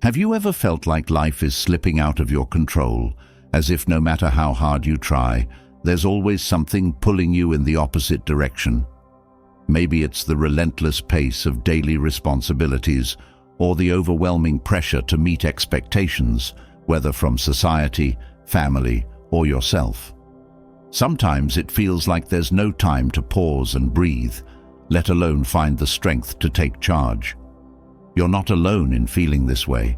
Have you ever felt like life is slipping out of your control, as if no matter how hard you try, there's always something pulling you in the opposite direction? Maybe it's the relentless pace of daily responsibilities or the overwhelming pressure to meet expectations, whether from society, family, or yourself. Sometimes it feels like there's no time to pause and breathe, let alone find the strength to take charge. You're not alone in feeling this way.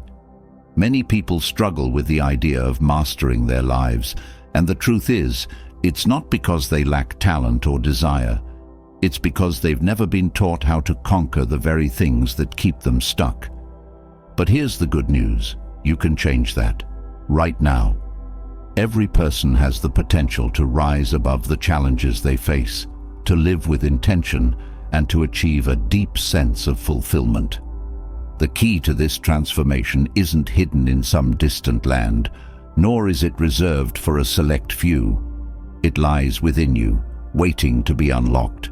Many people struggle with the idea of mastering their lives, and the truth is, it's not because they lack talent or desire. It's because they've never been taught how to conquer the very things that keep them stuck. But here's the good news. You can change that, right now. Every person has the potential to rise above the challenges they face, to live with intention, and to achieve a deep sense of fulfillment. The key to this transformation isn't hidden in some distant land, nor is it reserved for a select few. It lies within you, waiting to be unlocked.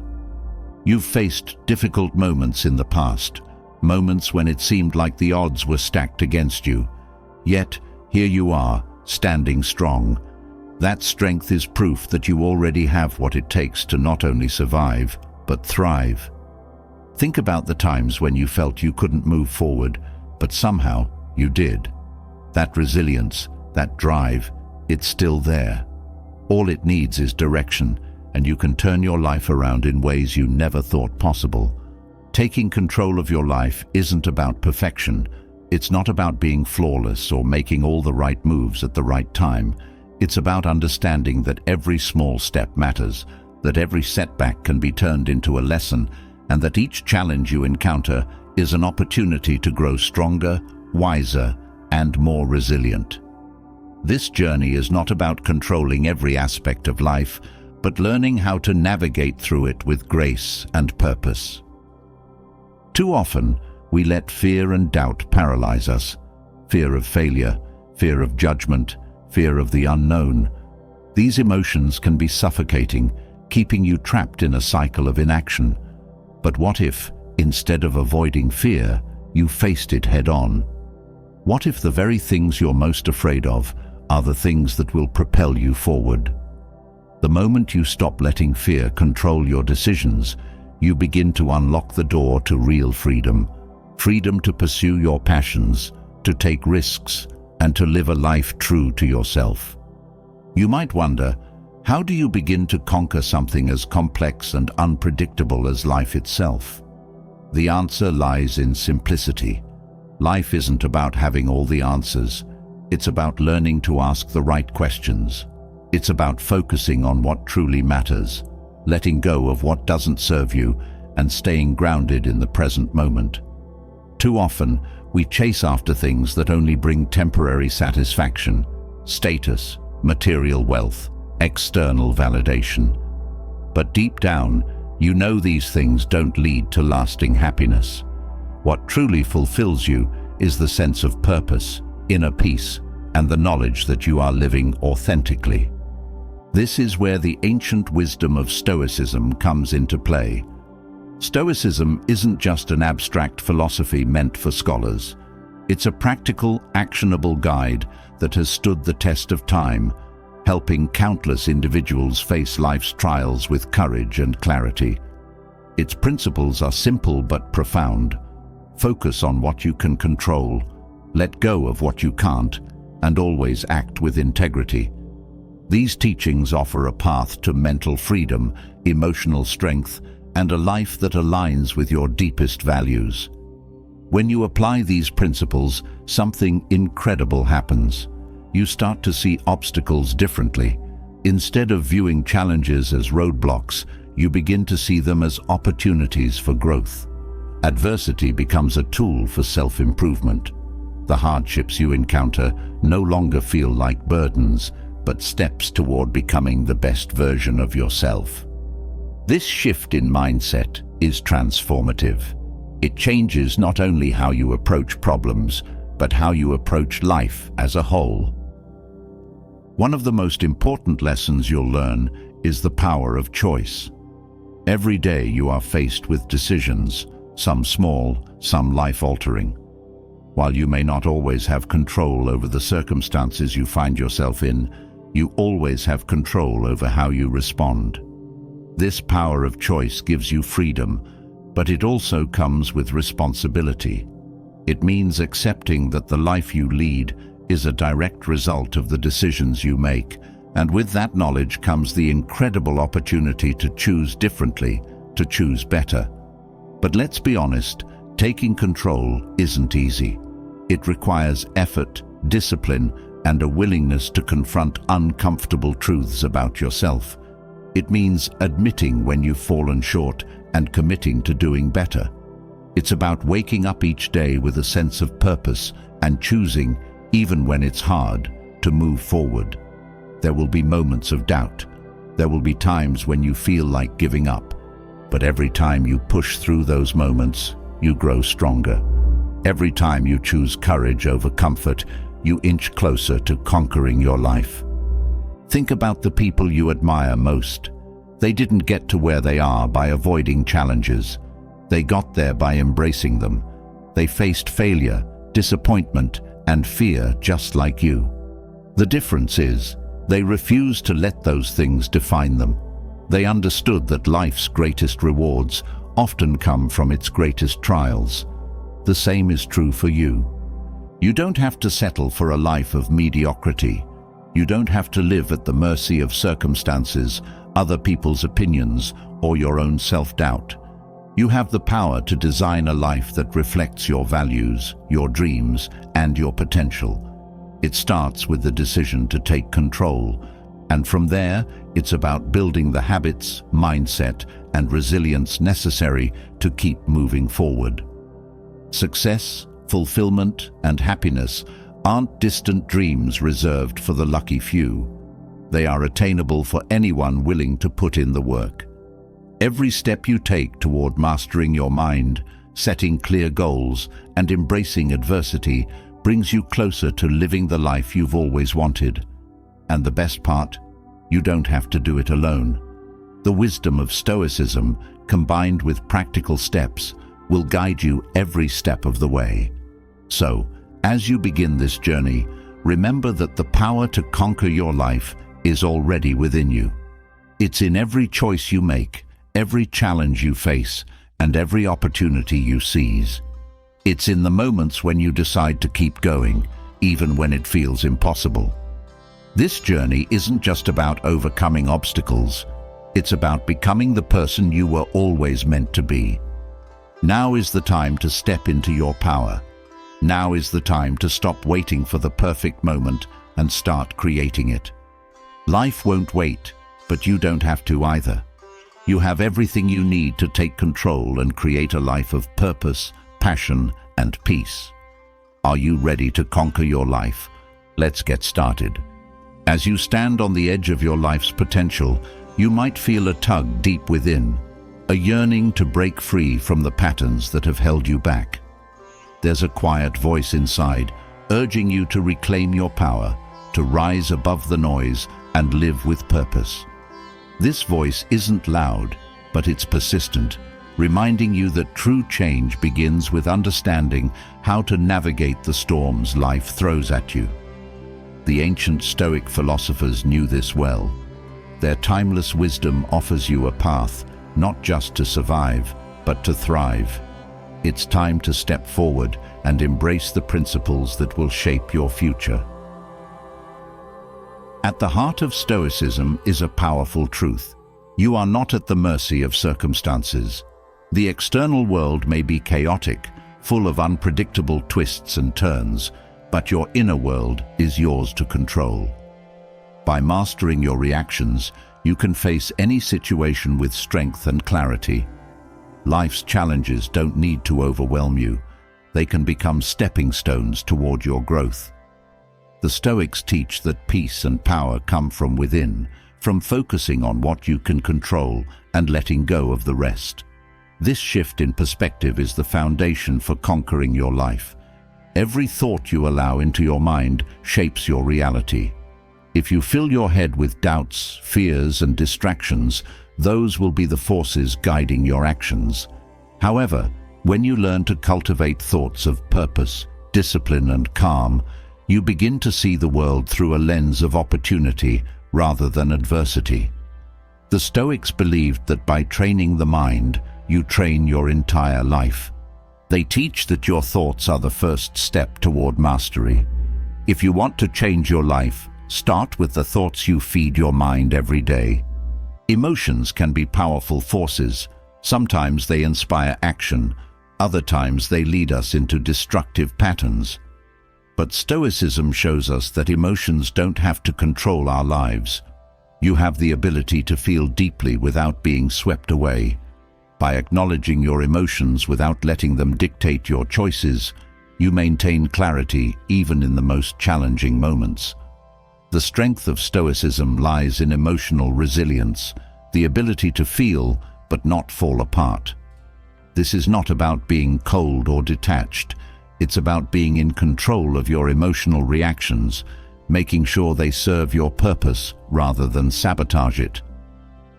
You've faced difficult moments in the past, moments when it seemed like the odds were stacked against you. Yet, here you are, standing strong. That strength is proof that you already have what it takes to not only survive, but thrive. Think about the times when you felt you couldn't move forward, but somehow you did. That resilience, that drive, it's still there. All it needs is direction, and you can turn your life around in ways you never thought possible. Taking control of your life isn't about perfection. It's not about being flawless or making all the right moves at the right time. It's about understanding that every small step matters, that every setback can be turned into a lesson, and that each challenge you encounter is an opportunity to grow stronger, wiser, and more resilient. This journey is not about controlling every aspect of life, but learning how to navigate through it with grace and purpose. Too often, we let fear and doubt paralyze us. Fear of failure, fear of judgment, fear of the unknown. These emotions can be suffocating, keeping you trapped in a cycle of inaction. But what if, instead of avoiding fear, you faced it head-on? What if the very things you're most afraid of are the things that will propel you forward? The moment you stop letting fear control your decisions, you begin to unlock the door to real freedom. Freedom to pursue your passions, to take risks, and to live a life true to yourself. You might wonder, how do you begin to conquer something as complex and unpredictable as life itself? The answer lies in simplicity. Life isn't about having all the answers. It's about learning to ask the right questions. It's about focusing on what truly matters, letting go of what doesn't serve you, and staying grounded in the present moment. Too often, we chase after things that only bring temporary satisfaction, status, material wealth, external validation. But deep down, you know these things don't lead to lasting happiness. What truly fulfills you is the sense of purpose, inner peace, and the knowledge that you are living authentically. This is where the ancient wisdom of Stoicism comes into play. Stoicism isn't just an abstract philosophy meant for scholars. It's a practical, actionable guide that has stood the test of time, helping countless individuals face life's trials with courage and clarity. Its principles are simple but profound. Focus on what you can control, let go of what you can't, and always act with integrity. These teachings offer a path to mental freedom, emotional strength, and a life that aligns with your deepest values. When you apply these principles, something incredible happens. You start to see obstacles differently. Instead of viewing challenges as roadblocks, you begin to see them as opportunities for growth. Adversity becomes a tool for self-improvement. The hardships you encounter no longer feel like burdens, but steps toward becoming the best version of yourself. This shift in mindset is transformative. It changes not only how you approach problems, but how you approach life as a whole. One of the most important lessons you'll learn is the power of choice. Every day you are faced with decisions, some small, some life-altering. While you may not always have control over the circumstances you find yourself in, you always have control over how you respond. This power of choice gives you freedom, but it also comes with responsibility. It means accepting that the life you lead is a direct result of the decisions you make, and with that knowledge comes the incredible opportunity to choose differently, to choose better. But let's be honest, taking control isn't easy. It requires effort, discipline, and a willingness to confront uncomfortable truths about yourself. It means admitting when you've fallen short and committing to doing better. It's about waking up each day with a sense of purpose and choosing, even when it's hard, to move forward. There will be moments of doubt. There will be times when you feel like giving up. But every time you push through those moments, you grow stronger. Every time you choose courage over comfort, you inch closer to conquering your life. Think about the people you admire most. They didn't get to where they are by avoiding challenges. They got there by embracing them. They faced failure, disappointment, and fear just like you. The difference is, they refused to let those things define them. They understood that life's greatest rewards often come from its greatest trials. The same is true for you. You don't have to settle for a life of mediocrity. You don't have to live at the mercy of circumstances, other people's opinions, or your own self-doubt. You have the power to design a life that reflects your values, your dreams, and your potential. It starts with the decision to take control, and from there, it's about building the habits, mindset, and resilience necessary to keep moving forward. Success, fulfillment, and happiness aren't distant dreams reserved for the lucky few. They are attainable for anyone willing to put in the work. Every step you take toward mastering your mind, setting clear goals, and embracing adversity brings you closer to living the life you've always wanted. And the best part, you don't have to do it alone. The wisdom of Stoicism, combined with practical steps, will guide you every step of the way. So, as you begin this journey, remember that the power to conquer your life is already within you. It's in every choice you make, every challenge you face, and every opportunity you seize. It's in the moments when you decide to keep going, even when it feels impossible. This journey isn't just about overcoming obstacles. It's about becoming the person you were always meant to be. Now is the time to step into your power. Now is the time to stop waiting for the perfect moment and start creating it. Life won't wait, but you don't have to either. You have everything you need to take control and create a life of purpose, passion, and peace. Are you ready to conquer your life? Let's get started. As you stand on the edge of your life's potential, you might feel a tug deep within, a yearning to break free from the patterns that have held you back. There's a quiet voice inside, urging you to reclaim your power, to rise above the noise and live with purpose. This voice isn't loud, but it's persistent, reminding you that true change begins with understanding how to navigate the storms life throws at you. The ancient Stoic philosophers knew this well. Their timeless wisdom offers you a path, not just to survive, but to thrive. It's time to step forward and embrace the principles that will shape your future. At the heart of Stoicism is a powerful truth. You are not at the mercy of circumstances. The external world may be chaotic, full of unpredictable twists and turns, but your inner world is yours to control. By mastering your reactions, you can face any situation with strength and clarity. Life's challenges don't need to overwhelm you. They can become stepping stones toward your growth. The Stoics teach that peace and power come from within, from focusing on what you can control and letting go of the rest. This shift in perspective is the foundation for conquering your life. Every thought you allow into your mind shapes your reality. If you fill your head with doubts, fears, and distractions, those will be the forces guiding your actions. However, when you learn to cultivate thoughts of purpose, discipline and calm, you begin to see the world through a lens of opportunity rather than adversity. The Stoics believed that by training the mind, you train your entire life. They teach that your thoughts are the first step toward mastery. If you want to change your life, start with the thoughts you feed your mind every day. Emotions can be powerful forces. Sometimes they inspire action, other times they lead us into destructive patterns. But Stoicism shows us that emotions don't have to control our lives. You have the ability to feel deeply without being swept away. By acknowledging your emotions without letting them dictate your choices, you maintain clarity even in the most challenging moments. The strength of Stoicism lies in emotional resilience, the ability to feel but not fall apart. This is not about being cold or detached. It's about being in control of your emotional reactions, making sure they serve your purpose rather than sabotage it.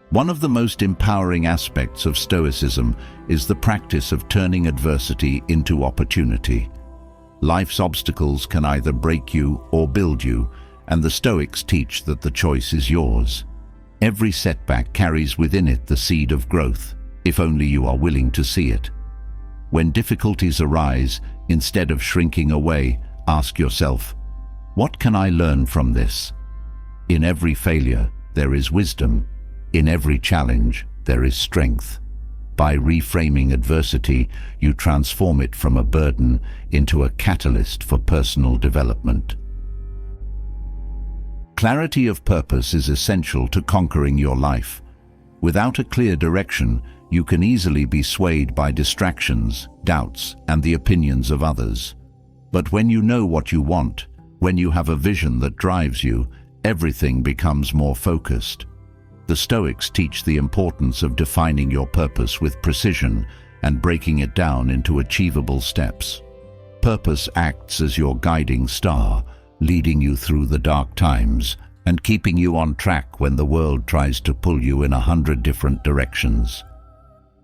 One of the most empowering aspects of Stoicism is the practice of turning adversity into opportunity. Life's obstacles can either break you or build you, and the Stoics teach that the choice is yours. Every setback carries within it the seed of growth, if only you are willing to see it. When difficulties arise, instead of shrinking away, ask yourself, what can I learn from this? In every failure, there is wisdom. In every challenge, there is strength. By reframing adversity, you transform it from a burden into a catalyst for personal development. Clarity of purpose is essential to conquering your life. Without a clear direction, you can easily be swayed by distractions, doubts, and the opinions of others. But when you know what you want, when you have a vision that drives you, everything becomes more focused. The Stoics teach the importance of defining your purpose with precision and breaking it down into achievable steps. Purpose acts as your guiding star, leading you through the dark times and keeping you on track when the world tries to pull you in 100 different directions.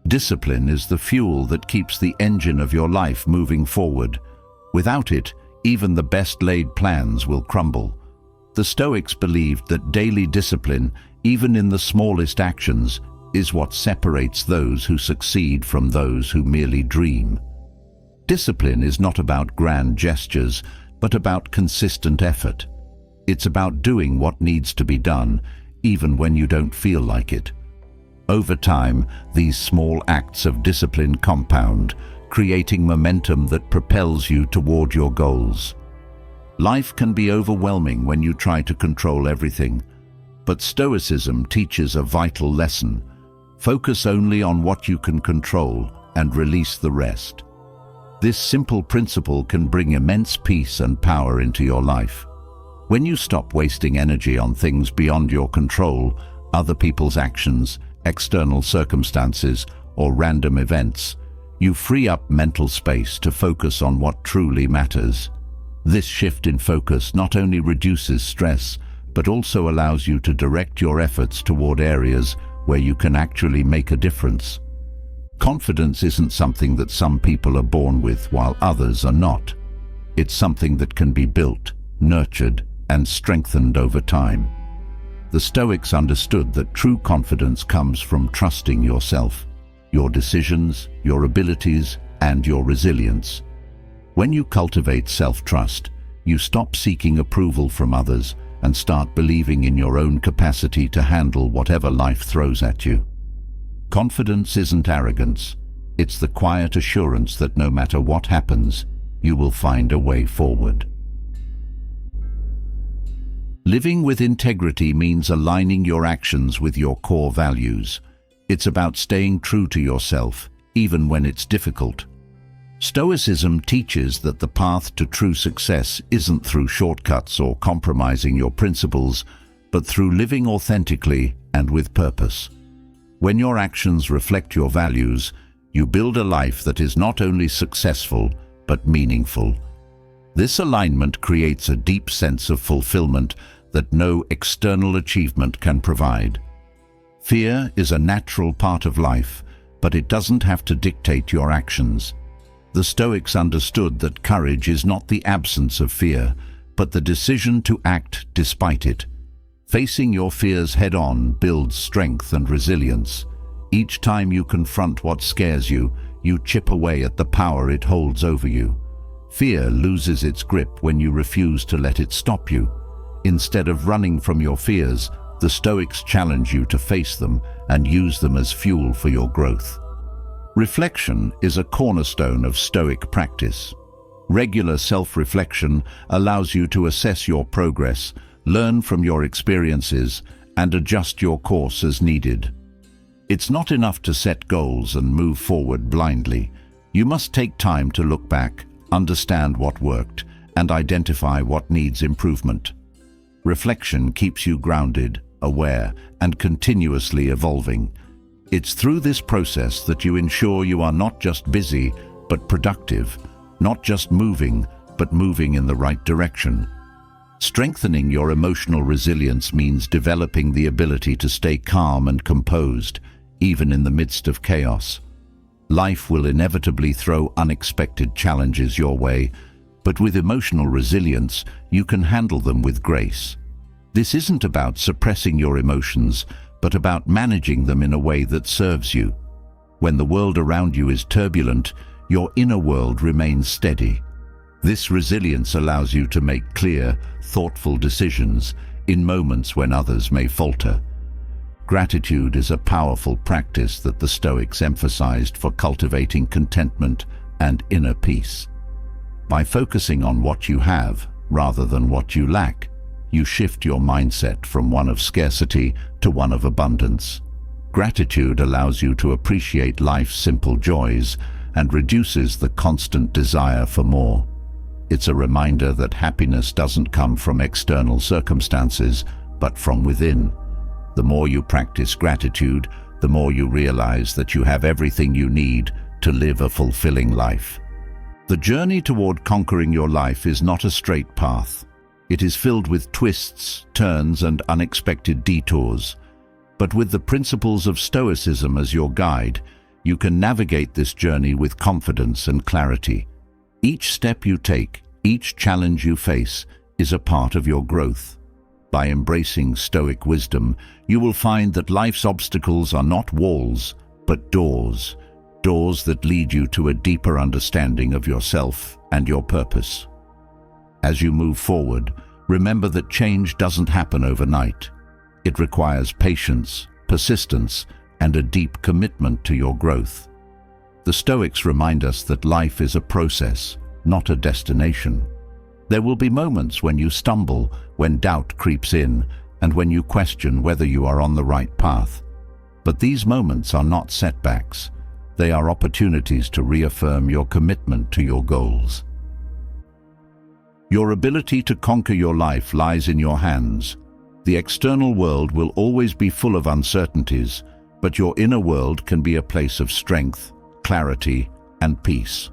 Discipline is the fuel that keeps the engine of your life moving forward. Without it, even the best-laid plans will crumble. The Stoics believed that daily discipline, even in the smallest actions, is what separates those who succeed from those who merely dream. Discipline is not about grand gestures, but about consistent effort. It's about doing what needs to be done, even when you don't feel like it. Over time, these small acts of discipline compound, creating momentum that propels you toward your goals. Life can be overwhelming when you try to control everything, but Stoicism teaches a vital lesson. Focus only on what you can control and release the rest. This simple principle can bring immense peace and power into your life. When you stop wasting energy on things beyond your control, other people's actions, external circumstances, or random events, you free up mental space to focus on what truly matters. This shift in focus not only reduces stress, but also allows you to direct your efforts toward areas where you can actually make a difference. Confidence isn't something that some people are born with while others are not. It's something that can be built, nurtured, and strengthened over time. The Stoics understood that true confidence comes from trusting yourself, your decisions, your abilities, and your resilience. When you cultivate self-trust, you stop seeking approval from others and start believing in your own capacity to handle whatever life throws at you. Confidence isn't arrogance. It's the quiet assurance that no matter what happens, you will find a way forward. Living with integrity means aligning your actions with your core values. It's about staying true to yourself, even when it's difficult. Stoicism teaches that the path to true success isn't through shortcuts or compromising your principles, but through living authentically and with purpose. When your actions reflect your values, you build a life that is not only successful, but meaningful. This alignment creates a deep sense of fulfillment that no external achievement can provide. Fear is a natural part of life, but it doesn't have to dictate your actions. The Stoics understood that courage is not the absence of fear, but the decision to act despite it. Facing your fears head-on builds strength and resilience. Each time you confront what scares you, you chip away at the power it holds over you. Fear loses its grip when you refuse to let it stop you. Instead of running from your fears, the Stoics challenge you to face them and use them as fuel for your growth. Reflection is a cornerstone of Stoic practice. Regular self-reflection allows you to assess your progress, learn from your experiences, and adjust your course as needed. It's not enough to set goals and move forward blindly. You must take time to look back, understand what worked, and identify what needs improvement. Reflection keeps you grounded, aware, and continuously evolving. It's through this process that you ensure you are not just busy, but productive, not just moving, but moving in the right direction. Strengthening your emotional resilience means developing the ability to stay calm and composed, even in the midst of chaos. Life will inevitably throw unexpected challenges your way, but with emotional resilience, you can handle them with grace. This isn't about suppressing your emotions, but about managing them in a way that serves you. When the world around you is turbulent, your inner world remains steady. This resilience allows you to make clear, thoughtful decisions in moments when others may falter. Gratitude is a powerful practice that the Stoics emphasized for cultivating contentment and inner peace. By focusing on what you have rather than what you lack, you shift your mindset from one of scarcity to one of abundance. Gratitude allows you to appreciate life's simple joys and reduces the constant desire for more. It's a reminder that happiness doesn't come from external circumstances, but from within. The more you practice gratitude, the more you realize that you have everything you need to live a fulfilling life. The journey toward conquering your life is not a straight path. It is filled with twists, turns, and unexpected detours. But with the principles of Stoicism as your guide, you can navigate this journey with confidence and clarity. Each step you take, each challenge you face, is a part of your growth. By embracing Stoic wisdom, you will find that life's obstacles are not walls, but doors. Doors that lead you to a deeper understanding of yourself and your purpose. As you move forward, remember that change doesn't happen overnight. It requires patience, persistence, and a deep commitment to your growth. The Stoics remind us that life is a process, not a destination. There will be moments when you stumble, when doubt creeps in, and when you question whether you are on the right path. But these moments are not setbacks. They are opportunities to reaffirm your commitment to your goals. Your ability to conquer your life lies in your hands. The external world will always be full of uncertainties, but your inner world can be a place of strength, clarity, and peace.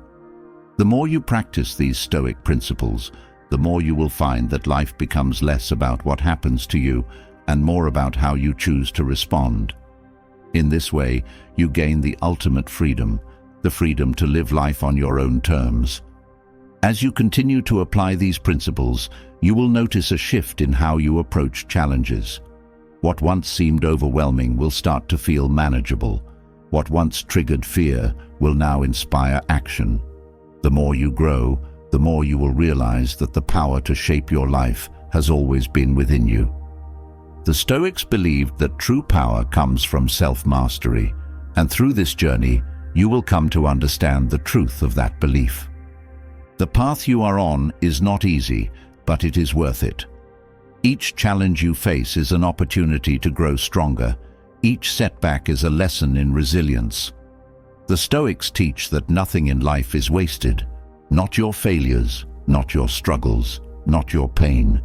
The more you practice these Stoic principles, the more you will find that life becomes less about what happens to you and more about how you choose to respond. In this way, you gain the ultimate freedom, the freedom to live life on your own terms. As you continue to apply these principles, you will notice a shift in how you approach challenges. What once seemed overwhelming will start to feel manageable. What once triggered fear will now inspire action. The more you grow, the more you will realize that the power to shape your life has always been within you. The Stoics believed that true power comes from self-mastery, and through this journey, you will come to understand the truth of that belief. The path you are on is not easy, but it is worth it. Each challenge you face is an opportunity to grow stronger. Each setback is a lesson in resilience. The Stoics teach that nothing in life is wasted. Not your failures, not your struggles, not your pain.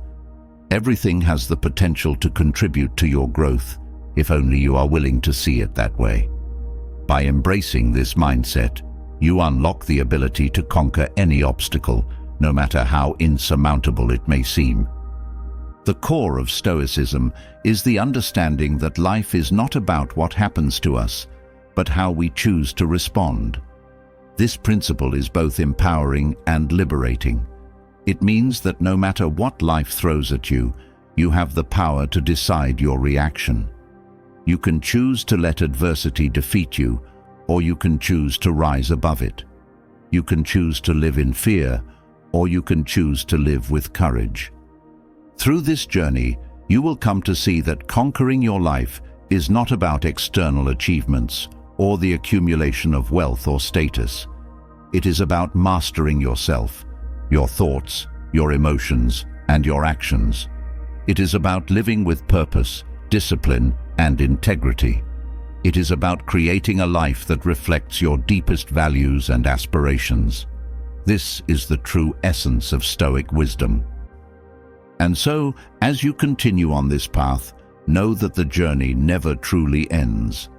Everything has the potential to contribute to your growth, if only you are willing to see it that way. By embracing this mindset, you unlock the ability to conquer any obstacle, no matter how insurmountable it may seem. The core of Stoicism is the understanding that life is not about what happens to us, but how we choose to respond. This principle is both empowering and liberating. It means that no matter what life throws at you, you have the power to decide your reaction. You can choose to let adversity defeat you, or you can choose to rise above it. You can choose to live in fear, or you can choose to live with courage. Through this journey, you will come to see that conquering your life is not about external achievements or the accumulation of wealth or status. It is about mastering yourself, your thoughts, your emotions, and your actions. It is about living with purpose, discipline, and integrity. It is about creating a life that reflects your deepest values and aspirations. This is the true essence of Stoic wisdom. And so, as you continue on this path, know that the journey never truly ends.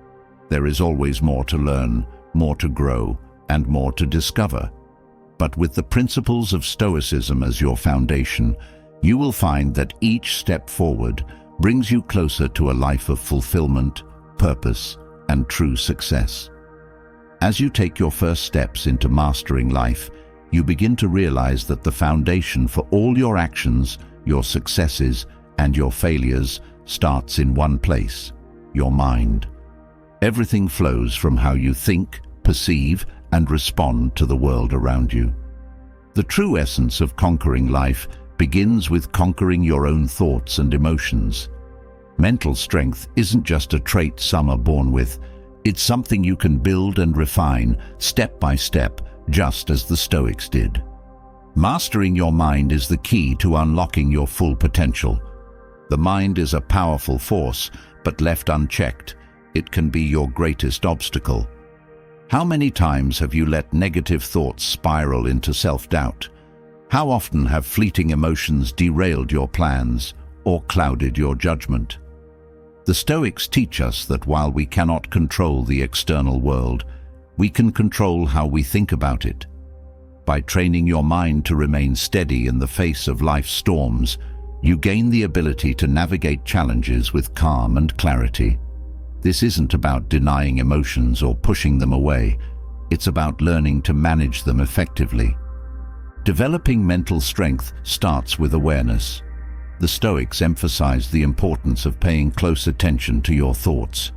There is always more to learn, more to grow, and more to discover. But with the principles of Stoicism as your foundation, you will find that each step forward brings you closer to a life of fulfillment, purpose, and true success. As you take your first steps into mastering life, you begin to realize that the foundation for all your actions, your successes, and your failures starts in one place: your mind. Everything flows from how you think, perceive, and respond to the world around you. The true essence of conquering life begins with conquering your own thoughts and emotions. Mental strength isn't just a trait some are born with. It's something you can build and refine step by step, just as the Stoics did. Mastering your mind is the key to unlocking your full potential. The mind is a powerful force, but left unchecked, it can be your greatest obstacle. How many times have you let negative thoughts spiral into self-doubt? How often have fleeting emotions derailed your plans or clouded your judgment? The Stoics teach us that while we cannot control the external world, we can control how we think about it. By training your mind to remain steady in the face of life's storms, you gain the ability to navigate challenges with calm and clarity. This isn't about denying emotions or pushing them away. It's about learning to manage them effectively. Developing mental strength starts with awareness. The Stoics emphasize the importance of paying close attention to your thoughts.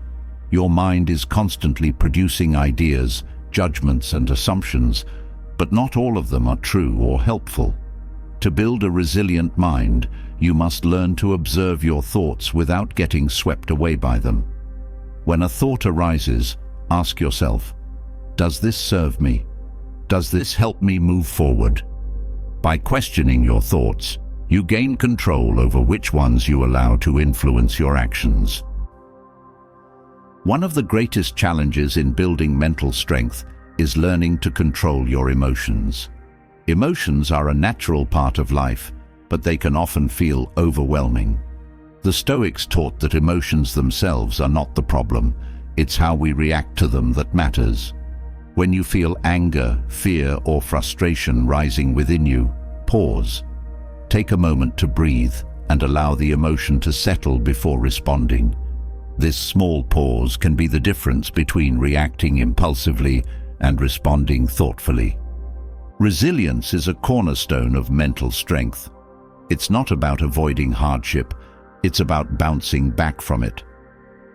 Your mind is constantly producing ideas, judgments, and assumptions, but not all of them are true or helpful. To build a resilient mind, you must learn to observe your thoughts without getting swept away by them. When a thought arises, ask yourself, does this serve me? Does this help me move forward? By questioning your thoughts, you gain control over which ones you allow to influence your actions. One of the greatest challenges in building mental strength is learning to control your emotions. Emotions are a natural part of life, but they can often feel overwhelming. The Stoics taught that emotions themselves are not the problem. It's how we react to them that matters. When you feel anger, fear, or frustration rising within you, pause. Take a moment to breathe and allow the emotion to settle before responding. This small pause can be the difference between reacting impulsively and responding thoughtfully. Resilience is a cornerstone of mental strength. It's not about avoiding hardship, it's about bouncing back from it.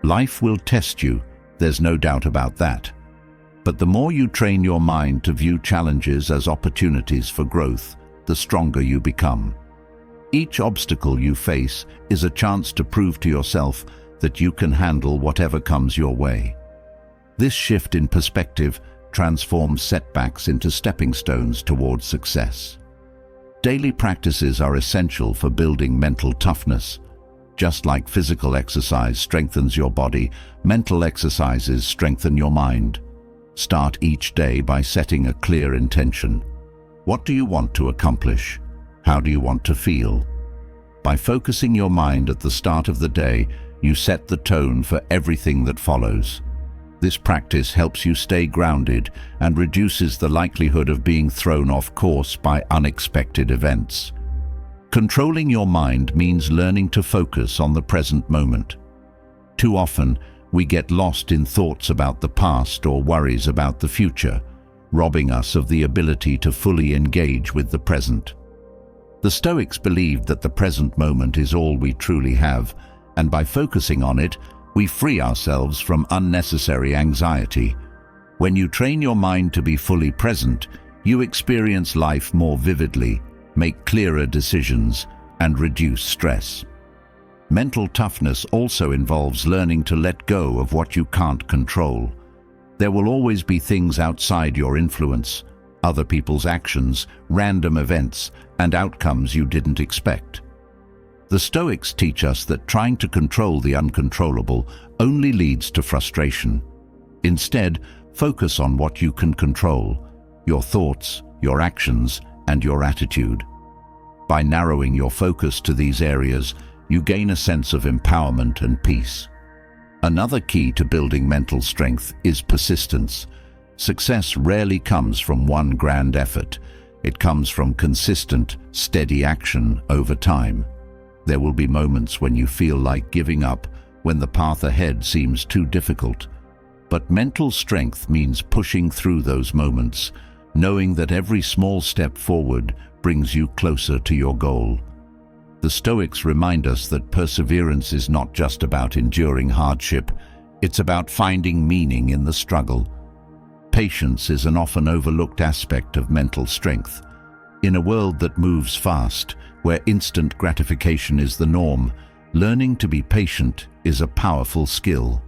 Life will test you, there's no doubt about that. But the more you train your mind to view challenges as opportunities for growth, the stronger you become. Each obstacle you face is a chance to prove to yourself that you can handle whatever comes your way. This shift in perspective transforms setbacks into stepping stones towards success. Daily practices are essential for building mental toughness. Just like physical exercise strengthens your body, mental exercises strengthen your mind. Start each day by setting a clear intention. What do you want to accomplish? How do you want to feel? By focusing your mind at the start of the day, you set the tone for everything that follows. This practice helps you stay grounded and reduces the likelihood of being thrown off course by unexpected events. Controlling your mind means learning to focus on the present moment. Too often, we get lost in thoughts about the past or worries about the future. robbing us of the ability to fully engage with the present. The Stoics believed that the present moment is all we truly have, and by focusing on it, we free ourselves from unnecessary anxiety. When you train your mind to be fully present, you experience life more vividly, make clearer decisions, and reduce stress. Mental toughness also involves learning to let go of what you can't control. There will always be things outside your influence, other people's actions, random events, and outcomes you didn't expect. The Stoics teach us that trying to control the uncontrollable only leads to frustration. Instead, focus on what you can control: your thoughts, your actions, and your attitude. By narrowing your focus to these areas, you gain a sense of empowerment and peace. Another key to building mental strength is persistence. Success rarely comes from one grand effort. It comes from consistent, steady action over time. There will be moments when you feel like giving up, when the path ahead seems too difficult. But mental strength means pushing through those moments, knowing that every small step forward brings you closer to your goal. The Stoics remind us that perseverance is not just about enduring hardship, it's about finding meaning in the struggle. Patience is an often overlooked aspect of mental strength. In a world that moves fast, where instant gratification is the norm, learning to be patient is a powerful skill.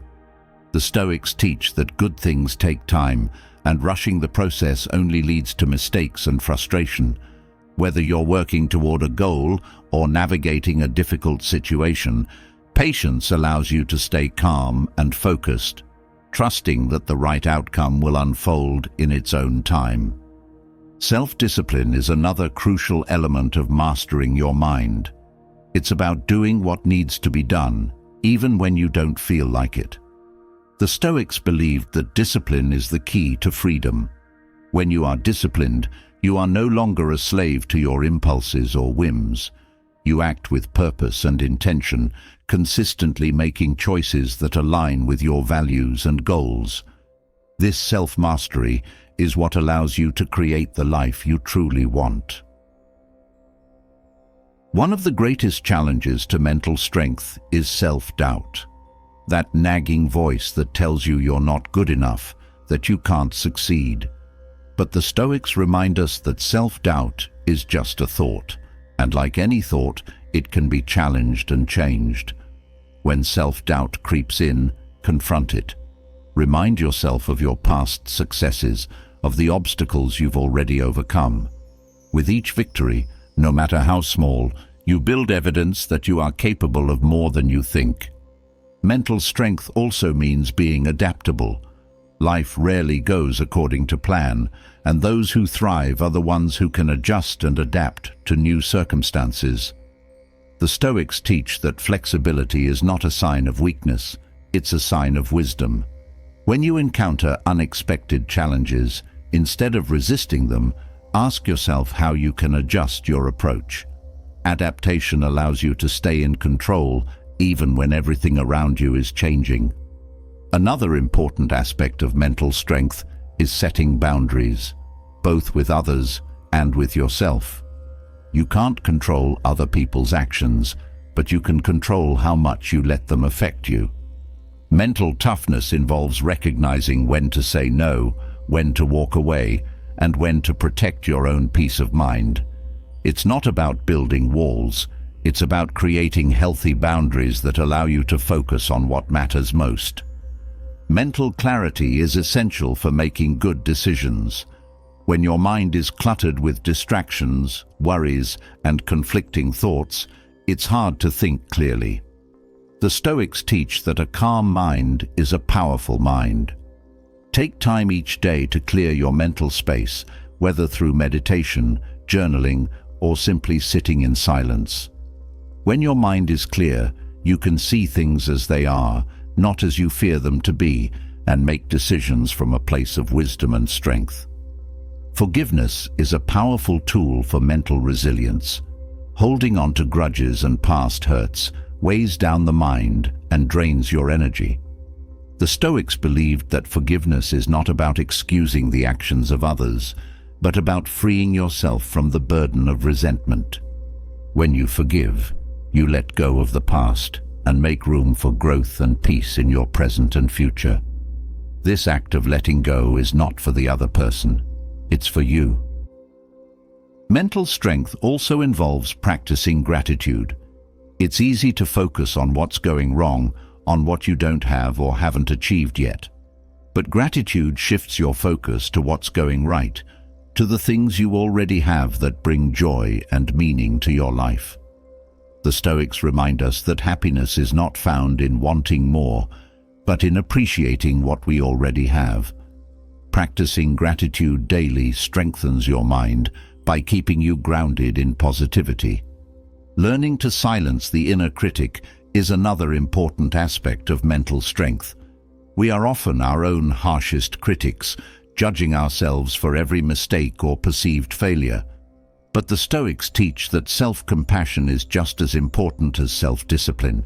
The Stoics teach that good things take time, and rushing the process only leads to mistakes and frustration. Whether you're working toward a goal or navigating a difficult situation, patience allows you to stay calm and focused, trusting that the right outcome will unfold in its own time. Self-discipline is another crucial element of mastering your mind. It's about doing what needs to be done, even when you don't feel like it. The Stoics believed that discipline is the key to freedom. When you are disciplined, you are no longer a slave to your impulses or whims. You act with purpose and intention, consistently making choices that align with your values and goals. This self-mastery is what allows you to create the life you truly want. One of the greatest challenges to mental strength is self-doubt. That nagging voice that tells you you're not good enough, that you can't succeed. But the Stoics remind us that self-doubt is just a thought, and like any thought, it can be challenged and changed. When self-doubt creeps in, confront it. Remind yourself of your past successes, of the obstacles you've already overcome. With each victory, no matter how small, you build evidence that you are capable of more than you think. Mental strength also means being adaptable. Life rarely goes according to plan, and those who thrive are the ones who can adjust and adapt to new circumstances. The Stoics teach that flexibility is not a sign of weakness, it's a sign of wisdom. When you encounter unexpected challenges, instead of resisting them, ask yourself how you can adjust your approach. Adaptation allows you to stay in control even when everything around you is changing. Another important aspect of mental strength is setting boundaries, both with others and with yourself. You can't control other people's actions, but you can control how much you let them affect you. Mental toughness involves recognizing when to say no, when to walk away, and when to protect your own peace of mind. It's not about building walls, it's about creating healthy boundaries that allow you to focus on what matters most. Mental clarity is essential for making good decisions. When your mind is cluttered with distractions, worries, and conflicting thoughts, it's hard to think clearly. The Stoics teach that a calm mind is a powerful mind. Take time each day to clear your mental space, whether through meditation, journaling, or simply sitting in silence. When your mind is clear, you can see things as they are, not as you fear them to be, and make decisions from a place of wisdom and strength. Forgiveness is a powerful tool for mental resilience. Holding on to grudges and past hurts weighs down the mind and drains your energy. The The Stoics believed that forgiveness is not about excusing the actions of others, but about freeing yourself from the burden of resentment. When you forgive, you let go of the past and make room for growth and peace in your present and future. This act of letting go is not for the other person, it's for you. Mental strength also involves practicing gratitude. It's easy to focus on what's going wrong, on what you don't have or haven't achieved yet. But gratitude shifts your focus to what's going right, to the things you already have that bring joy and meaning to your life. The Stoics remind us that happiness is not found in wanting more, but in appreciating what we already have. Practicing gratitude daily strengthens your mind by keeping you grounded in positivity. Learning to silence the inner critic is another important aspect of mental strength. We are often our own harshest critics, judging ourselves for every mistake or perceived failure. But the Stoics teach that self-compassion is just as important as self-discipline.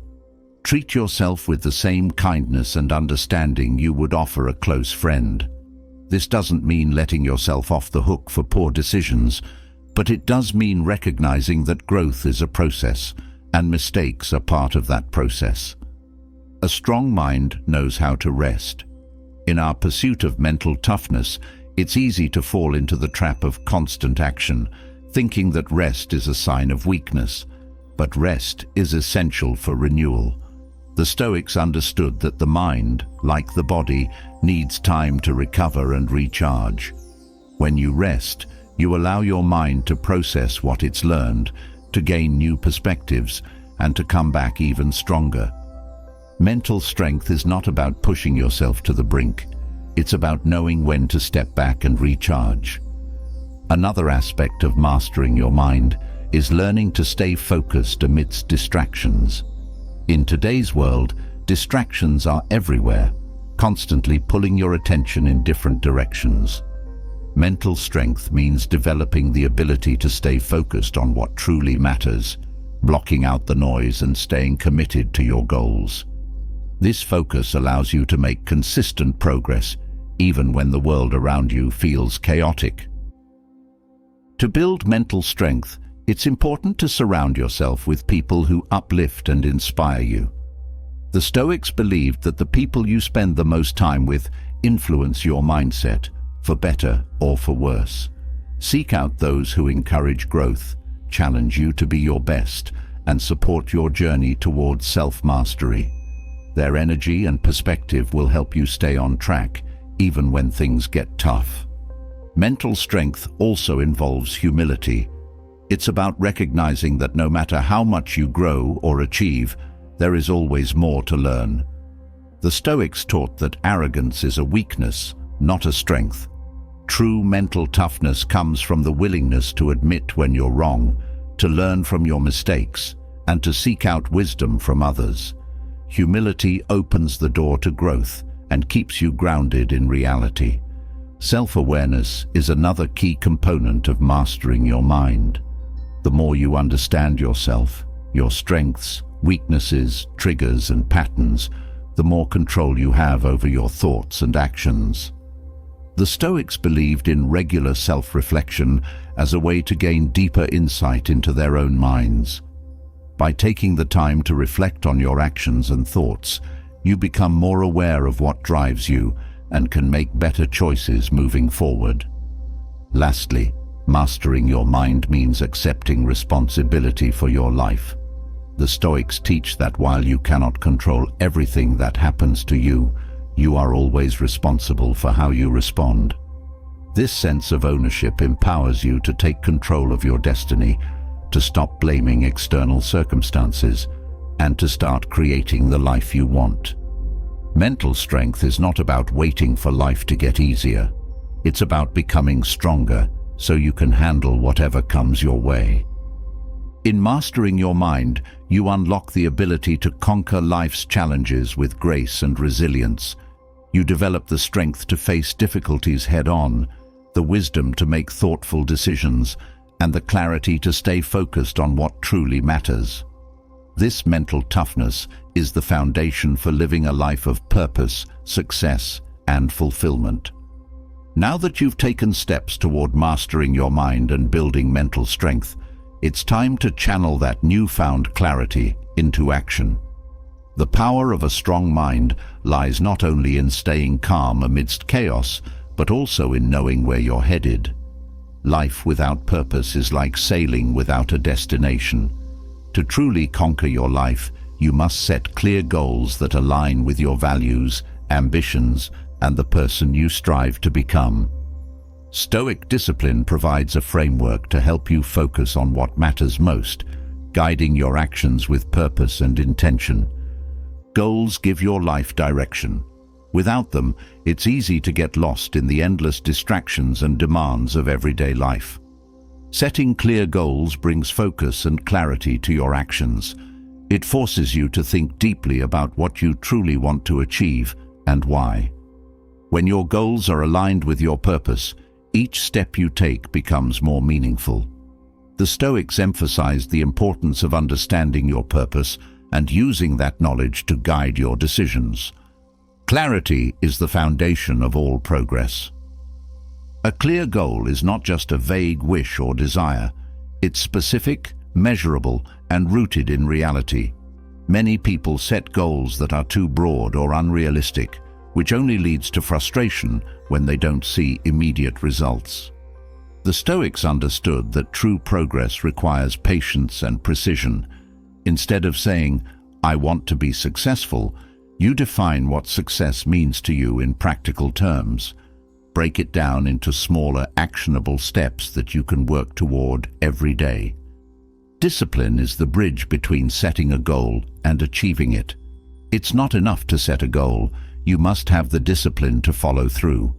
Treat yourself with the same kindness and understanding you would offer a close friend. This doesn't mean letting yourself off the hook for poor decisions, but it does mean recognizing that growth is a process, and mistakes are part of that process. A strong mind knows how to rest. In our pursuit of mental toughness, it's easy to fall into the trap of constant action, thinking that rest is a sign of weakness. But rest is essential for renewal. The Stoics understood that the mind, like the body, needs time to recover and recharge. When you rest, you allow your mind to process what it's learned, to gain new perspectives, and to come back even stronger. Mental strength is not about pushing yourself to the brink. It's about knowing when to step back and recharge. Another aspect of mastering your mind is learning to stay focused amidst distractions. In today's world, distractions are everywhere, constantly pulling your attention in different directions. Mental strength means developing the ability to stay focused on what truly matters, blocking out the noise and staying committed to your goals. This focus allows you to make consistent progress, even when the world around you feels chaotic. To build mental strength, it's important to surround yourself with people who uplift and inspire you. The Stoics believed that the people you spend the most time with influence your mindset, for better or for worse. Seek out those who encourage growth, challenge you to be your best, and support your journey towards self-mastery. Their energy and perspective will help you stay on track, even when things get tough. Mental strength also involves humility. It's about recognizing that no matter how much you grow or achieve, there is always more to learn. The Stoics taught that arrogance is a weakness, not a strength. True mental toughness comes from the willingness to admit when you're wrong, to learn from your mistakes, and to seek out wisdom from others. Humility opens the door to growth and keeps you grounded in reality. Self-awareness is another key component of mastering your mind. The more you understand yourself, your strengths, weaknesses, triggers, and patterns, the more control you have over your thoughts and actions. The Stoics believed in regular self-reflection as a way to gain deeper insight into their own minds. By taking the time to reflect on your actions and thoughts, you become more aware of what drives you and can make better choices moving forward. Lastly, mastering your mind means accepting responsibility for your life. The Stoics teach that while you cannot control everything that happens to you, you are always responsible for how you respond. This sense of ownership empowers you to take control of your destiny, to stop blaming external circumstances, and to start creating the life you want. Mental strength is not about waiting for life to get easier. It's about becoming stronger so you can handle whatever comes your way. In mastering your mind, you unlock the ability to conquer life's challenges with grace and resilience. You develop the strength to face difficulties head-on, the wisdom to make thoughtful decisions, and the clarity to stay focused on what truly matters. This mental toughness is the foundation for living a life of purpose, success, and fulfillment. Now that you've taken steps toward mastering your mind and building mental strength, it's time to channel that newfound clarity into action. The power of a strong mind lies not only in staying calm amidst chaos, but also in knowing where you're headed. Life without purpose is like sailing without a destination. To truly conquer your life, you must set clear goals that align with your values, ambitions, and the person you strive to become. Stoic discipline provides a framework to help you focus on what matters most, guiding your actions with purpose and intention. Goals give your life direction. Without them, it's easy to get lost in the endless distractions and demands of everyday life. Setting clear goals brings focus and clarity to your actions. It forces you to think deeply about what you truly want to achieve and why. When your goals are aligned with your purpose, each step you take becomes more meaningful. The Stoics emphasized the importance of understanding your purpose and using that knowledge to guide your decisions. Clarity is the foundation of all progress. A clear goal is not just a vague wish or desire. It's specific, measurable, and rooted in reality. Many people set goals that are too broad or unrealistic, which only leads to frustration when they don't see immediate results. The Stoics understood that true progress requires patience and precision. Instead of saying, "I want to be successful," you define what success means to you in practical terms. Break it down into smaller, actionable steps that you can work toward every day. Discipline is the bridge between setting a goal and achieving it. It's not enough to set a goal. You must have the discipline to follow through.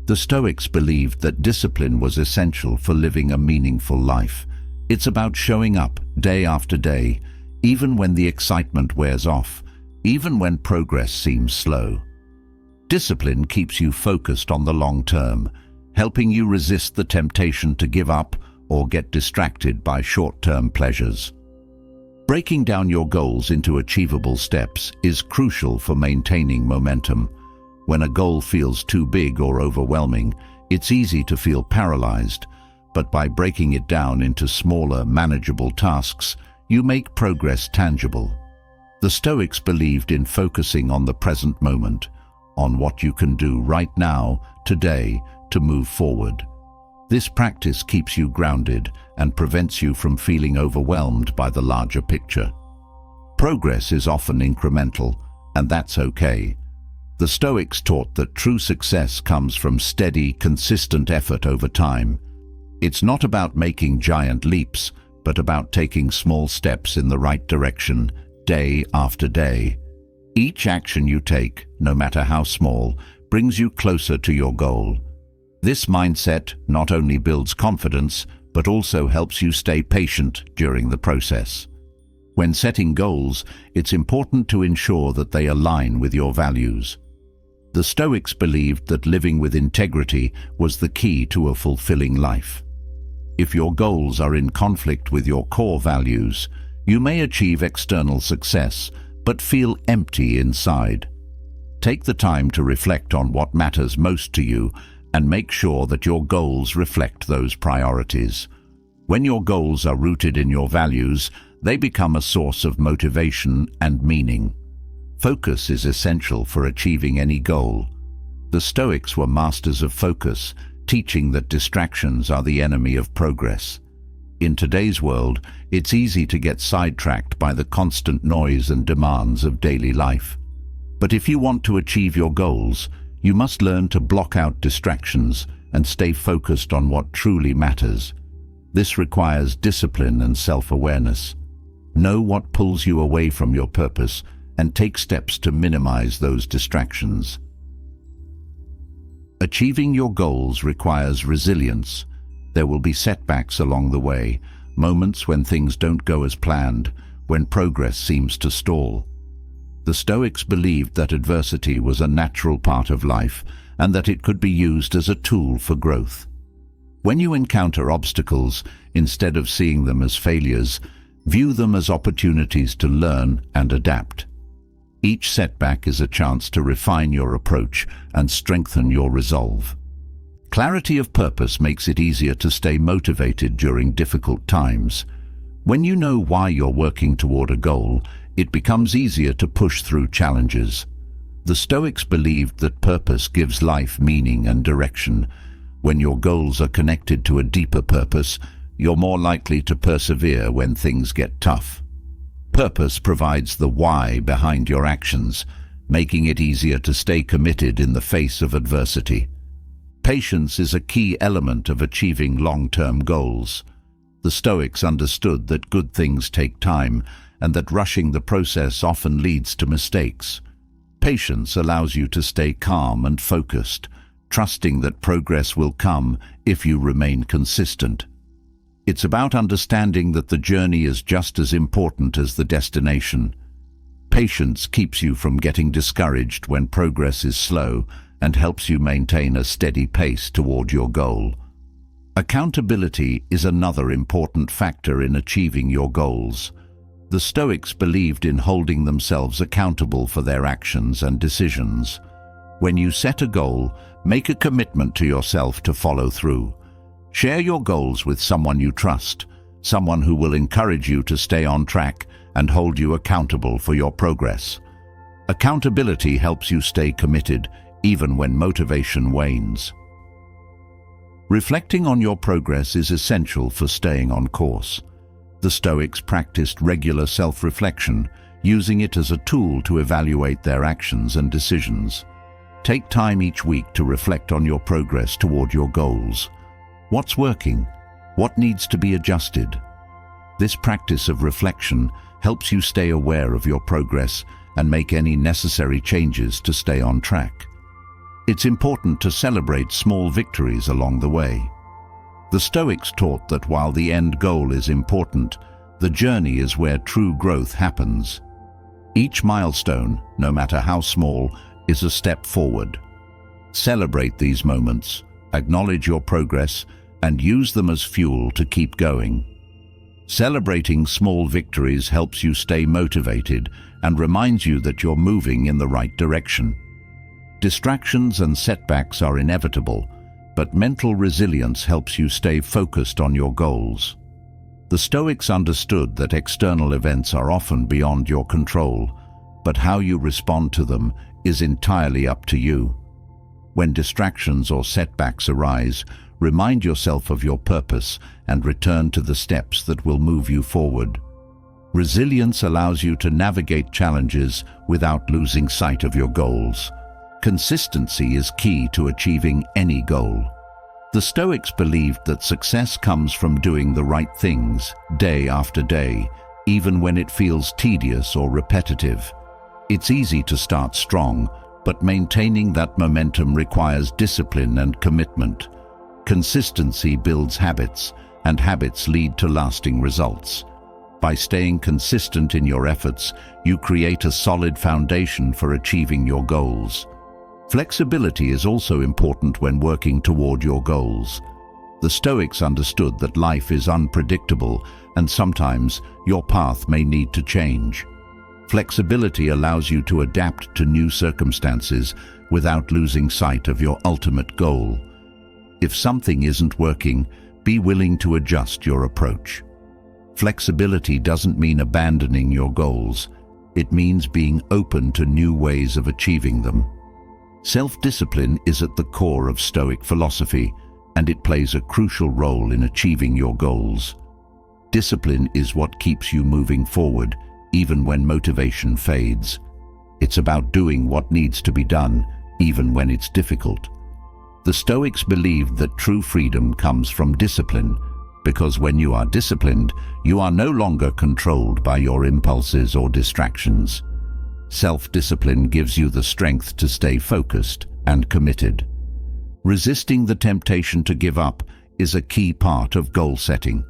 The Stoics believed that discipline was essential for living a meaningful life. It's about showing up day after day, even when the excitement wears off, even when progress seems slow. Discipline keeps you focused on the long term, helping you resist the temptation to give up or get distracted by short-term pleasures. Breaking down your goals into achievable steps is crucial for maintaining momentum. When a goal feels too big or overwhelming, it's easy to feel paralyzed, but by breaking it down into smaller, manageable tasks, you make progress tangible. The Stoics believed in focusing on the present moment, on what you can do right now, today, to move forward. This practice keeps you grounded and prevents you from feeling overwhelmed by the larger picture. Progress is often incremental, and that's okay. The Stoics taught that true success comes from steady, consistent effort over time. It's not about making giant leaps, but about taking small steps in the right direction, day after day. Each action you take, no matter how small, brings you closer to your goal. This mindset not only builds confidence, but also helps you stay patient during the process. When setting goals, it's important to ensure that they align with your values. The Stoics believed that living with integrity was the key to a fulfilling life. If your goals are in conflict with your core values, you may achieve external success, but feel empty inside. Take the time to reflect on what matters most to you and make sure that your goals reflect those priorities. When your goals are rooted in your values, they become a source of motivation and meaning. Focus is essential for achieving any goal. The Stoics were masters of focus, teaching that distractions are the enemy of progress. In today's world, it's easy to get sidetracked by the constant noise and demands of daily life. But if you want to achieve your goals, you must learn to block out distractions and stay focused on what truly matters. This requires discipline and self-awareness. Know what pulls you away from your purpose and take steps to minimize those distractions. Achieving your goals requires resilience. There will be setbacks along the way, moments when things don't go as planned, when progress seems to stall. The Stoics believed that adversity was a natural part of life and that it could be used as a tool for growth. When you encounter obstacles, instead of seeing them as failures, View them as opportunities to learn and adapt. Each setback is a chance to refine your approach and strengthen your resolve. Clarity of purpose makes it easier to stay motivated during difficult times. When you know why you're working toward a goal, it becomes easier to push through challenges. The Stoics believed that purpose gives life meaning and direction. When your goals are connected to a deeper purpose, you're more likely to persevere when things get tough. Purpose provides the why behind your actions, making it easier to stay committed in the face of adversity. Patience is a key element of achieving long-term goals. The Stoics understood that good things take time and that rushing the process often leads to mistakes. Patience allows you to stay calm and focused, trusting that progress will come if you remain consistent. It's about understanding that the journey is just as important as the destination. Patience keeps you from getting discouraged when progress is slow and helps you maintain a steady pace toward your goal. Accountability is another important factor in achieving your goals. The Stoics believed in holding themselves accountable for their actions and decisions. When you set a goal, make a commitment to yourself to follow through. Share your goals with someone you trust, someone who will encourage you to stay on track and hold you accountable for your progress. Accountability helps you stay committed even when motivation wanes. Reflecting on your progress is essential for staying on course. The Stoics practiced regular self-reflection, using it as a tool to evaluate their actions and decisions. Take time each week to reflect on your progress toward your goals. What's working? What needs to be adjusted? This practice of reflection helps you stay aware of your progress and make any necessary changes to stay on track. It's important to celebrate small victories along the way. The Stoics taught that while the end goal is important, the journey is where true growth happens. Each milestone, no matter how small, is a step forward. Celebrate these moments, acknowledge your progress, and use them as fuel to keep going. Celebrating small victories helps you stay motivated and reminds you that you're moving in the right direction. Distractions and setbacks are inevitable, but mental resilience helps you stay focused on your goals. The Stoics understood that external events are often beyond your control, but how you respond to them is entirely up to you. When distractions or setbacks arise, remind yourself of your purpose and return to the steps that will move you forward. Resilience allows you to navigate challenges without losing sight of your goals. Consistency is key to achieving any goal. The Stoics believed that success comes from doing the right things day after day, even when it feels tedious or repetitive. It's easy to start strong, but maintaining that momentum requires discipline and commitment. Consistency builds habits, and habits lead to lasting results. By staying consistent in your efforts, you create a solid foundation for achieving your goals. Flexibility is also important when working toward your goals. The Stoics understood that life is unpredictable and sometimes your path may need to change. Flexibility allows you to adapt to new circumstances without losing sight of your ultimate goal. If something isn't working, be willing to adjust your approach. Flexibility doesn't mean abandoning your goals. It means being open to new ways of achieving them. Self-discipline is at the core of Stoic philosophy, and it plays a crucial role in achieving your goals. Discipline is what keeps you moving forward, even when motivation fades. It's about doing what needs to be done, even when it's difficult. The Stoics believed that true freedom comes from discipline, because when you are disciplined, you are no longer controlled by your impulses or distractions. Self-discipline gives you the strength to stay focused and committed. Resisting the temptation to give up is a key part of goal setting.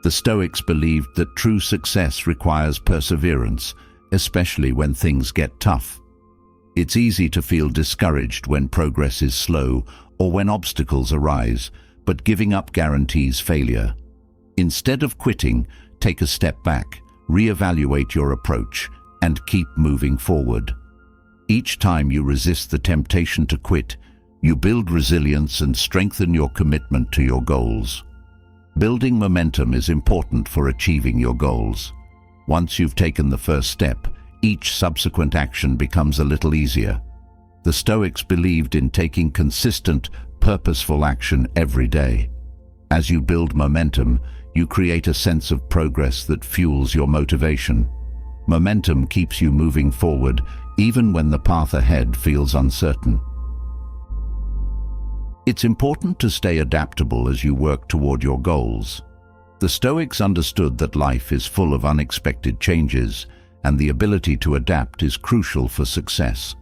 The Stoics believed that true success requires perseverance, especially when things get tough. It's easy to feel discouraged when progress is slow or when obstacles arise, but giving up guarantees failure. Instead of quitting, Take a step back, reevaluate your approach, and keep moving forward. Each time you resist the temptation to quit, you build resilience and strengthen your commitment to your goals. Building momentum is important for achieving your goals. Once you've taken the first step, each subsequent action becomes a little easier. The Stoics believed in taking consistent, purposeful action every day. As you build momentum, you create a sense of progress that fuels your motivation. Momentum keeps you moving forward, even when the path ahead feels uncertain. It's important to stay adaptable as you work toward your goals. The Stoics understood that life is full of unexpected changes, and the ability to adapt is crucial for success.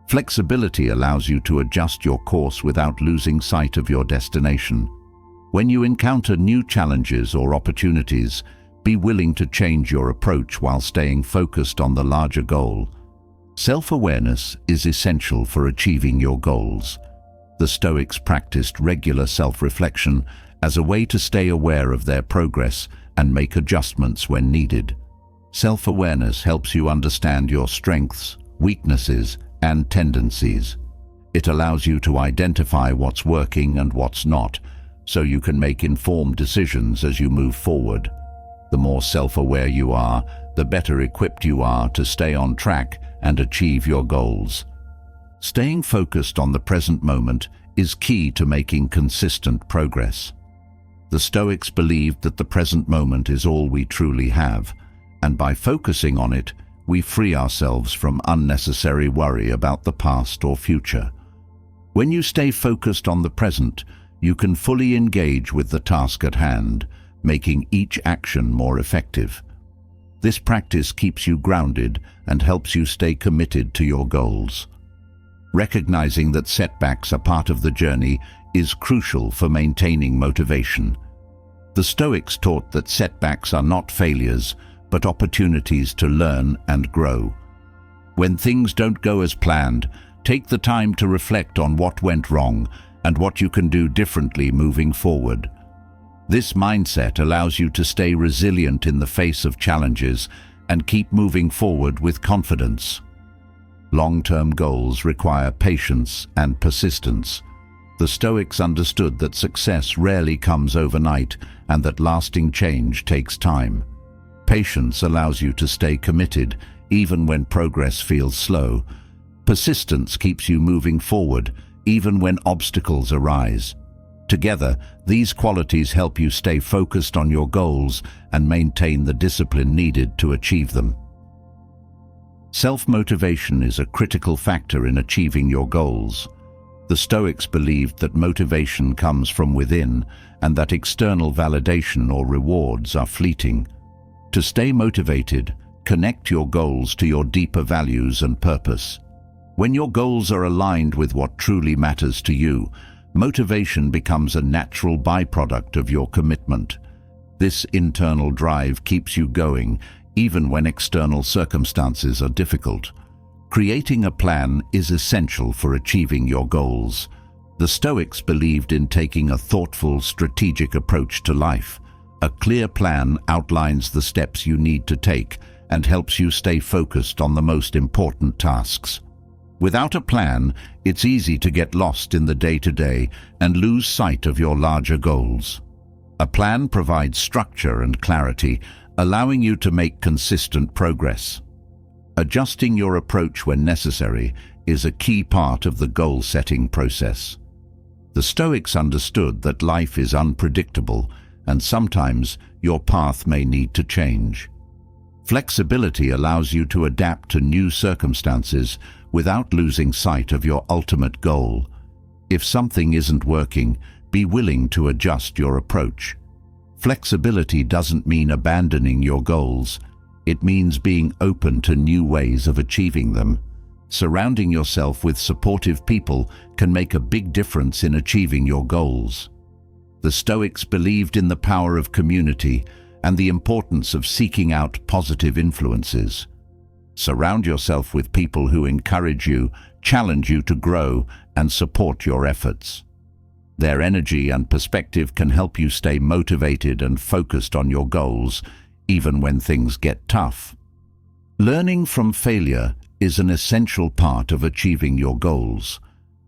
Flexibility allows you to adjust your course without losing sight of your destination. When you encounter new challenges or opportunities, be willing to change your approach while staying focused on the larger goal. Self-awareness is essential for achieving your goals. The Stoics practiced regular self-reflection as a way to stay aware of their progress and make adjustments when needed. Self-awareness helps you understand your strengths, weaknesses, and tendencies. It allows you to identify what's working and what's not, so you can make informed decisions as you move forward. The more self-aware you are, the better equipped you are to stay on track and achieve your goals. Staying focused on the present moment is key to making consistent progress. The Stoics believed that the present moment is all we truly have, and by focusing on it, we free ourselves from unnecessary worry about the past or future. When you stay focused on the present, you can fully engage with the task at hand, making each action more effective. This practice keeps you grounded and helps you stay committed to your goals. Recognizing that setbacks are part of the journey is crucial for maintaining motivation. The Stoics taught that setbacks are not failures, but opportunities to learn and grow. When things don't go as planned, take the time to reflect on what went wrong and what you can do differently moving forward. This mindset allows you to stay resilient in the face of challenges and keep moving forward with confidence. Long-term goals require patience and persistence. The Stoics understood that success rarely comes overnight and that lasting change takes time. Patience allows you to stay committed even when progress feels slow. Persistence keeps you moving forward even when obstacles arise. Together, these qualities help you stay focused on your goals and maintain the discipline needed to achieve them. Self-motivation is a critical factor in achieving your goals. The Stoics believed that motivation comes from within and that external validation or rewards are fleeting. To stay motivated, connect your goals to your deeper values and purpose. When your goals are aligned with what truly matters to you, motivation becomes a natural byproduct of your commitment. This internal drive keeps you going, even when external circumstances are difficult. Creating a plan is essential for achieving your goals. The Stoics believed in taking a thoughtful, strategic approach to life. A clear plan outlines the steps you need to take and helps you stay focused on the most important tasks. Without a plan, it's easy to get lost in the day-to-day and lose sight of your larger goals. A plan provides structure and clarity, allowing you to make consistent progress. Adjusting your approach when necessary is a key part of the goal-setting process. The Stoics understood that life is unpredictable, and sometimes your path may need to change. Flexibility allows you to adapt to new circumstances without losing sight of your ultimate goal. If something isn't working, be willing to adjust your approach. Flexibility doesn't mean abandoning your goals. It means being open to new ways of achieving them. Surrounding yourself with supportive people can make a big difference in achieving your goals. The Stoics believed in the power of community and the importance of seeking out positive influences. Surround yourself with people who encourage you, challenge you to grow, and support your efforts. Their energy and perspective can help you stay motivated and focused on your goals, even when things get tough. Learning from failure is an essential part of achieving your goals.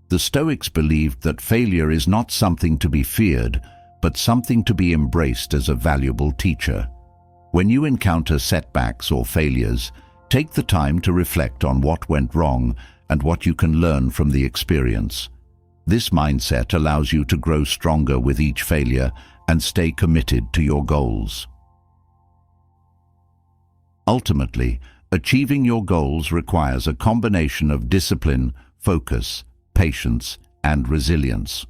The Stoics believed that failure is not something to be feared, but something to be embraced as a valuable teacher. When you encounter setbacks or failures, take the time to reflect on what went wrong and what you can learn from the experience. This mindset allows you to grow stronger with each failure and stay committed to your goals. Ultimately, achieving your goals requires a combination of discipline, focus, patience, and resilience.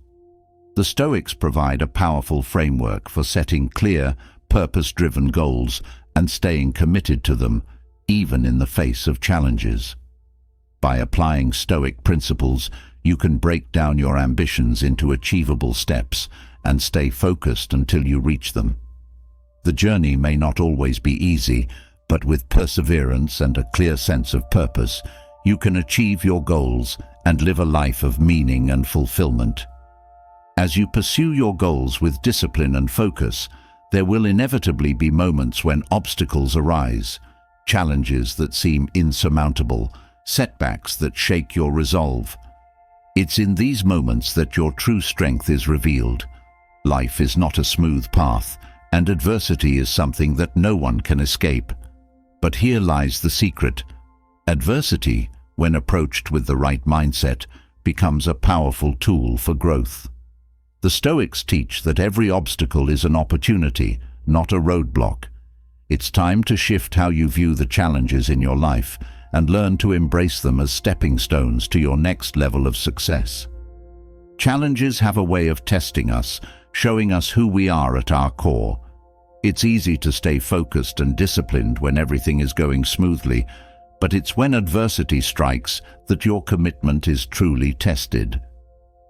The Stoics provide a powerful framework for setting clear, purpose-driven goals and staying committed to them, even in the face of challenges. By applying Stoic principles, you can break down your ambitions into achievable steps and stay focused until you reach them. The journey may not always be easy, but with perseverance and a clear sense of purpose, you can achieve your goals and live a life of meaning and fulfillment. As you pursue your goals with discipline and focus, there will inevitably be moments when obstacles arise, challenges that seem insurmountable, setbacks that shake your resolve. It's in these moments that your true strength is revealed. Life is not a smooth path, and adversity is something that no one can escape. But here lies the secret. Adversity, when approached with the right mindset, becomes a powerful tool for growth. The Stoics teach that every obstacle is an opportunity, not a roadblock. It's time to shift how you view the challenges in your life and learn to embrace them as stepping stones to your next level of success. Challenges have a way of testing us, showing us who we are at our core. It's easy to stay focused and disciplined when everything is going smoothly, but it's when adversity strikes that your commitment is truly tested.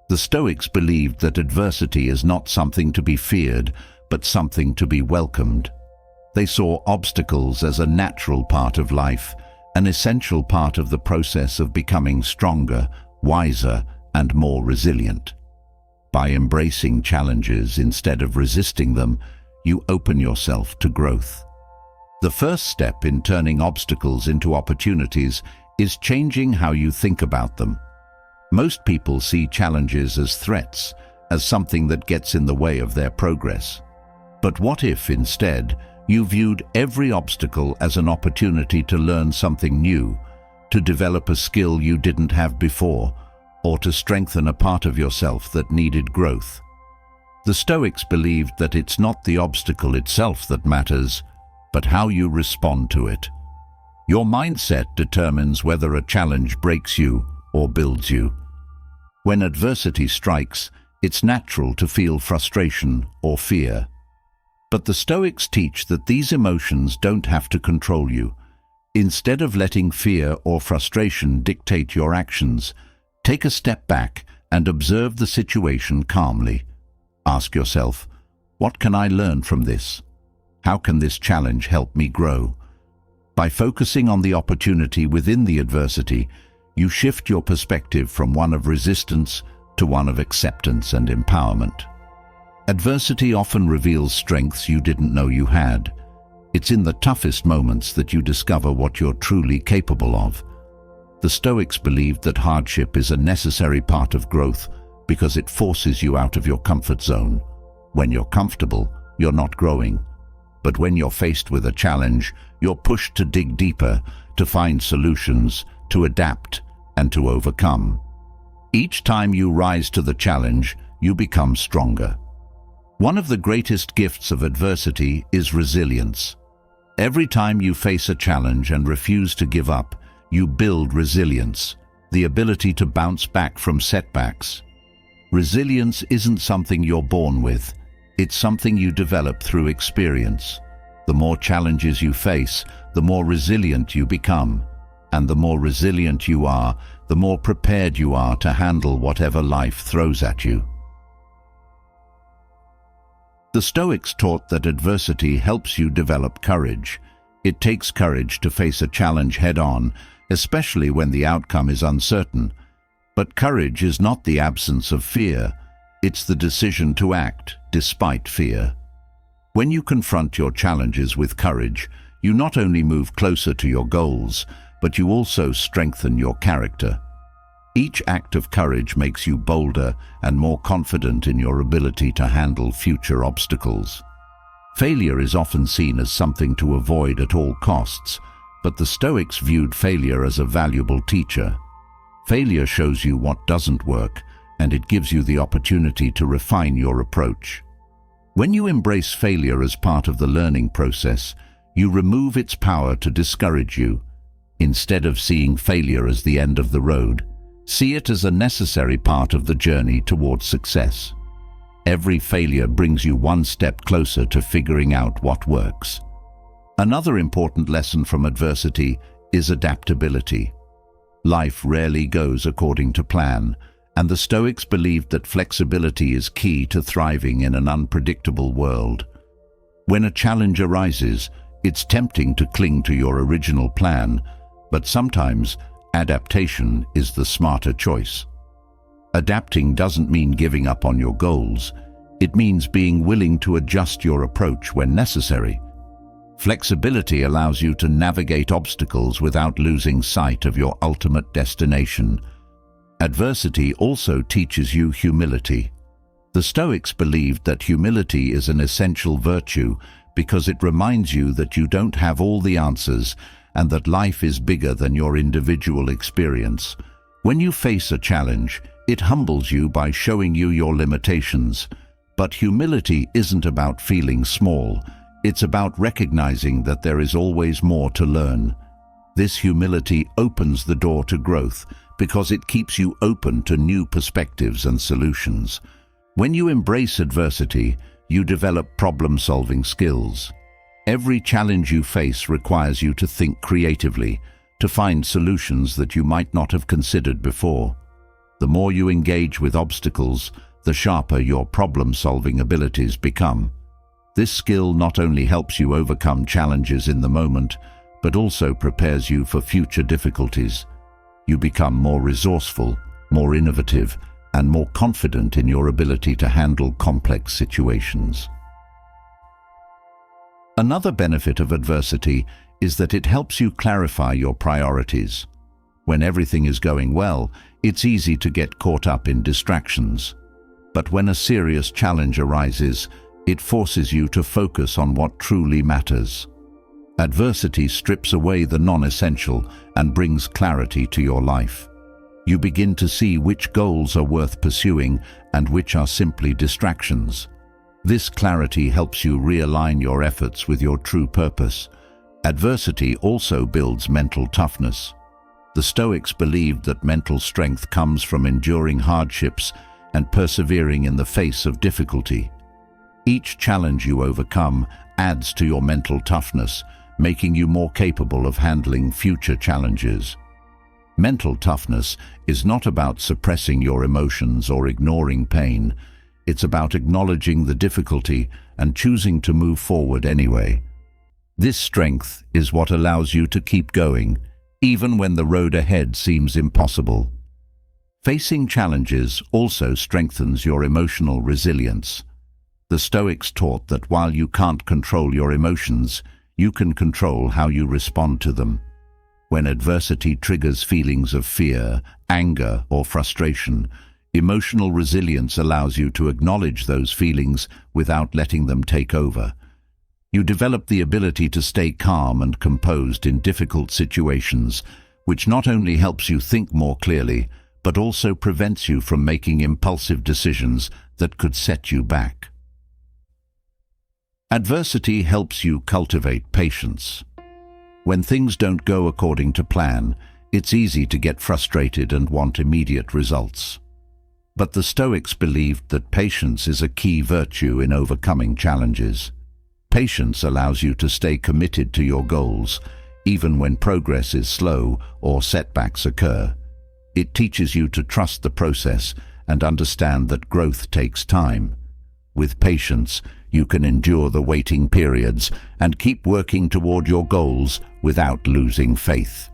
The Stoics believed that adversity is not something to be feared, but something to be welcomed. They saw obstacles as a natural part of life, an essential part of the process of becoming stronger, wiser, and more resilient. By embracing challenges instead of resisting them, you open yourself to growth. The first step in turning obstacles into opportunities is changing how you think about them. Most people see challenges as threats, as something that gets in the way of their progress. But what if, instead, you viewed every obstacle as an opportunity to learn something new, to develop a skill you didn't have before, or to strengthen a part of yourself that needed growth? The Stoics believed that it's not the obstacle itself that matters, but how you respond to it. Your mindset determines whether a challenge breaks you or builds you. When adversity strikes, it's natural to feel frustration or fear. But the Stoics teach that these emotions don't have to control you. Instead of letting fear or frustration dictate your actions, take a step back and observe the situation calmly. Ask yourself, what can I learn from this? How can this challenge help me grow? By focusing on the opportunity within the adversity, you shift your perspective from one of resistance to one of acceptance and empowerment. Adversity often reveals strengths you didn't know you had. It's in the toughest moments that you discover what you're truly capable of. The Stoics believed that hardship is a necessary part of growth because it forces you out of your comfort zone. When you're comfortable, you're not growing. But when you're faced with a challenge, you're pushed to dig deeper, to find solutions, to adapt, and to overcome. Each time you rise to the challenge, you become stronger. One of the greatest gifts of adversity is resilience. Every time you face a challenge and refuse to give up, you build resilience, the ability to bounce back from setbacks. Resilience isn't something you're born with. It's something you develop through experience. The more challenges you face, the more resilient you become. And the more resilient you are, the more prepared you are to handle whatever life throws at you. The Stoics taught that adversity helps you develop courage. It takes courage to face a challenge head-on, especially when the outcome is uncertain. But courage is not the absence of fear. It's the decision to act despite fear. When you confront your challenges with courage, you not only move closer to your goals, but you also strengthen your character. Each act of courage makes you bolder and more confident in your ability to handle future obstacles. Failure is often seen as something to avoid at all costs, but the Stoics viewed failure as a valuable teacher. Failure shows you what doesn't work, and it gives you the opportunity to refine your approach. When you embrace failure as part of the learning process, you remove its power to discourage you. Instead of seeing failure as the end of the road, see it as a necessary part of the journey towards success. Every failure brings you one step closer to figuring out what works. Another important lesson from adversity is adaptability. Life rarely goes according to plan, and the Stoics believed that flexibility is key to thriving in an unpredictable world. When a challenge arises, it's tempting to cling to your original plan, but sometimes adaptation is the smarter choice. Adapting doesn't mean giving up on your goals. It means being willing to adjust your approach when necessary. Flexibility allows you to navigate obstacles without losing sight of your ultimate destination. Adversity also teaches you humility. The Stoics believed that humility is an essential virtue because it reminds you that you don't have all the answers and that life is bigger than your individual experience. When you face a challenge, it humbles you by showing you your limitations. But humility isn't about feeling small. It's about recognizing that there is always more to learn. This humility opens the door to growth because it keeps you open to new perspectives and solutions. When you embrace adversity, you develop problem-solving skills. Every challenge you face requires you to think creatively, to find solutions that you might not have considered before. The more you engage with obstacles, the sharper your problem-solving abilities become. This skill not only helps you overcome challenges in the moment, but also prepares you for future difficulties. You become more resourceful, more innovative, and more confident in your ability to handle complex situations. Another benefit of adversity is that it helps you clarify your priorities. When everything is going well, it's easy to get caught up in distractions. But when a serious challenge arises, it forces you to focus on what truly matters. Adversity strips away the non-essential and brings clarity to your life. You begin to see which goals are worth pursuing and which are simply distractions. This clarity helps you realign your efforts with your true purpose. Adversity also builds mental toughness. The Stoics believed that mental strength comes from enduring hardships and persevering in the face of difficulty. Each challenge you overcome adds to your mental toughness, making you more capable of handling future challenges. Mental toughness is not about suppressing your emotions or ignoring pain. It's about acknowledging the difficulty and choosing to move forward anyway. This strength is what allows you to keep going, even when the road ahead seems impossible. Facing challenges also strengthens your emotional resilience. The Stoics taught that while you can't control your emotions, you can control how you respond to them. When adversity triggers feelings of fear, anger, or frustration, emotional resilience allows you to acknowledge those feelings without letting them take over. You develop the ability to stay calm and composed in difficult situations, which not only helps you think more clearly, but also prevents you from making impulsive decisions that could set you back. Adversity helps you cultivate patience. When things don't go according to plan, it's easy to get frustrated and want immediate results. But the Stoics believed that patience is a key virtue in overcoming challenges. Patience allows you to stay committed to your goals, even when progress is slow or setbacks occur. It teaches you to trust the process and understand that growth takes time. With patience, you can endure the waiting periods and keep working toward your goals without losing faith.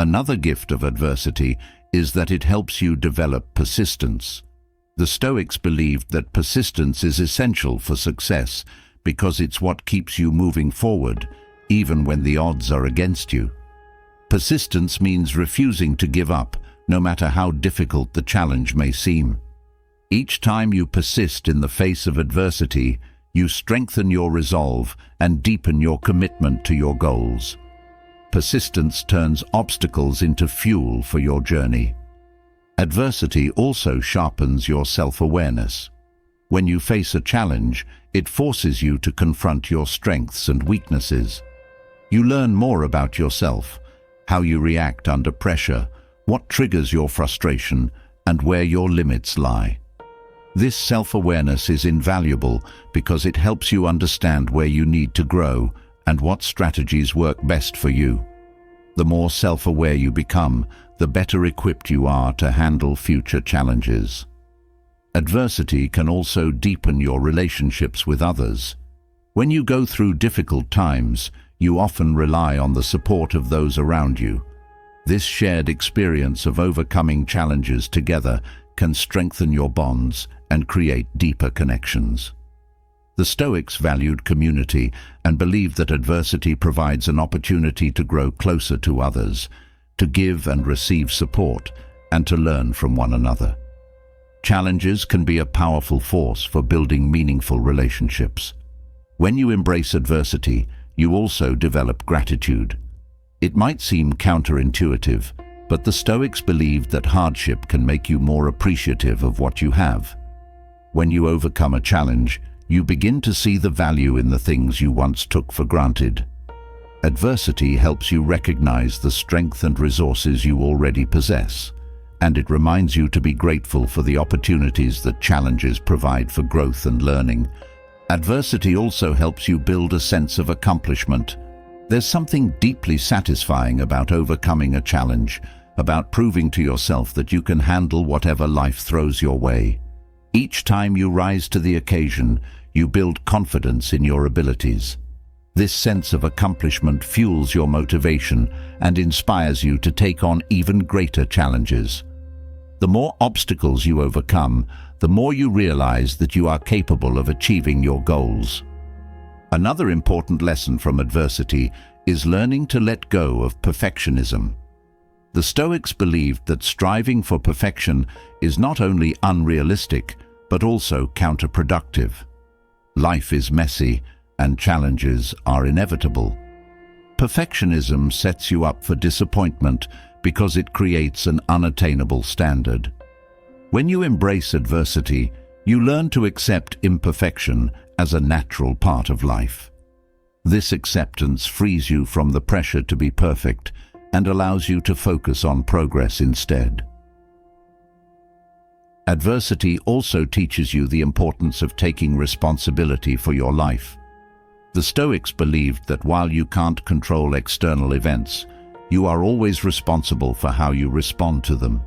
Another gift of adversity is that it helps you develop persistence. The Stoics believed that persistence is essential for success because it's what keeps you moving forward, even when the odds are against you. Persistence means refusing to give up, no matter how difficult the challenge may seem. Each time you persist in the face of adversity, you strengthen your resolve and deepen your commitment to your goals. Persistence turns obstacles into fuel for your journey. Adversity also sharpens your self-awareness. When you face a challenge, it forces you to confront your strengths and weaknesses. You learn more about yourself, how you react under pressure, what triggers your frustration, and where your limits lie. This self-awareness is invaluable because it helps you understand where you need to grow and what strategies work best for you. The more self-aware you become, the better equipped you are to handle future challenges. Adversity can also deepen your relationships with others. When you go through difficult times, you often rely on the support of those around you. This shared experience of overcoming challenges together can strengthen your bonds and create deeper connections. The Stoics valued community and believed that adversity provides an opportunity to grow closer to others, to give and receive support, and to learn from one another. Challenges can be a powerful force for building meaningful relationships. When you embrace adversity, you also develop gratitude. It might seem counterintuitive, but the Stoics believed that hardship can make you more appreciative of what you have. When you overcome a challenge, you begin to see the value in the things you once took for granted. Adversity helps you recognize the strength and resources you already possess, and it reminds you to be grateful for the opportunities that challenges provide for growth and learning. Adversity also helps you build a sense of accomplishment. There's something deeply satisfying about overcoming a challenge, about proving to yourself that you can handle whatever life throws your way. Each time you rise to the occasion, you build confidence in your abilities. This sense of accomplishment fuels your motivation and inspires you to take on even greater challenges. The more obstacles you overcome, the more you realize that you are capable of achieving your goals. Another important lesson from adversity is learning to let go of perfectionism. The Stoics believed that striving for perfection is not only unrealistic, but also counterproductive. Life is messy, and challenges are inevitable. Perfectionism sets you up for disappointment because it creates an unattainable standard. When you embrace adversity, you learn to accept imperfection as a natural part of life. This acceptance frees you from the pressure to be perfect and allows you to focus on progress instead. Adversity also teaches you the importance of taking responsibility for your life. The Stoics believed that while you can't control external events, you are always responsible for how you respond to them.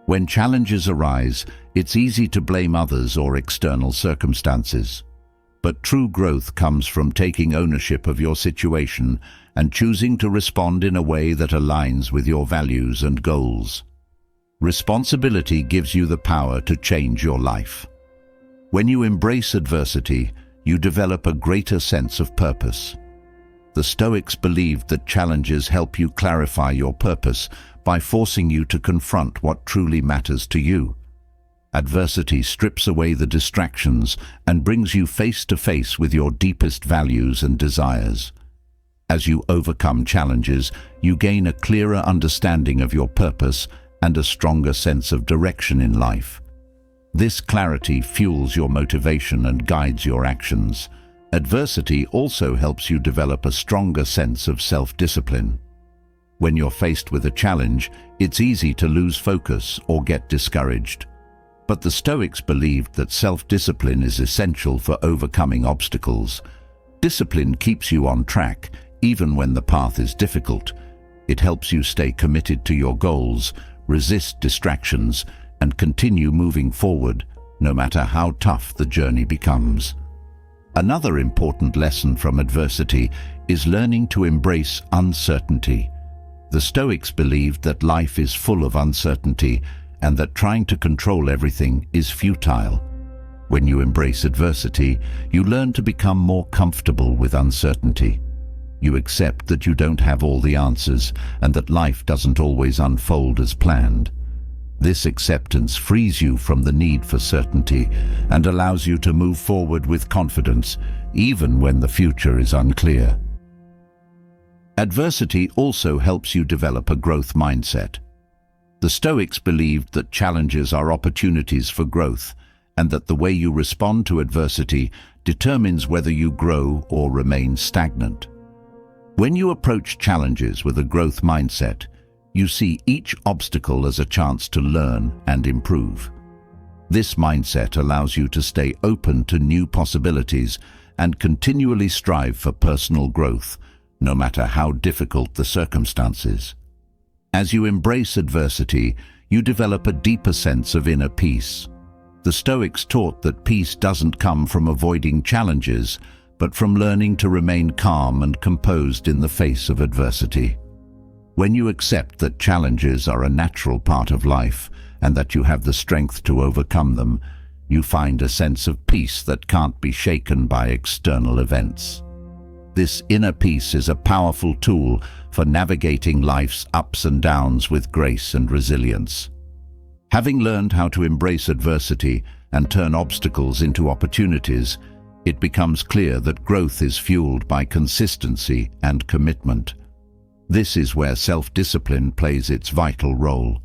When challenges arise, it's easy to blame others or external circumstances. But true growth comes from taking ownership of your situation and choosing to respond in a way that aligns with your values and goals. Responsibility gives you the power to change your life. When you embrace adversity, you develop a greater sense of purpose. The Stoics believed that challenges help you clarify your purpose by forcing you to confront what truly matters to you. Adversity strips away the distractions and brings you face to face with your deepest values and desires. As you overcome challenges, you gain a clearer understanding of your purpose and a stronger sense of direction in life. This clarity fuels your motivation and guides your actions. Adversity also helps you develop a stronger sense of self-discipline. When you're faced with a challenge, it's easy to lose focus or get discouraged. But the Stoics believed that self-discipline is essential for overcoming obstacles. Discipline keeps you on track, even when the path is difficult. It helps you stay committed to your goals, resist distractions, and continue moving forward, no matter how tough the journey becomes. Another important lesson from adversity is learning to embrace uncertainty. The Stoics believed that life is full of uncertainty and that trying to control everything is futile. When you embrace adversity, you learn to become more comfortable with uncertainty. You accept that you don't have all the answers and that life doesn't always unfold as planned. This acceptance frees you from the need for certainty and allows you to move forward with confidence, even when the future is unclear. Adversity also helps you develop a growth mindset. The Stoics believed that challenges are opportunities for growth, and that the way you respond to adversity determines whether you grow or remain stagnant. When you approach challenges with a growth mindset, you see each obstacle as a chance to learn and improve. This mindset allows you to stay open to new possibilities and continually strive for personal growth, no matter how difficult the circumstances. As you embrace adversity, you develop a deeper sense of inner peace. The Stoics taught that peace doesn't come from avoiding challenges, but from learning to remain calm and composed in the face of adversity. When you accept that challenges are a natural part of life and that you have the strength to overcome them, you find a sense of peace that can't be shaken by external events. This inner peace is a powerful tool for navigating life's ups and downs with grace and resilience. Having learned how to embrace adversity and turn obstacles into opportunities, it becomes clear that growth is fueled by consistency and commitment. This is where self-discipline plays its vital role.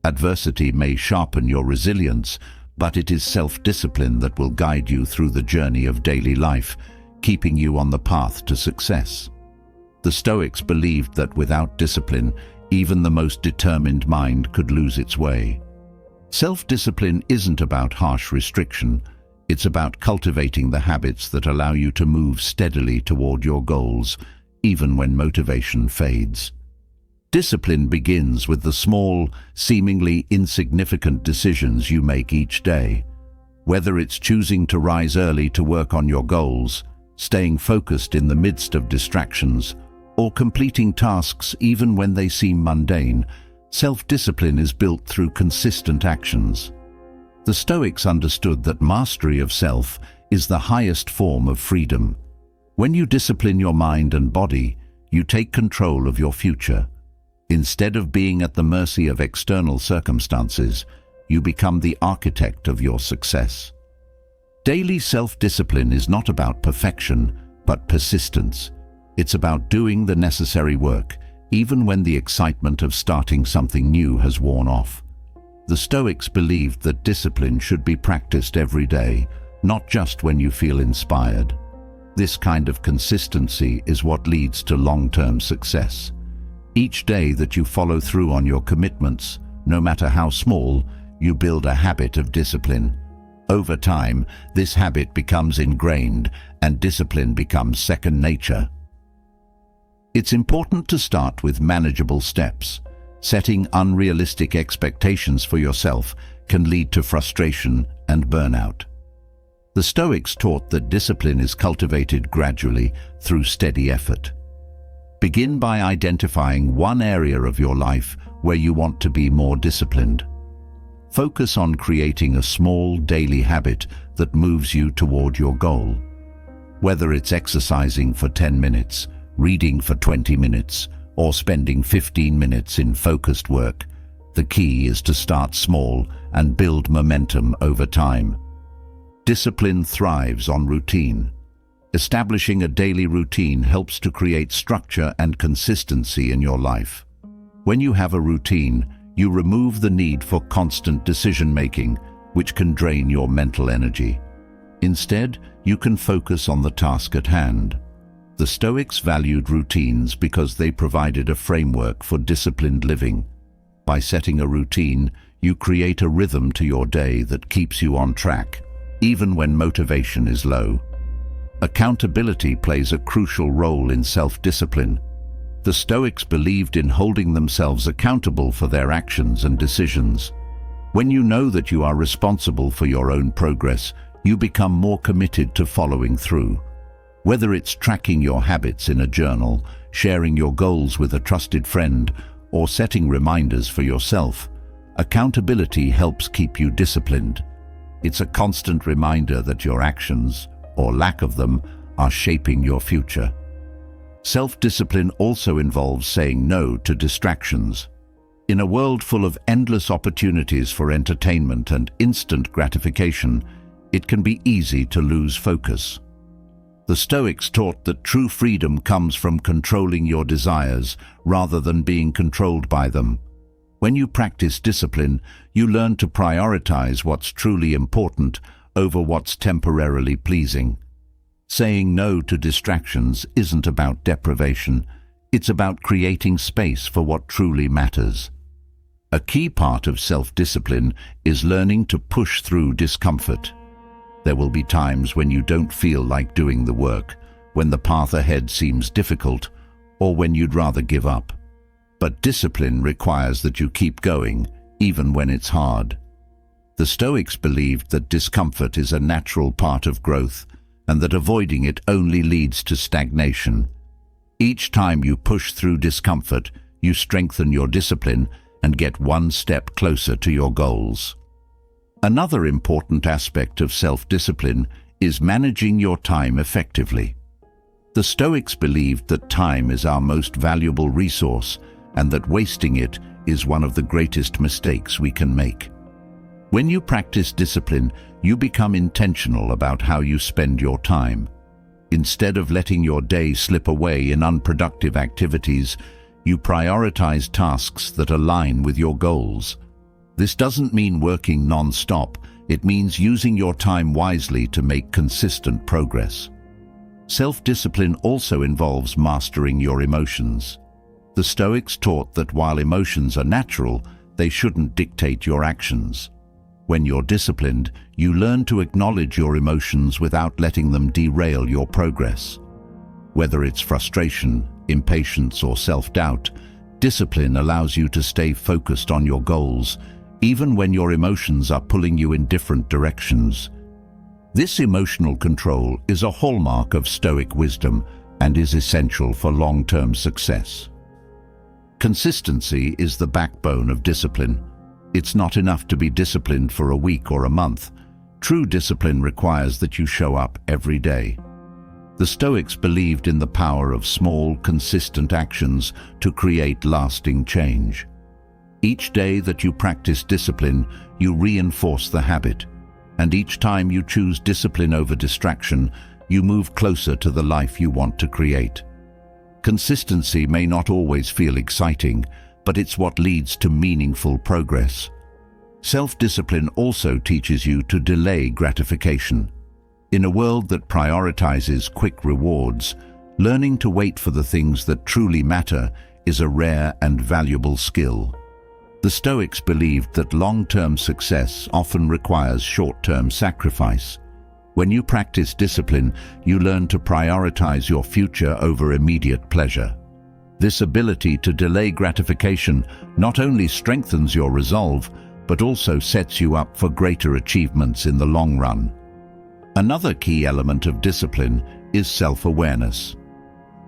Adversity may sharpen your resilience, but it is self-discipline that will guide you through the journey of daily life, keeping you on the path to success. The Stoics believed that without discipline, even the most determined mind could lose its way. Self-discipline isn't about harsh restriction. It's about cultivating the habits that allow you to move steadily toward your goals, even when motivation fades. Discipline begins with the small, seemingly insignificant decisions you make each day. Whether it's choosing to rise early to work on your goals, staying focused in the midst of distractions, or completing tasks even when they seem mundane, self-discipline is built through consistent actions. The Stoics understood that mastery of self is the highest form of freedom. When you discipline your mind and body, you take control of your future. Instead of being at the mercy of external circumstances, you become the architect of your success. Daily self-discipline is not about perfection, but persistence. It's about doing the necessary work, even when the excitement of starting something new has worn off. The Stoics believed that discipline should be practiced every day, not just when you feel inspired. This kind of consistency is what leads to long-term success. Each day that you follow through on your commitments, no matter how small, you build a habit of discipline. Over time, this habit becomes ingrained and discipline becomes second nature. It's important to start with manageable steps. Setting unrealistic expectations for yourself can lead to frustration and burnout. The Stoics taught that discipline is cultivated gradually through steady effort. Begin by identifying one area of your life where you want to be more disciplined. Focus on creating a small daily habit that moves you toward your goal. Whether it's exercising for 10 minutes, reading for 20 minutes, or spending 15 minutes in focused work, the key is to start small and build momentum over time. Discipline thrives on routine. Establishing a daily routine helps to create structure and consistency in your life. When you have a routine, you remove the need for constant decision-making, which can drain your mental energy. Instead, you can focus on the task at hand. The Stoics valued routines because they provided a framework for disciplined living. By setting a routine, you create a rhythm to your day that keeps you on track, even when motivation is low. Accountability plays a crucial role in self-discipline. The Stoics believed in holding themselves accountable for their actions and decisions. When you know that you are responsible for your own progress, you become more committed to following through. Whether it's tracking your habits in a journal, sharing your goals with a trusted friend, or setting reminders for yourself, accountability helps keep you disciplined. It's a constant reminder that your actions, or lack of them, are shaping your future. Self-discipline also involves saying no to distractions. In a world full of endless opportunities for entertainment and instant gratification, it can be easy to lose focus. The Stoics taught that true freedom comes from controlling your desires rather than being controlled by them. When you practice discipline, you learn to prioritize what's truly important over what's temporarily pleasing. Saying no to distractions isn't about deprivation, it's about creating space for what truly matters. A key part of self-discipline is learning to push through discomfort. There will be times when you don't feel like doing the work, when the path ahead seems difficult, or when you'd rather give up. But discipline requires that you keep going, even when it's hard. The Stoics believed that discomfort is a natural part of growth, and that avoiding it only leads to stagnation. Each time you push through discomfort, you strengthen your discipline and get one step closer to your goals. Another important aspect of self-discipline is managing your time effectively. The Stoics believed that time is our most valuable resource and that wasting it is one of the greatest mistakes we can make. When you practice discipline, you become intentional about how you spend your time. Instead of letting your day slip away in unproductive activities, you prioritize tasks that align with your goals. This doesn't mean working non-stop, it means using your time wisely to make consistent progress. Self-discipline also involves mastering your emotions. The Stoics taught that while emotions are natural, they shouldn't dictate your actions. When you're disciplined, you learn to acknowledge your emotions without letting them derail your progress. Whether it's frustration, impatience, or self-doubt, discipline allows you to stay focused on your goals, even when your emotions are pulling you in different directions. This emotional control is a hallmark of Stoic wisdom and is essential for long-term success. Consistency is the backbone of discipline. It's not enough to be disciplined for a week or a month. True discipline requires that you show up every day. The Stoics believed in the power of small, consistent actions to create lasting change. Each day that you practice discipline, you reinforce the habit, and each time you choose discipline over distraction, you move closer to the life you want to create. Consistency may not always feel exciting, but it's what leads to meaningful progress. Self-discipline also teaches you to delay gratification. In a world that prioritizes quick rewards, learning to wait for the things that truly matter is a rare and valuable skill. The Stoics believed that long-term success often requires short-term sacrifice. When you practice discipline, you learn to prioritize your future over immediate pleasure. This ability to delay gratification not only strengthens your resolve, but also sets you up for greater achievements in the long run. Another key element of discipline is self-awareness.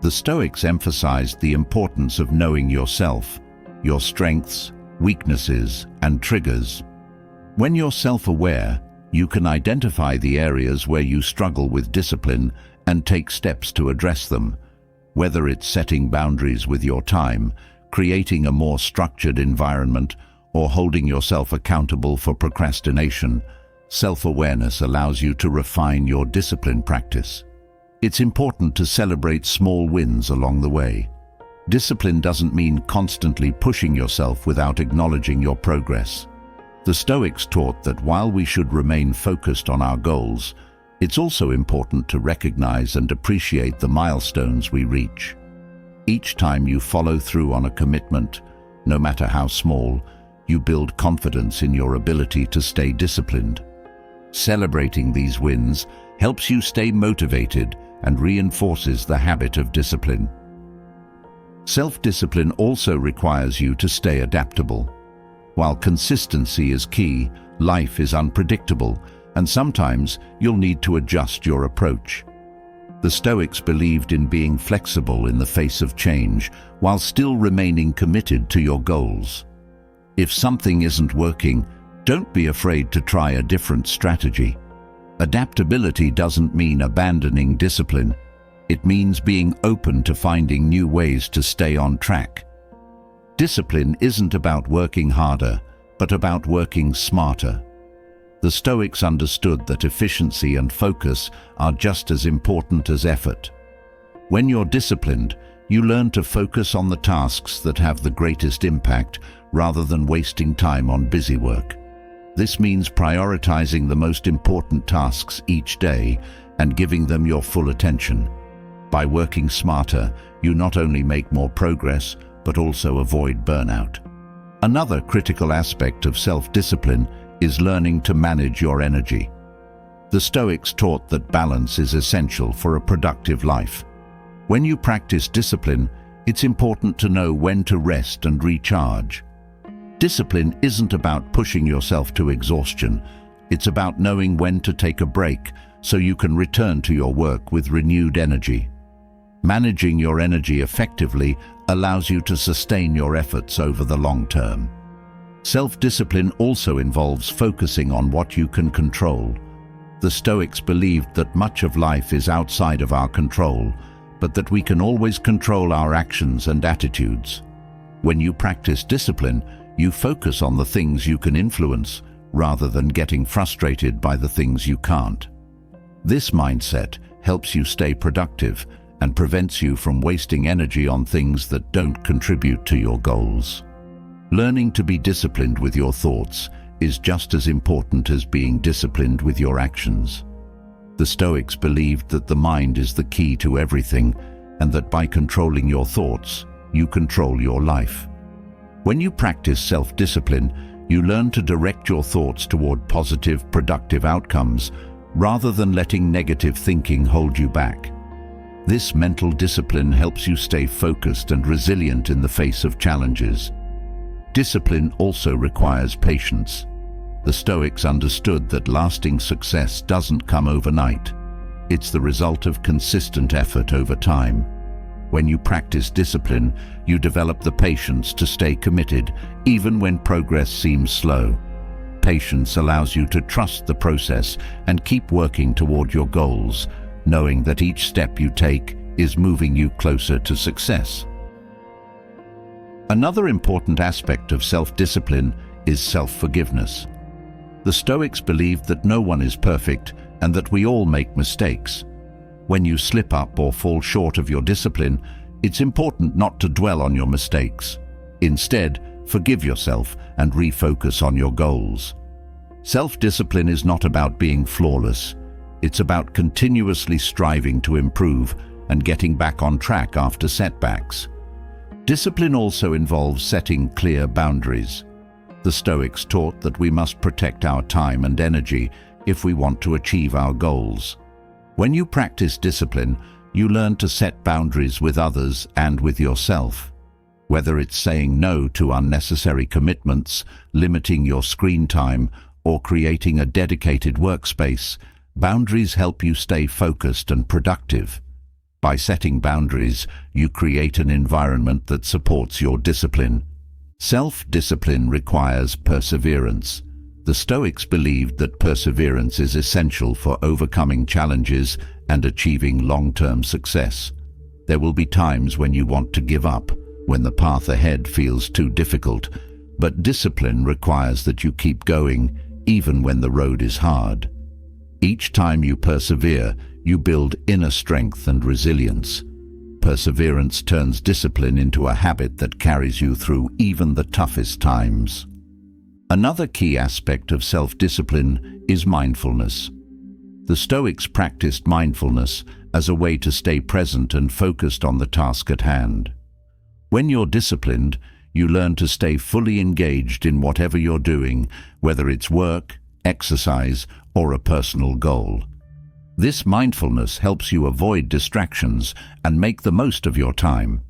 The Stoics emphasized the importance of knowing yourself, your strengths, weaknesses, and triggers. When you're self-aware, you can identify the areas where you struggle with discipline and take steps to address them. Whether it's setting boundaries with your time, creating a more structured environment, or holding yourself accountable for procrastination, self-awareness allows you to refine your discipline practice. It's important to celebrate small wins along the way. Discipline doesn't mean constantly pushing yourself without acknowledging your progress. The Stoics taught that while we should remain focused on our goals, it's also important to recognize and appreciate the milestones we reach. Each time you follow through on a commitment, no matter how small, you build confidence in your ability to stay disciplined. Celebrating these wins helps you stay motivated and reinforces the habit of discipline. Self-discipline also requires you to stay adaptable. While consistency is key, life is unpredictable, and sometimes you'll need to adjust your approach. The Stoics believed in being flexible in the face of change, while still remaining committed to your goals. If something isn't working, Don't be afraid to try a different strategy. Adaptability doesn't mean abandoning discipline. It means being open to finding new ways to stay on track. Discipline isn't about working harder, but about working smarter. The Stoics understood that efficiency and focus are just as important as effort. When you're disciplined, you learn to focus on the tasks that have the greatest impact rather than wasting time on busy work. This means prioritizing the most important tasks each day and giving them your full attention. By working smarter, you not only make more progress, but also avoid burnout. Another critical aspect of self-discipline is learning to manage your energy. The Stoics taught that balance is essential for a productive life. When you practice discipline, it's important to know when to rest and recharge. Discipline isn't about pushing yourself to exhaustion. It's about knowing when to take a break so you can return to your work with renewed energy. Managing your energy effectively allows you to sustain your efforts over the long term. Self-discipline also involves focusing on what you can control. The Stoics believed that much of life is outside of our control, but that we can always control our actions and attitudes. When you practice discipline, you focus on the things you can influence rather than getting frustrated by the things you can't. This mindset helps you stay productive and prevents you from wasting energy on things that don't contribute to your goals. Learning to be disciplined with your thoughts is just as important as being disciplined with your actions. The Stoics believed that the mind is the key to everything, and that by controlling your thoughts, you control your life. When you practice self-discipline, you learn to direct your thoughts toward positive, productive outcomes, rather than letting negative thinking hold you back. This mental discipline helps you stay focused and resilient in the face of challenges. Discipline also requires patience. The Stoics understood that lasting success doesn't come overnight. It's the result of consistent effort over time. When you practice discipline, you develop the patience to stay committed, even when progress seems slow. Patience allows you to trust the process and keep working toward your goals, knowing that each step you take is moving you closer to success. Another important aspect of self-discipline is self-forgiveness. The Stoics believed that no one is perfect and that we all make mistakes. When you slip up or fall short of your discipline, it's important not to dwell on your mistakes. Instead, forgive yourself and refocus on your goals. Self-discipline is not about being flawless. It's about continuously striving to improve and getting back on track after setbacks. Discipline also involves setting clear boundaries. The Stoics taught that we must protect our time and energy if we want to achieve our goals. When you practice discipline, you learn to set boundaries with others and with yourself. Whether it's saying no to unnecessary commitments, limiting your screen time, or creating a dedicated workspace, boundaries help you stay focused and productive. By setting boundaries, you create an environment that supports your discipline. Self-discipline requires perseverance. The Stoics believed that perseverance is essential for overcoming challenges and achieving long-term success. There will be times when you want to give up, when the path ahead feels too difficult, but discipline requires that you keep going, even when the road is hard. Each time you persevere, you build inner strength and resilience. Perseverance turns discipline into a habit that carries you through even the toughest times. Another key aspect of self-discipline is mindfulness. The Stoics practiced mindfulness as a way to stay present and focused on the task at hand. When you're disciplined, you learn to stay fully engaged in whatever you're doing, whether it's work, exercise, or a personal goal. This mindfulness helps you avoid distractions and make the most of your time.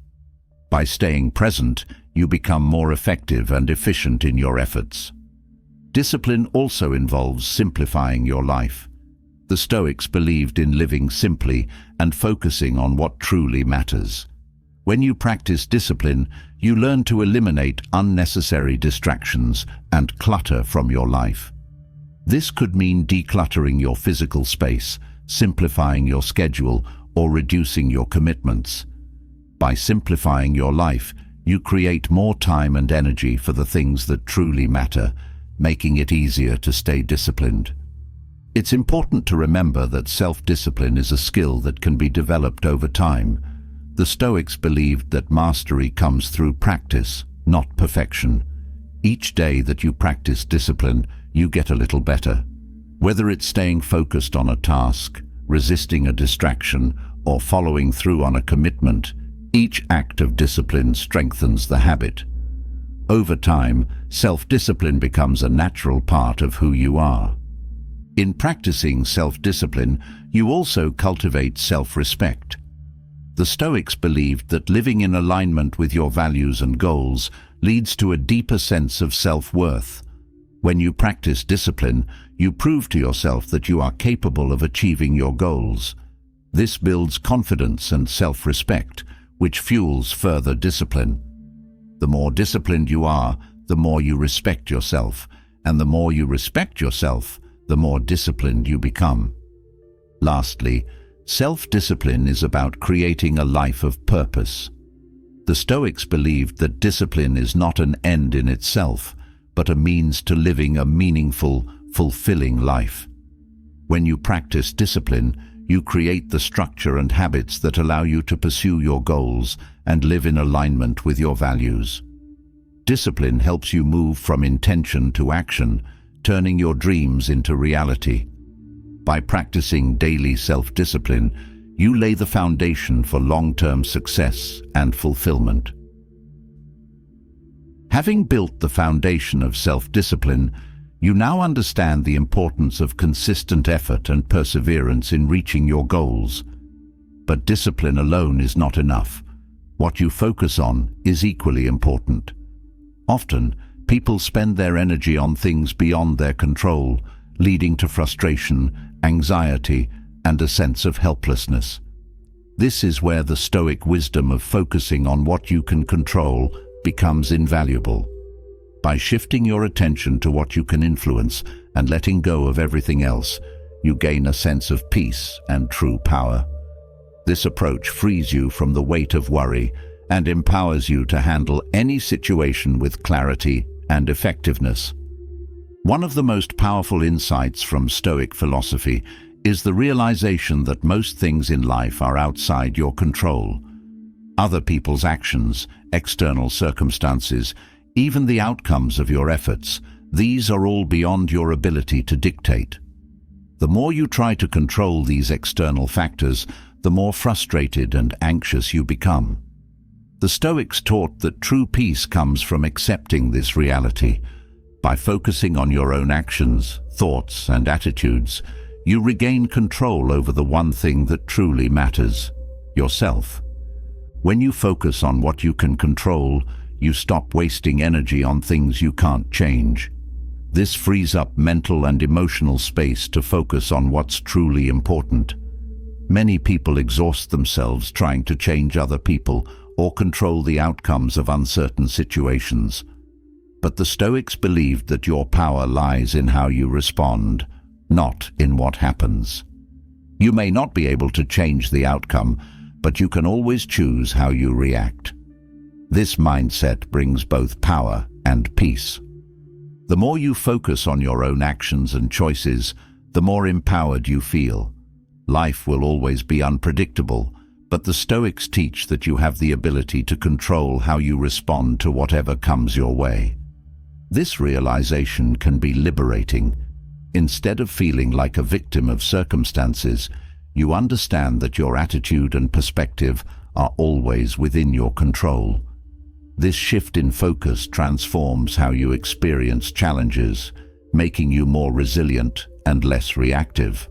By staying present, you become more effective and efficient in your efforts. Discipline also involves simplifying your life. The Stoics believed in living simply and focusing on what truly matters. When you practice discipline, you learn to eliminate unnecessary distractions and clutter from your life. This could mean decluttering your physical space, simplifying your schedule, or reducing your commitments. By simplifying your life, you create more time and energy for the things that truly matter, making it easier to stay disciplined. It's important to remember that self-discipline is a skill that can be developed over time. The Stoics believed that mastery comes through practice, not perfection. Each day that you practice discipline, you get a little better. Whether it's staying focused on a task, resisting a distraction, or following through on a commitment, each act of discipline strengthens the habit. Over time, self-discipline becomes a natural part of who you are. In practicing self-discipline, you also cultivate self-respect. The Stoics believed that living in alignment with your values and goals leads to a deeper sense of self-worth. When you practice discipline, you prove to yourself that you are capable of achieving your goals. This builds confidence and self-respect, which fuels further discipline. The more disciplined you are, the more you respect yourself, and the more you respect yourself, the more disciplined you become. Lastly, self-discipline is about creating a life of purpose. The Stoics believed that discipline is not an end in itself, but a means to living a meaningful, fulfilling life. When you practice discipline, you create the structure and habits that allow you to pursue your goals and live in alignment with your values. Discipline helps you move from intention to action, turning your dreams into reality. By practicing daily self-discipline, you lay the foundation for long-term success and fulfillment. Having built the foundation of self-discipline, you now understand the importance of consistent effort and perseverance in reaching your goals. But discipline alone is not enough. What you focus on is equally important. Often, people spend their energy on things beyond their control, leading to frustration, anxiety, and a sense of helplessness. This is where the Stoic wisdom of focusing on what you can control becomes invaluable. By shifting your attention to what you can influence and letting go of everything else, you gain a sense of peace and true power. This approach frees you from the weight of worry and empowers you to handle any situation with clarity and effectiveness. One of the most powerful insights from Stoic philosophy is the realization that most things in life are outside your control. Other people's actions, external circumstances, even the outcomes of your efforts, these are all beyond your ability to dictate. The more you try to control these external factors, the more frustrated and anxious you become. The Stoics taught that true peace comes from accepting this reality. By focusing on your own actions, thoughts, and attitudes, you regain control over the one thing that truly matters: yourself. When you focus on what you can control, you stop wasting energy on things you can't change. This frees up mental and emotional space to focus on what's truly important. Many people exhaust themselves trying to change other people or control the outcomes of uncertain situations. But the Stoics believed that your power lies in how you respond, not in what happens. You may not be able to change the outcome, but you can always choose how you react. This mindset brings both power and peace. The more you focus on your own actions and choices, the more empowered you feel. Life will always be unpredictable, but the Stoics teach that you have the ability to control how you respond to whatever comes your way. This realization can be liberating. Instead of feeling like a victim of circumstances, you understand that your attitude and perspective are always within your control. This shift in focus transforms how you experience challenges, making you more resilient and less reactive.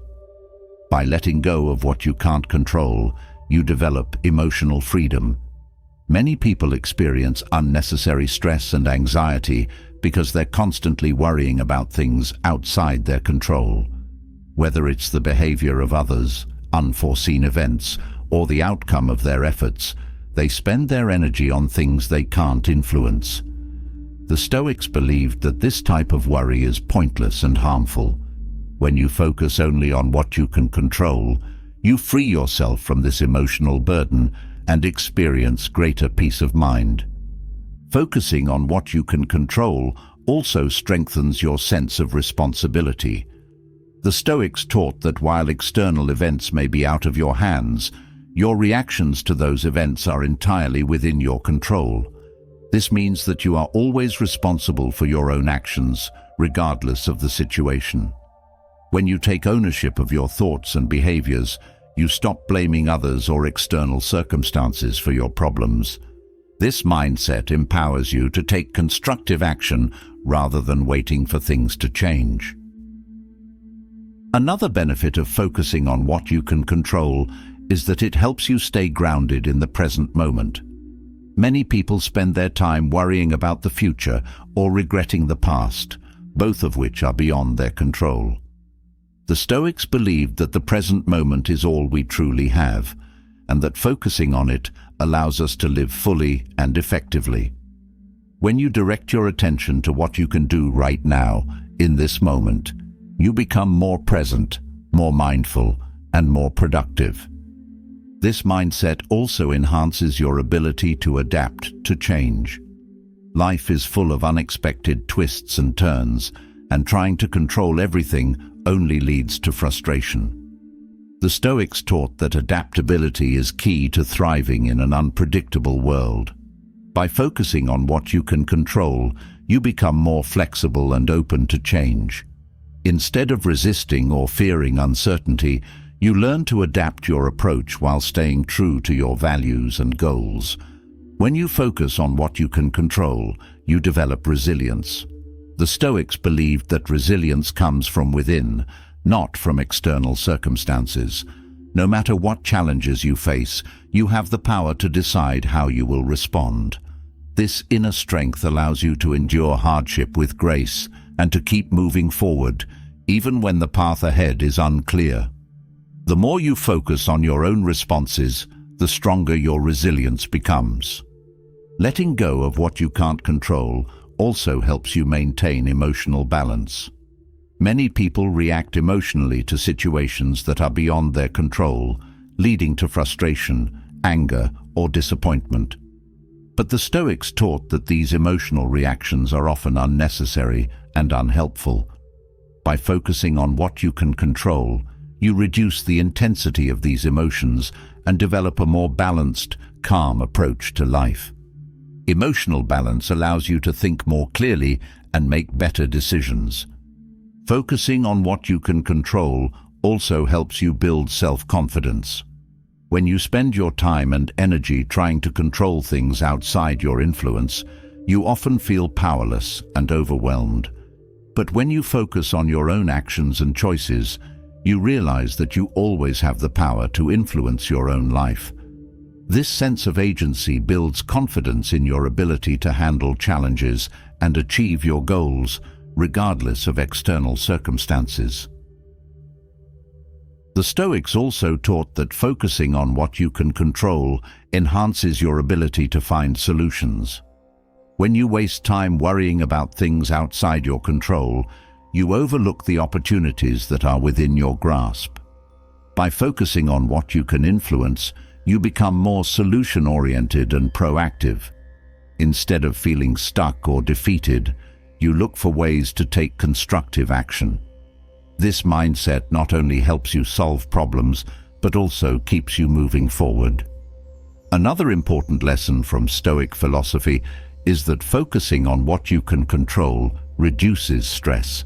By letting go of what you can't control, you develop emotional freedom. Many people experience unnecessary stress and anxiety because they're constantly worrying about things outside their control. Whether it's the behavior of others, unforeseen events, or the outcome of their efforts, they spend their energy on things they can't influence. The Stoics believed that this type of worry is pointless and harmful. When you focus only on what you can control, you free yourself from this emotional burden and experience greater peace of mind. Focusing on what you can control also strengthens your sense of responsibility. The Stoics taught that while external events may be out of your hands, your reactions to those events are entirely within your control. This means that you are always responsible for your own actions, regardless of the situation. When you take ownership of your thoughts and behaviors, you stop blaming others or external circumstances for your problems. This mindset empowers you to take constructive action rather than waiting for things to change. Another benefit of focusing on what you can control is that it helps you stay grounded in the present moment. Many people spend their time worrying about the future or regretting the past, both of which are beyond their control. The Stoics believed that the present moment is all we truly have, and that focusing on it allows us to live fully and effectively. When you direct your attention to what you can do right now, in this moment, you become more present, more mindful, and more productive. This mindset also enhances your ability to adapt to change. Life is full of unexpected twists and turns, and trying to control everything only leads to frustration. The Stoics taught that adaptability is key to thriving in an unpredictable world. By focusing on what you can control, you become more flexible and open to change. Instead of resisting or fearing uncertainty, you learn to adapt your approach while staying true to your values and goals. When you focus on what you can control, you develop resilience. The Stoics believed that resilience comes from within, not from external circumstances. No matter what challenges you face, you have the power to decide how you will respond. This inner strength allows you to endure hardship with grace and to keep moving forward, even when the path ahead is unclear. The more you focus on your own responses, the stronger your resilience becomes. Letting go of what you can't control also helps you maintain emotional balance. Many people react emotionally to situations that are beyond their control, leading to frustration, anger, or disappointment. But the Stoics taught that these emotional reactions are often unnecessary and unhelpful. By focusing on what you can control, you reduce the intensity of these emotions and develop a more balanced, calm approach to life. Emotional balance allows you to think more clearly and make better decisions. Focusing on what you can control also helps you build self-confidence. When you spend your time and energy trying to control things outside your influence, you often feel powerless and overwhelmed. But when you focus on your own actions and choices, you realize that you always have the power to influence your own life. This sense of agency builds confidence in your ability to handle challenges and achieve your goals, regardless of external circumstances. The Stoics also taught that focusing on what you can control enhances your ability to find solutions. When you waste time worrying about things outside your control, you overlook the opportunities that are within your grasp. By focusing on what you can influence, you become more solution-oriented and proactive. Instead of feeling stuck or defeated, you look for ways to take constructive action. This mindset not only helps you solve problems, but also keeps you moving forward. Another important lesson from Stoic philosophy is that focusing on what you can control reduces stress.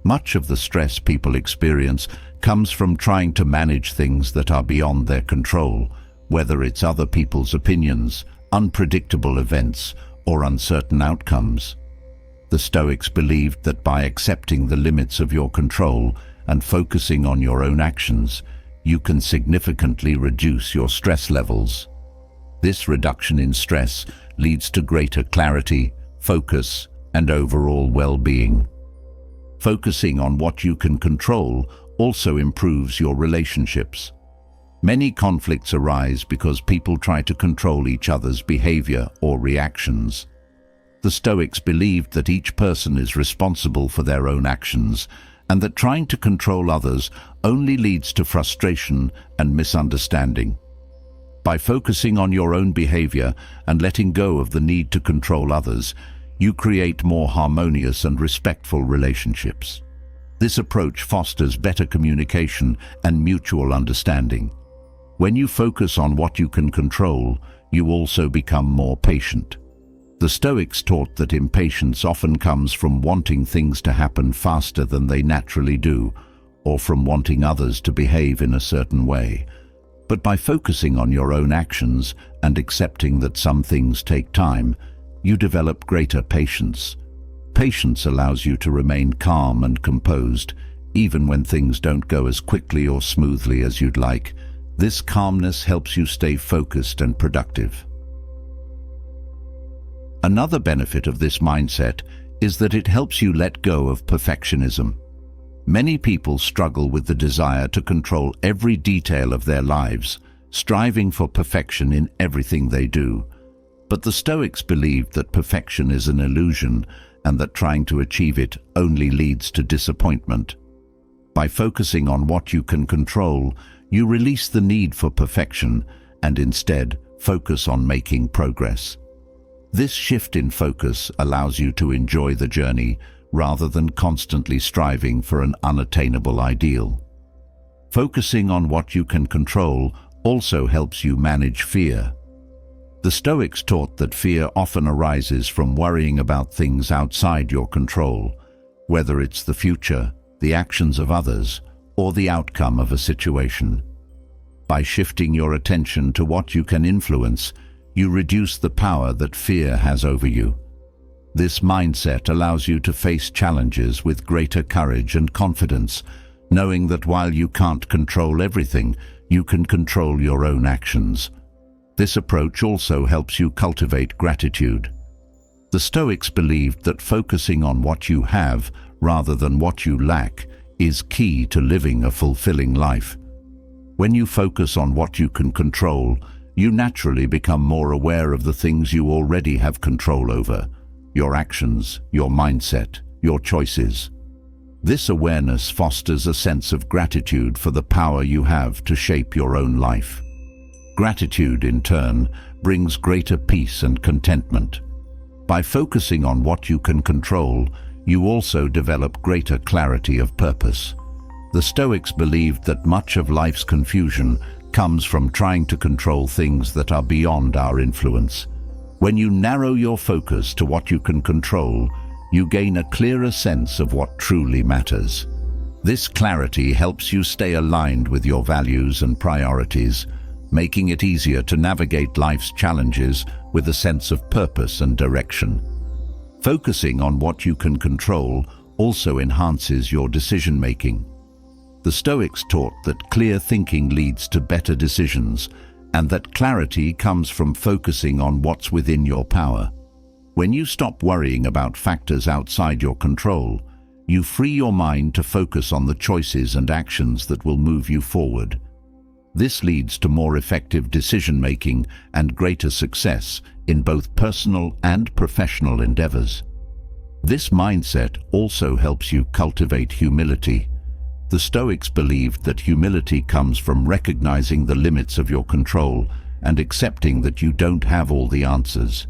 Much of the stress people experience comes from trying to manage things that are beyond their control, whether it's other people's opinions, unpredictable events, or uncertain outcomes. The Stoics believed that by accepting the limits of your control and focusing on your own actions, you can significantly reduce your stress levels. This reduction in stress leads to greater clarity, focus, and overall well-being. Focusing on what you can control also improves your relationships. Many conflicts arise because people try to control each other's behavior or reactions. The Stoics believed that each person is responsible for their own actions and that trying to control others only leads to frustration and misunderstanding. By focusing on your own behavior and letting go of the need to control others, you create more harmonious and respectful relationships. This approach fosters better communication and mutual understanding. When you focus on what you can control, you also become more patient. The Stoics taught that impatience often comes from wanting things to happen faster than they naturally do, or from wanting others to behave in a certain way. But by focusing on your own actions and accepting that some things take time, you develop greater patience. Patience allows you to remain calm and composed, even when things don't go as quickly or smoothly as you'd like. This calmness helps you stay focused and productive. Another benefit of this mindset is that it helps you let go of perfectionism. Many people struggle with the desire to control every detail of their lives, striving for perfection in everything they do. But the Stoics believed that perfection is an illusion and that trying to achieve it only leads to disappointment. By focusing on what you can control, you release the need for perfection and instead focus on making progress. This shift in focus allows you to enjoy the journey rather than constantly striving for an unattainable ideal. Focusing on what you can control also helps you manage fear. The Stoics taught that fear often arises from worrying about things outside your control, whether it's the future, the actions of others, or the outcome of a situation. By shifting your attention to what you can influence, you reduce the power that fear has over you. This mindset allows you to face challenges with greater courage and confidence, knowing that while you can't control everything, you can control your own actions. This approach also helps you cultivate gratitude. The Stoics believed that focusing on what you have rather than what you lack is key to living a fulfilling life. When you focus on what you can control, you naturally become more aware of the things you already have control over: your actions, your mindset, your choices. This awareness fosters a sense of gratitude for the power you have to shape your own life. Gratitude, in turn, brings greater peace and contentment. By focusing on what you can control, you also develop greater clarity of purpose. The Stoics believed that much of life's confusion comes from trying to control things that are beyond our influence. When you narrow your focus to what you can control, you gain a clearer sense of what truly matters. This clarity helps you stay aligned with your values and priorities, making it easier to navigate life's challenges with a sense of purpose and direction. Focusing on what you can control also enhances your decision-making. The Stoics taught that clear thinking leads to better decisions, and that clarity comes from focusing on what's within your power. When you stop worrying about factors outside your control, you free your mind to focus on the choices and actions that will move you forward. This leads to more effective decision-making and greater success in both personal and professional endeavors. This mindset also helps you cultivate humility. The Stoics believed that humility comes from recognizing the limits of your control and accepting that you don't have all the answers.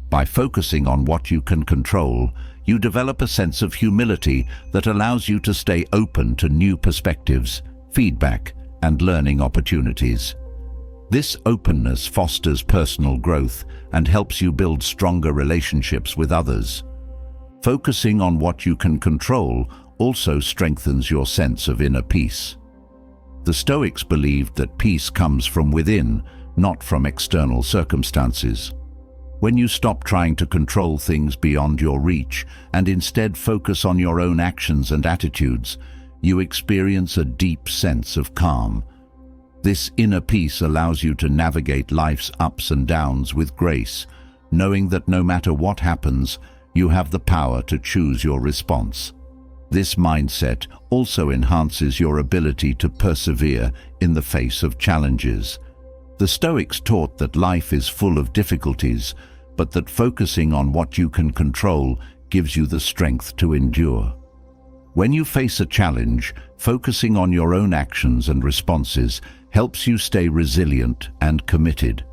By focusing on what you can control, you develop a sense of humility that allows you to stay open to new perspectives, feedback, and learning opportunities. This openness fosters personal growth and helps you build stronger relationships with others. Focusing on what you can control also strengthens your sense of inner peace. The Stoics believed that peace comes from within, not from external circumstances. When you stop trying to control things beyond your reach and instead focus on your own actions and attitudes, you experience a deep sense of calm. This inner peace allows you to navigate life's ups and downs with grace, knowing that no matter what happens, you have the power to choose your response. This mindset also enhances your ability to persevere in the face of challenges. The Stoics taught that life is full of difficulties, but that focusing on what you can control gives you the strength to endure. When you face a challenge, focusing on your own actions and responses helps you stay resilient and committed.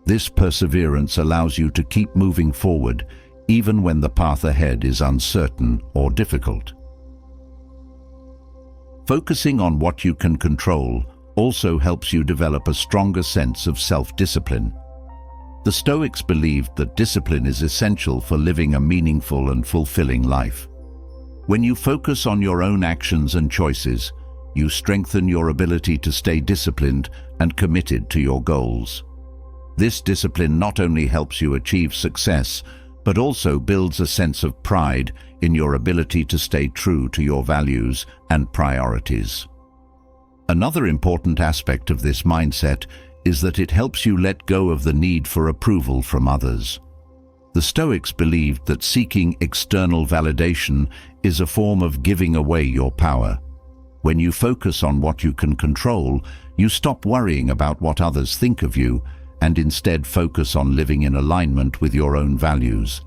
This perseverance allows you to keep moving forward, even when the path ahead is uncertain or difficult. Focusing on what you can control also helps you develop a stronger sense of self-discipline. The Stoics believed that discipline is essential for living a meaningful and fulfilling life. When you focus on your own actions and choices, you strengthen your ability to stay disciplined and committed to your goals. This discipline not only helps you achieve success, but also builds a sense of pride in your ability to stay true to your values and priorities. Another important aspect of this mindset is that it helps you let go of the need for approval from others. The Stoics believed that seeking external validation is a form of giving away your power. When you focus on what you can control, you stop worrying about what others think of you and instead focus on living in alignment with your own values.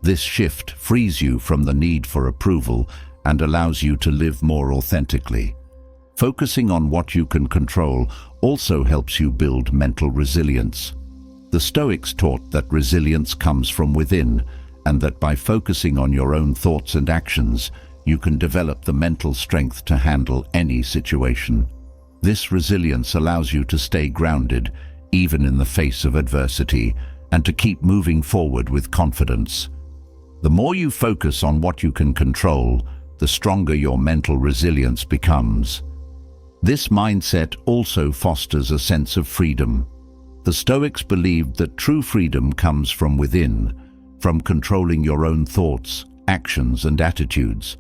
This shift frees you from the need for approval and allows you to live more authentically. Focusing on what you can control also helps you build mental resilience. The Stoics taught that resilience comes from within, and that by focusing on your own thoughts and actions, you can develop the mental strength to handle any situation. This resilience allows you to stay grounded, even in the face of adversity, and to keep moving forward with confidence. The more you focus on what you can control, the stronger your mental resilience becomes. This mindset also fosters a sense of freedom. The Stoics believed that true freedom comes from within, from controlling your own thoughts, actions, and attitudes.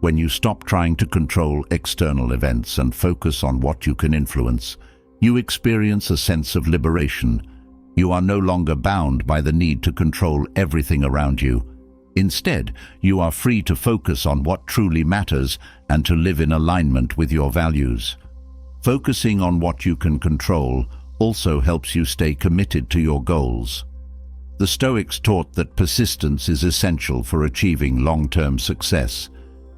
When you stop trying to control external events and focus on what you can influence, you experience a sense of liberation. You are no longer bound by the need to control everything around you. Instead, you are free to focus on what truly matters and to live in alignment with your values. Focusing on what you can control also helps you stay committed to your goals. The Stoics taught that persistence is essential for achieving long-term success,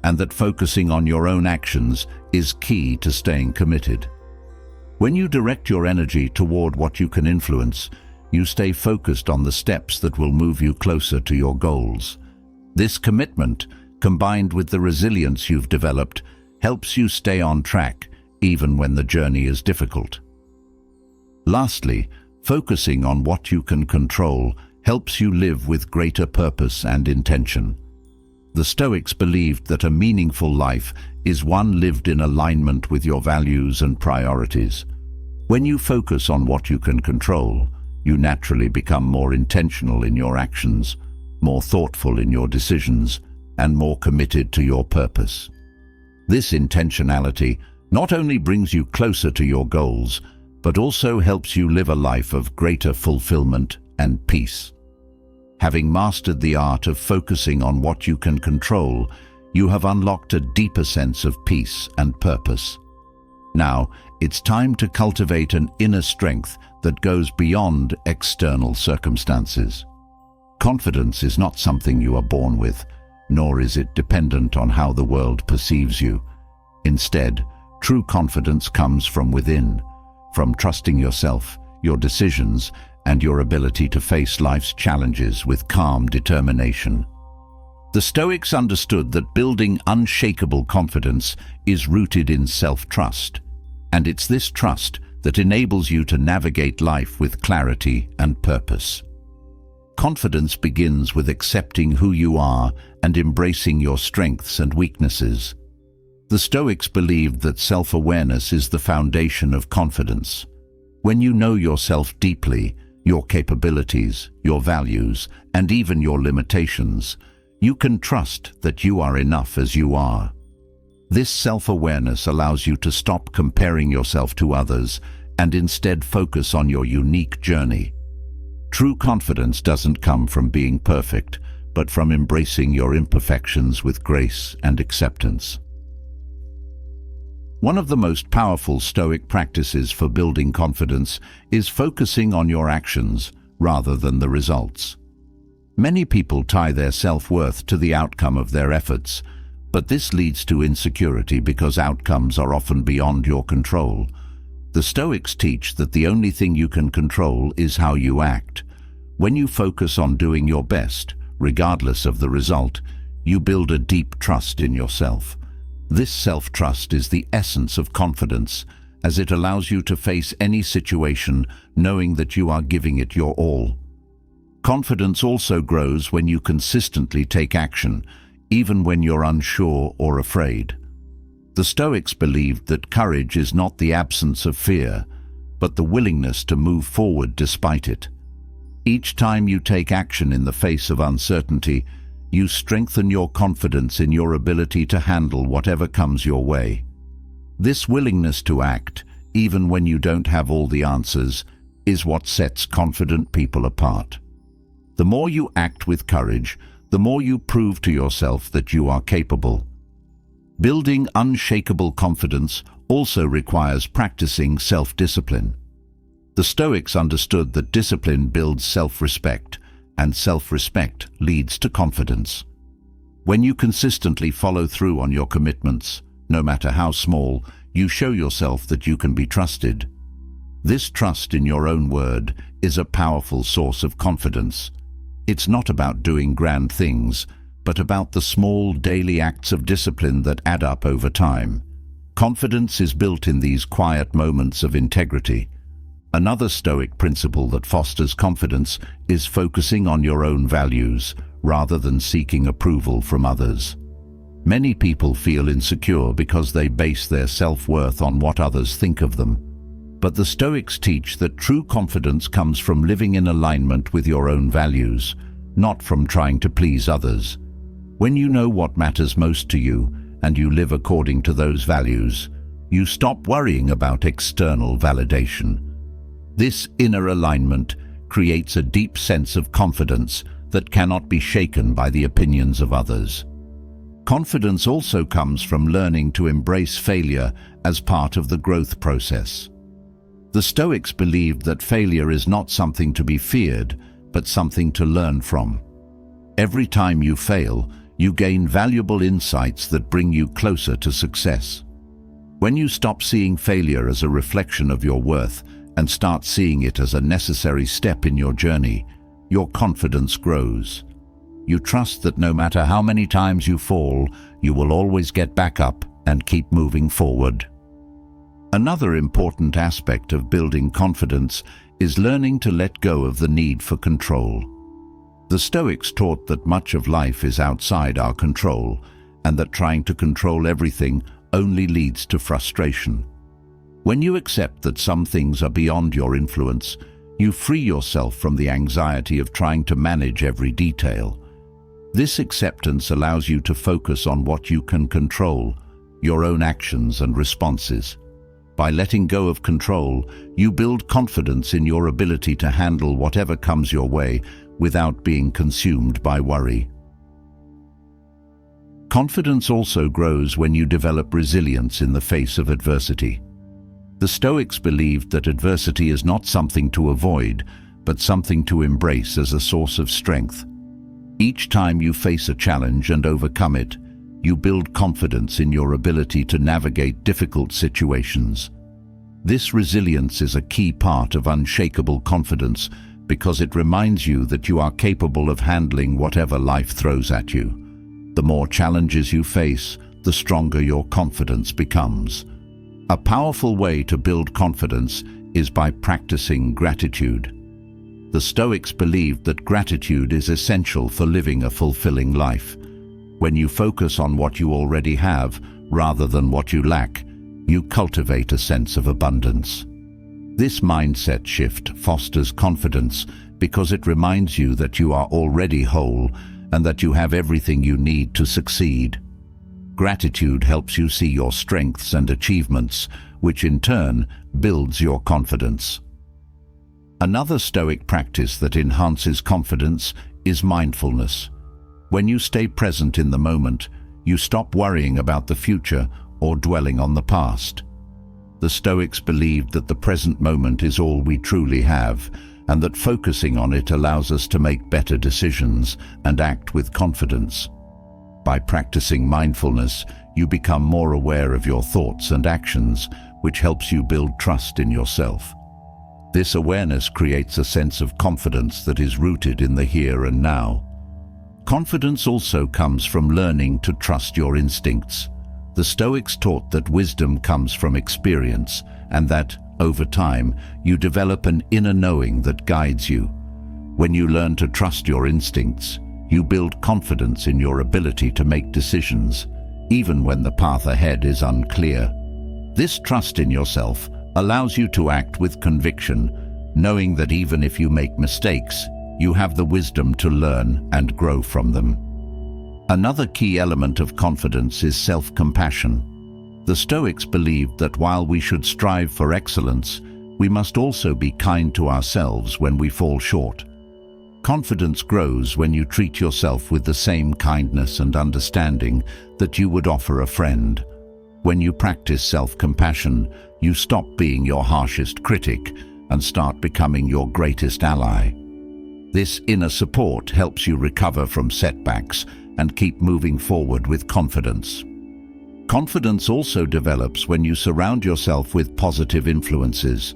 and that focusing on your own actions is key to staying committed. When you direct your energy toward what you can influence, you stay focused on the steps that will move you closer to your goals. This commitment, combined with the resilience you've developed, helps you stay on track even when the journey is difficult. Lastly, focusing on what you can control helps you live with greater purpose and intention. The Stoics believed that a meaningful life is one lived in alignment with your values and priorities. When you focus on what you can control, you naturally become more intentional in your actions, more thoughtful in your decisions, and more committed to your purpose. This intentionality not only brings you closer to your goals, but also helps you live a life of greater fulfillment and peace. Having mastered the art of focusing on what you can control, you have unlocked a deeper sense of peace and purpose. Now, it's time to cultivate an inner strength that goes beyond external circumstances. Confidence is not something you are born with, nor is it dependent on how the world perceives you. Instead, true confidence comes from within, from trusting yourself, your decisions, and your ability to face life's challenges with calm determination. The Stoics understood that building unshakable confidence is rooted in self-trust, and it's this trust that enables you to navigate life with clarity and purpose. Confidence begins with accepting who you are and embracing your strengths and weaknesses. The Stoics believed that self-awareness is the foundation of confidence. When you know yourself deeply, your capabilities, your values, and even your limitations, you can trust that you are enough as you are. This self-awareness allows you to stop comparing yourself to others and instead focus on your unique journey. True confidence doesn't come from being perfect, but from embracing your imperfections with grace and acceptance. One of the most powerful Stoic practices for building confidence is focusing on your actions rather than the results. Many people tie their self-worth to the outcome of their efforts, but this leads to insecurity because outcomes are often beyond your control. The Stoics teach that the only thing you can control is how you act. When you focus on doing your best, regardless of the result, you build a deep trust in yourself. This self-trust is the essence of confidence, as it allows you to face any situation knowing that you are giving it your all. Confidence also grows when you consistently take action, even when you're unsure or afraid. The Stoics believed that courage is not the absence of fear, but the willingness to move forward despite it. Each time you take action in the face of uncertainty, you strengthen your confidence in your ability to handle whatever comes your way. This willingness to act, even when you don't have all the answers, is what sets confident people apart. The more you act with courage, the more you prove to yourself that you are capable. Building unshakable confidence also requires practicing self-discipline. The Stoics understood that discipline builds self-respect, and self-respect leads to confidence. When you consistently follow through on your commitments, no matter how small, you show yourself that you can be trusted. This trust in your own word is a powerful source of confidence. It's not about doing grand things, but about the small daily acts of discipline that add up over time. Confidence is built in these quiet moments of integrity. Another Stoic principle that fosters confidence is focusing on your own values rather than seeking approval from others. Many people feel insecure because they base their self-worth on what others think of them. But the Stoics teach that true confidence comes from living in alignment with your own values, not from trying to please others. When you know what matters most to you and you live according to those values, you stop worrying about external validation. This inner alignment creates a deep sense of confidence that cannot be shaken by the opinions of others. Confidence also comes from learning to embrace failure as part of the growth process. The Stoics believed that failure is not something to be feared, but something to learn from. Every time you fail, you gain valuable insights that bring you closer to success. When you stop seeing failure as a reflection of your worth and start seeing it as a necessary step in your journey, your confidence grows. You trust that no matter how many times you fall, you will always get back up and keep moving forward. Another important aspect of building confidence is learning to let go of the need for control. The Stoics taught that much of life is outside our control, and that trying to control everything only leads to frustration. When you accept that some things are beyond your influence, you free yourself from the anxiety of trying to manage every detail. This acceptance allows you to focus on what you can control, your own actions and responses. By letting go of control, you build confidence in your ability to handle whatever comes your way without being consumed by worry. Confidence also grows when you develop resilience in the face of adversity. The Stoics believed that adversity is not something to avoid, but something to embrace as a source of strength. Each time you face a challenge and overcome it, you build confidence in your ability to navigate difficult situations. This resilience is a key part of unshakable confidence because it reminds you that you are capable of handling whatever life throws at you. The more challenges you face, the stronger your confidence becomes. A powerful way to build confidence is by practicing gratitude. The Stoics believed that gratitude is essential for living a fulfilling life. When you focus on what you already have rather than what you lack, you cultivate a sense of abundance. This mindset shift fosters confidence because it reminds you that you are already whole and that you have everything you need to succeed. Gratitude helps you see your strengths and achievements, which in turn builds your confidence. Another Stoic practice that enhances confidence is mindfulness. When you stay present in the moment, you stop worrying about the future or dwelling on the past. The Stoics believed that the present moment is all we truly have, and that focusing on it allows us to make better decisions and act with confidence. By practicing mindfulness, you become more aware of your thoughts and actions, which helps you build trust in yourself. This awareness creates a sense of confidence that is rooted in the here and now. Confidence also comes from learning to trust your instincts. The Stoics taught that wisdom comes from experience, and that, over time, you develop an inner knowing that guides you. When you learn to trust your instincts, you build confidence in your ability to make decisions, even when the path ahead is unclear. This trust in yourself allows you to act with conviction, knowing that even if you make mistakes, you have the wisdom to learn and grow from them. Another key element of confidence is self-compassion. The Stoics believed that while we should strive for excellence, we must also be kind to ourselves when we fall short. Confidence grows when you treat yourself with the same kindness and understanding that you would offer a friend. When you practice self-compassion, you stop being your harshest critic and start becoming your greatest ally. This inner support helps you recover from setbacks and keep moving forward with confidence. Confidence also develops when you surround yourself with positive influences.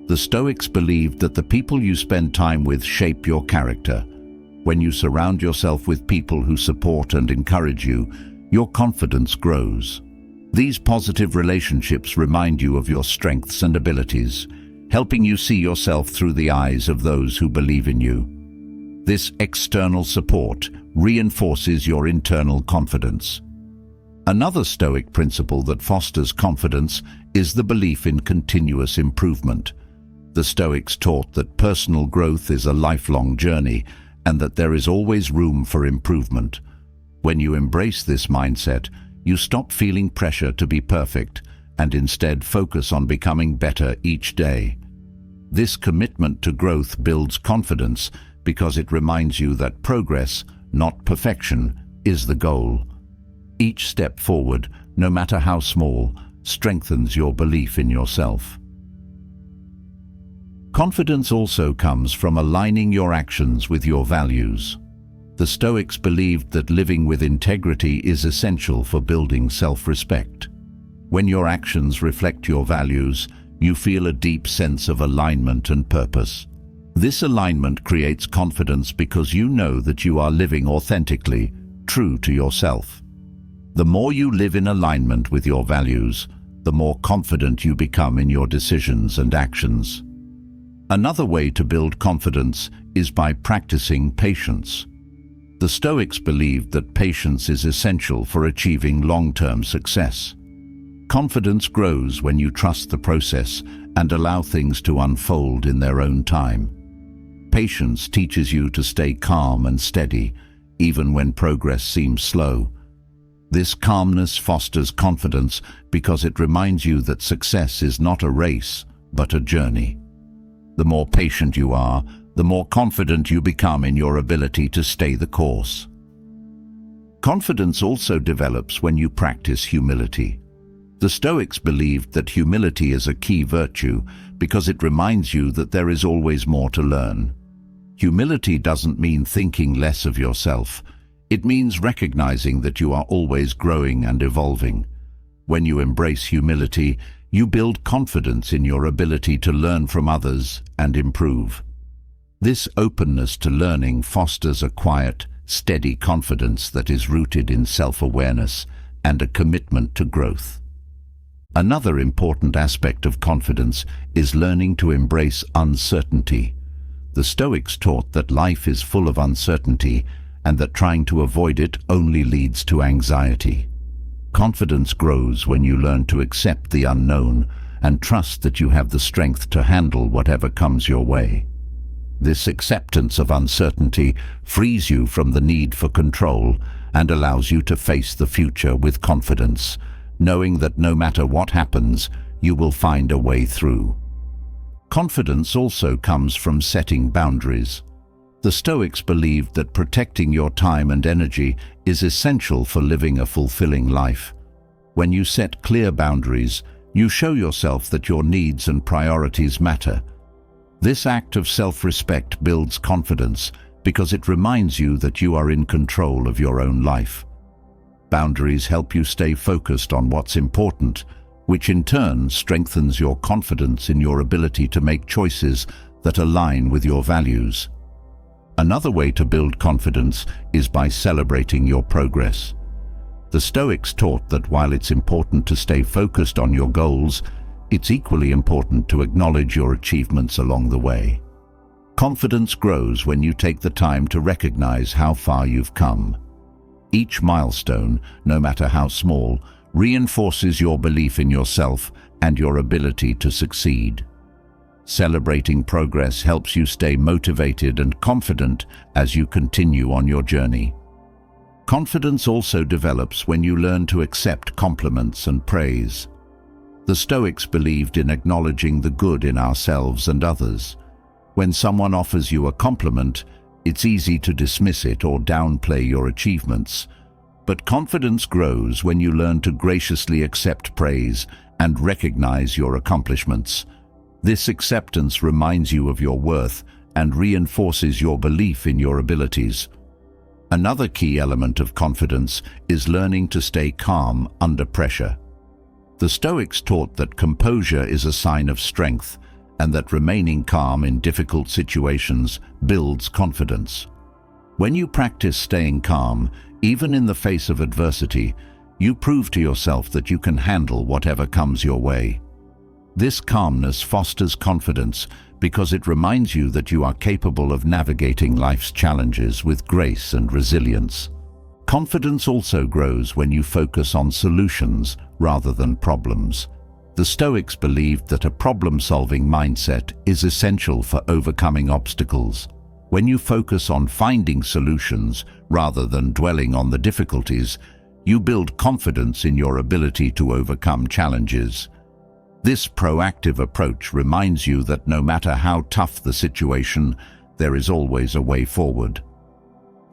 The Stoics believed that the people you spend time with shape your character. When you surround yourself with people who support and encourage you, your confidence grows. These positive relationships remind you of your strengths and abilities, helping you see yourself through the eyes of those who believe in you. This external support reinforces your internal confidence. Another Stoic principle that fosters confidence is the belief in continuous improvement. The Stoics taught that personal growth is a lifelong journey and that there is always room for improvement. When you embrace this mindset, you stop feeling pressure to be perfect and instead focus on becoming better each day. This commitment to growth builds confidence because it reminds you that progress, not perfection, is the goal. Each step forward, no matter how small, strengthens your belief in yourself. Confidence also comes from aligning your actions with your values. The Stoics believed that living with integrity is essential for building self-respect. When your actions reflect your values, you feel a deep sense of alignment and purpose. This alignment creates confidence because you know that you are living authentically, true to yourself. The more you live in alignment with your values, the more confident you become in your decisions and actions. Another way to build confidence is by practicing patience. The Stoics believed that patience is essential for achieving long-term success. Confidence grows when you trust the process and allow things to unfold in their own time. Patience teaches you to stay calm and steady, even when progress seems slow. This calmness fosters confidence because it reminds you that success is not a race, but a journey. The more patient you are, the more confident you become in your ability to stay the course. Confidence also develops when you practice humility. The Stoics believed that humility is a key virtue because it reminds you that there is always more to learn. Humility doesn't mean thinking less of yourself. It means recognizing that you are always growing and evolving. When you embrace humility, you build confidence in your ability to learn from others and improve. This openness to learning fosters a quiet, steady confidence that is rooted in self-awareness and a commitment to growth. Another important aspect of confidence is learning to embrace uncertainty. The Stoics taught that life is full of uncertainty and that trying to avoid it only leads to anxiety. Confidence grows when you learn to accept the unknown and trust that you have the strength to handle whatever comes your way. This acceptance of uncertainty frees you from the need for control and allows you to face the future with confidence, knowing that no matter what happens, you will find a way through. Confidence also comes from setting boundaries. The Stoics believed that protecting your time and energy is essential for living a fulfilling life. When you set clear boundaries, you show yourself that your needs and priorities matter. This act of self-respect builds confidence because it reminds you that you are in control of your own life. Boundaries help you stay focused on what's important, which in turn strengthens your confidence in your ability to make choices that align with your values. Another way to build confidence is by celebrating your progress. The Stoics taught that while it's important to stay focused on your goals, it's equally important to acknowledge your achievements along the way. Confidence grows when you take the time to recognize how far you've come. Each milestone, no matter how small, reinforces your belief in yourself and your ability to succeed. Celebrating progress helps you stay motivated and confident as you continue on your journey. Confidence also develops when you learn to accept compliments and praise. The Stoics believed in acknowledging the good in ourselves and others. When someone offers you a compliment, it's easy to dismiss it or downplay your achievements. But confidence grows when you learn to graciously accept praise and recognize your accomplishments. This acceptance reminds you of your worth and reinforces your belief in your abilities. Another key element of confidence is learning to stay calm under pressure. The Stoics taught that composure is a sign of strength and that remaining calm in difficult situations builds confidence. When you practice staying calm, even in the face of adversity, you prove to yourself that you can handle whatever comes your way. This calmness fosters confidence because it reminds you that you are capable of navigating life's challenges with grace and resilience. Confidence also grows when you focus on solutions rather than problems. The Stoics believed that a problem-solving mindset is essential for overcoming obstacles. When you focus on finding solutions rather than dwelling on the difficulties, you build confidence in your ability to overcome challenges. This proactive approach reminds you that no matter how tough the situation, there is always a way forward.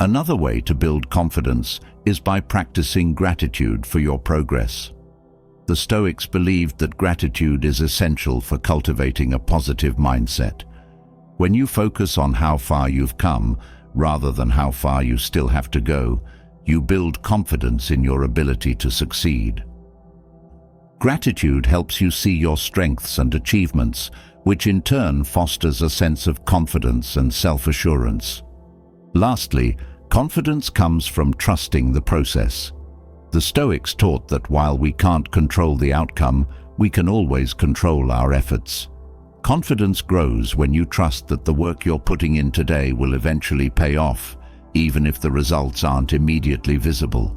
Another way to build confidence is by practicing gratitude for your progress. The Stoics believed that gratitude is essential for cultivating a positive mindset. When you focus on how far you've come, rather than how far you still have to go, you build confidence in your ability to succeed. Gratitude helps you see your strengths and achievements, which in turn fosters a sense of confidence and self-assurance. Lastly, confidence comes from trusting the process. The Stoics taught that while we can't control the outcome, we can always control our efforts. Confidence grows when you trust that the work you're putting in today will eventually pay off, even if the results aren't immediately visible.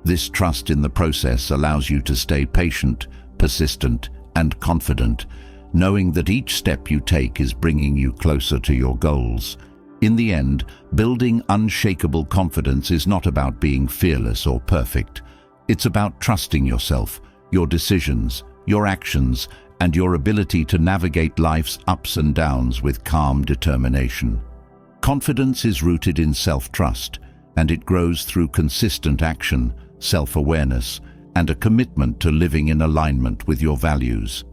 This trust in the process allows you to stay patient, persistent, and confident, knowing that each step you take is bringing you closer to your goals. In the end, building unshakable confidence is not about being fearless or perfect. It's about trusting yourself, your decisions, your actions, and your ability to navigate life's ups and downs with calm determination. Confidence is rooted in self-trust, and it grows through consistent action, self-awareness, and a commitment to living in alignment with your values.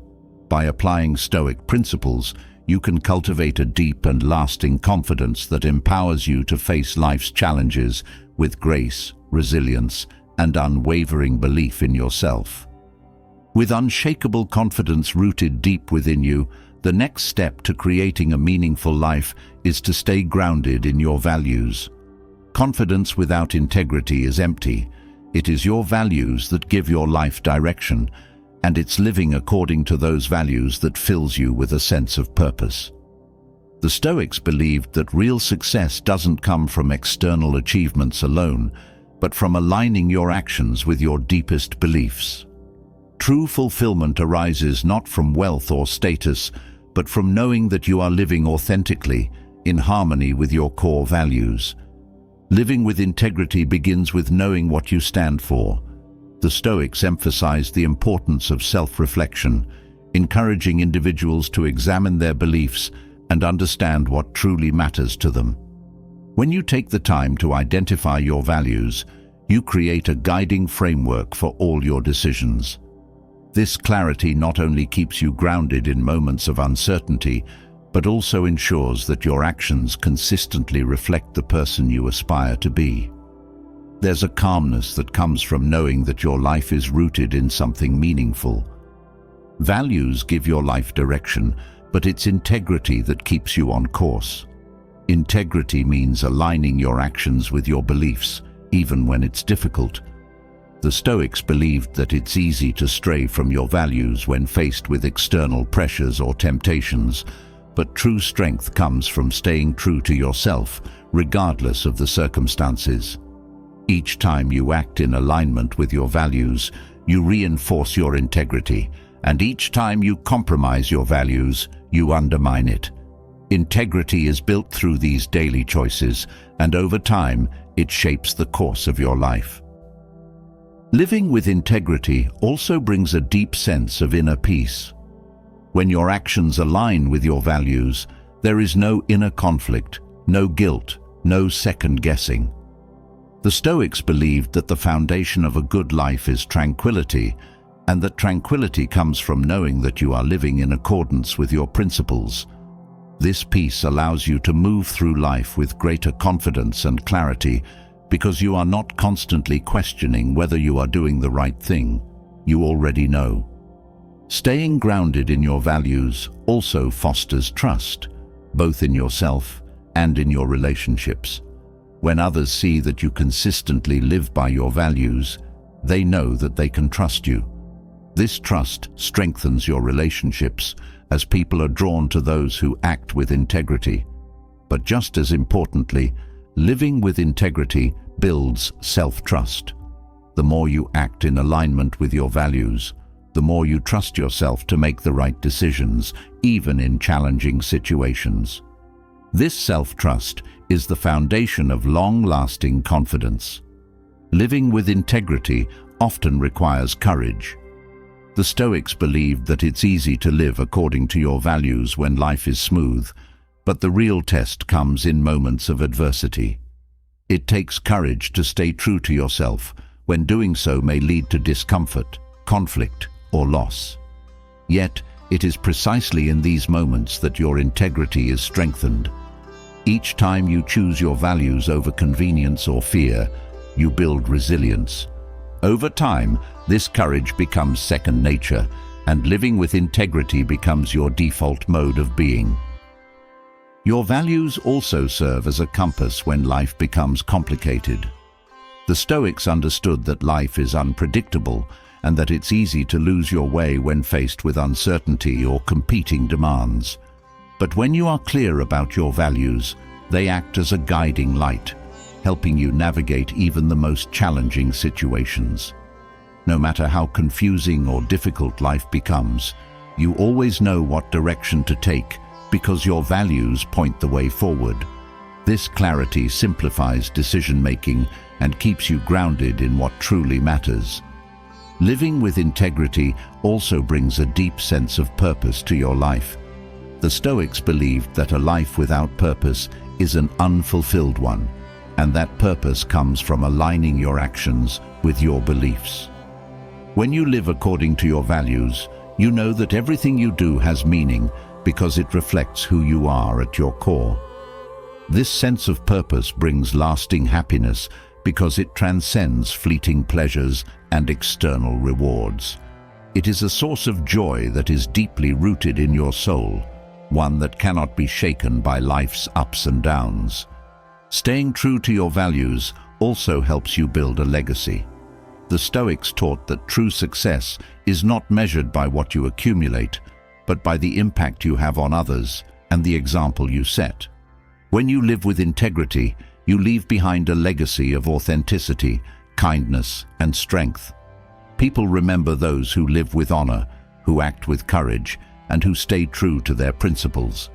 By applying Stoic principles, you can cultivate a deep and lasting confidence that empowers you to face life's challenges with grace, resilience, and unwavering belief in yourself. With unshakable confidence rooted deep within you, the next step to creating a meaningful life is to stay grounded in your values. Confidence without integrity is empty. It is your values that give your life direction, and it's living according to those values that fills you with a sense of purpose. The Stoics believed that real success doesn't come from external achievements alone, but from aligning your actions with your deepest beliefs. True fulfillment arises not from wealth or status, but from knowing that you are living authentically, in harmony with your core values. Living with integrity begins with knowing what you stand for. The Stoics emphasized the importance of self-reflection, encouraging individuals to examine their beliefs and understand what truly matters to them. When you take the time to identify your values, you create a guiding framework for all your decisions. This clarity not only keeps you grounded in moments of uncertainty, but also ensures that your actions consistently reflect the person you aspire to be. There's a calmness that comes from knowing that your life is rooted in something meaningful. Values give your life direction, but it's integrity that keeps you on course. Integrity means aligning your actions with your beliefs, even when it's difficult. The Stoics believed that it's easy to stray from your values when faced with external pressures or temptations, but true strength comes from staying true to yourself, regardless of the circumstances. Each time you act in alignment with your values, you reinforce your integrity, and each time you compromise your values, you undermine it. Integrity is built through these daily choices, and over time, it shapes the course of your life. Living with integrity also brings a deep sense of inner peace. When your actions align with your values, there is no inner conflict, no guilt, no second-guessing. The Stoics believed that the foundation of a good life is tranquility, and that tranquility comes from knowing that you are living in accordance with your principles. This peace allows you to move through life with greater confidence and clarity because you are not constantly questioning whether you are doing the right thing. You already know. Staying grounded in your values also fosters trust, both in yourself and in your relationships. When others see that you consistently live by your values, they know that they can trust you. This trust strengthens your relationships as people are drawn to those who act with integrity. But just as importantly, living with integrity builds self-trust. The more you act in alignment with your values, the more you trust yourself to make the right decisions, even in challenging situations. This self-trust is the foundation of long-lasting confidence. Living with integrity often requires courage. The Stoics believed that it's easy to live according to your values when life is smooth, but the real test comes in moments of adversity. It takes courage to stay true to yourself when doing so may lead to discomfort, conflict, or loss. Yet, it is precisely in these moments that your integrity is strengthened. Each time you choose your values over convenience or fear, you build resilience. Over time, this courage becomes second nature, and living with integrity becomes your default mode of being. Your values also serve as a compass when life becomes complicated. The Stoics understood that life is unpredictable and that it's easy to lose your way when faced with uncertainty or competing demands. But when you are clear about your values, they act as a guiding light, helping you navigate even the most challenging situations. No matter how confusing or difficult life becomes, you always know what direction to take because your values point the way forward. This clarity simplifies decision-making and keeps you grounded in what truly matters. Living with integrity also brings a deep sense of purpose to your life. The Stoics believed that a life without purpose is an unfulfilled one, and that purpose comes from aligning your actions with your beliefs. When you live according to your values, you know that everything you do has meaning because it reflects who you are at your core. This sense of purpose brings lasting happiness because it transcends fleeting pleasures and external rewards. It is a source of joy that is deeply rooted in your soul, one that cannot be shaken by life's ups and downs. Staying true to your values also helps you build a legacy. The Stoics taught that true success is not measured by what you accumulate, but by the impact you have on others and the example you set. When you live with integrity, you leave behind a legacy of authenticity, kindness, and strength. People remember those who live with honor, who act with courage, and who stay true to their principles.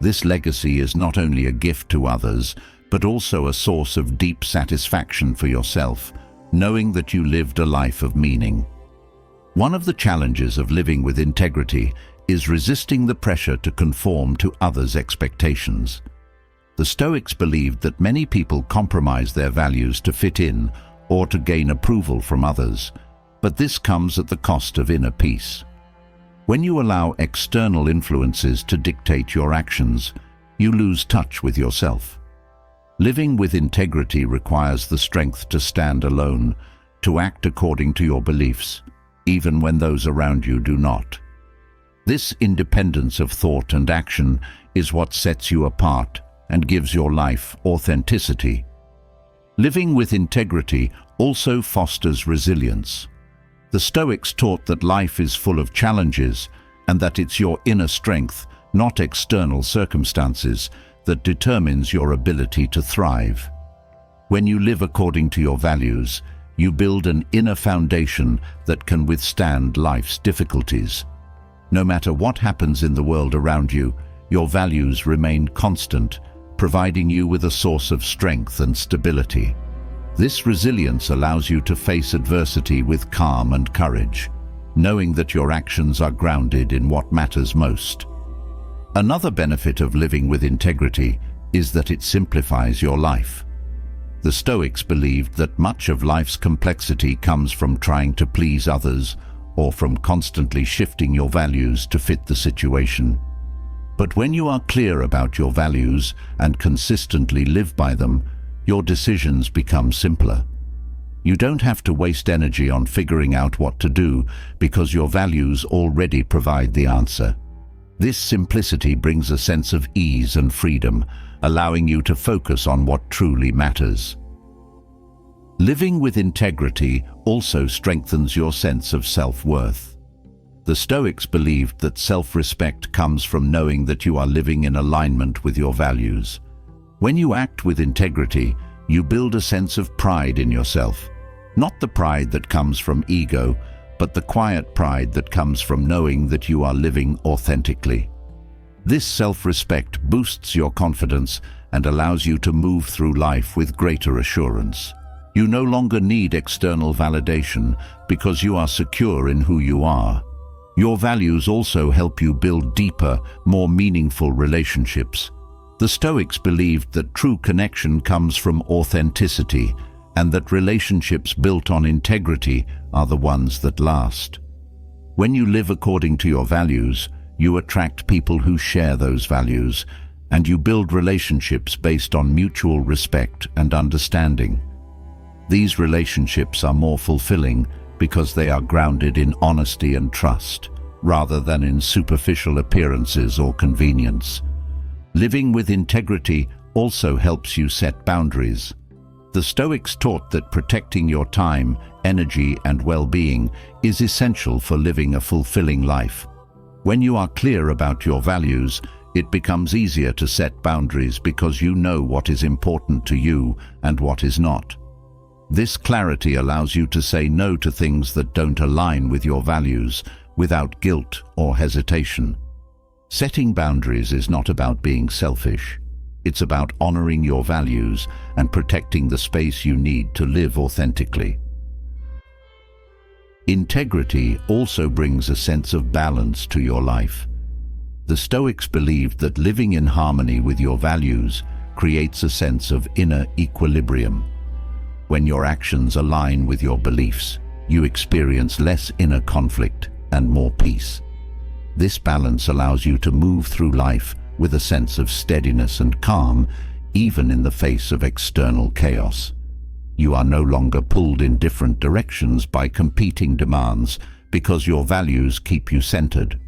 This legacy is not only a gift to others, but also a source of deep satisfaction for yourself, knowing that you lived a life of meaning. One of the challenges of living with integrity is resisting the pressure to conform to others' expectations. The Stoics believed that many people compromise their values to fit in or to gain approval from others, but this comes at the cost of inner peace. When you allow external influences to dictate your actions, you lose touch with yourself. Living with integrity requires the strength to stand alone, to act according to your beliefs, even when those around you do not. This independence of thought and action is what sets you apart and gives your life authenticity. Living with integrity also fosters resilience. The Stoics taught that life is full of challenges and that it's your inner strength, not external circumstances, that determines your ability to thrive. When you live according to your values, you build an inner foundation that can withstand life's difficulties. No matter what happens in the world around you, your values remain constant, providing you with a source of strength and stability. This resilience allows you to face adversity with calm and courage, knowing that your actions are grounded in what matters most. Another benefit of living with integrity is that it simplifies your life. The Stoics believed that much of life's complexity comes from trying to please others or from constantly shifting your values to fit the situation. But when you are clear about your values and consistently live by them, your decisions become simpler. You don't have to waste energy on figuring out what to do because your values already provide the answer. This simplicity brings a sense of ease and freedom, allowing you to focus on what truly matters. Living with integrity also strengthens your sense of self-worth. The Stoics believed that self-respect comes from knowing that you are living in alignment with your values. When you act with integrity, you build a sense of pride in yourself. Not the pride that comes from ego, but the quiet pride that comes from knowing that you are living authentically. This self-respect boosts your confidence and allows you to move through life with greater assurance. You no longer need external validation because you are secure in who you are. Your values also help you build deeper, more meaningful relationships. The Stoics believed that true connection comes from authenticity and that relationships built on integrity are the ones that last. When you live according to your values, you attract people who share those values, and you build relationships based on mutual respect and understanding. These relationships are more fulfilling because they are grounded in honesty and trust, rather than in superficial appearances or convenience. Living with integrity also helps you set boundaries. The Stoics taught that protecting your time, energy, and well-being is essential for living a fulfilling life. When you are clear about your values, it becomes easier to set boundaries because you know what is important to you and what is not. This clarity allows you to say no to things that don't align with your values without guilt or hesitation. Setting boundaries is not about being selfish. It's about honoring your values and protecting the space you need to live authentically. Integrity also brings a sense of balance to your life. The Stoics believed that living in harmony with your values creates a sense of inner equilibrium. When your actions align with your beliefs, you experience less inner conflict and more peace. This balance allows you to move through life with a sense of steadiness and calm, even in the face of external chaos. You are no longer pulled in different directions by competing demands because your values keep you centered.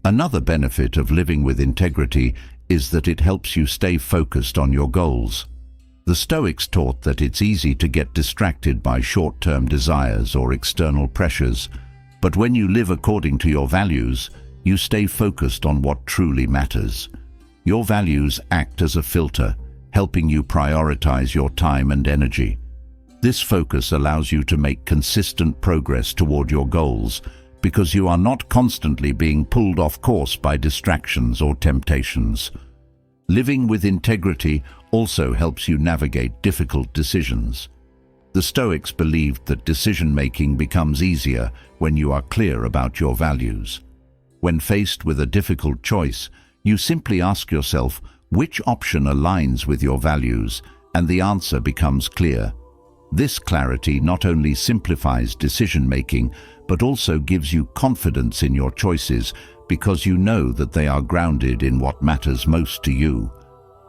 Another benefit of living with integrity is that it helps you stay focused on your goals. The Stoics taught that it's easy to get distracted by short-term desires or external pressures, but when you live according to your values, you stay focused on what truly matters. Your values act as a filter, helping you prioritize your time and energy. This focus allows you to make consistent progress toward your goals because you are not constantly being pulled off course by distractions or temptations. Living with integrity also helps you navigate difficult decisions. The Stoics believed that decision-making becomes easier when you are clear about your values. When faced with a difficult choice, you simply ask yourself, which option aligns with your values, and the answer becomes clear. This clarity not only simplifies decision-making, but also gives you confidence in your choices because you know that they are grounded in what matters most to you.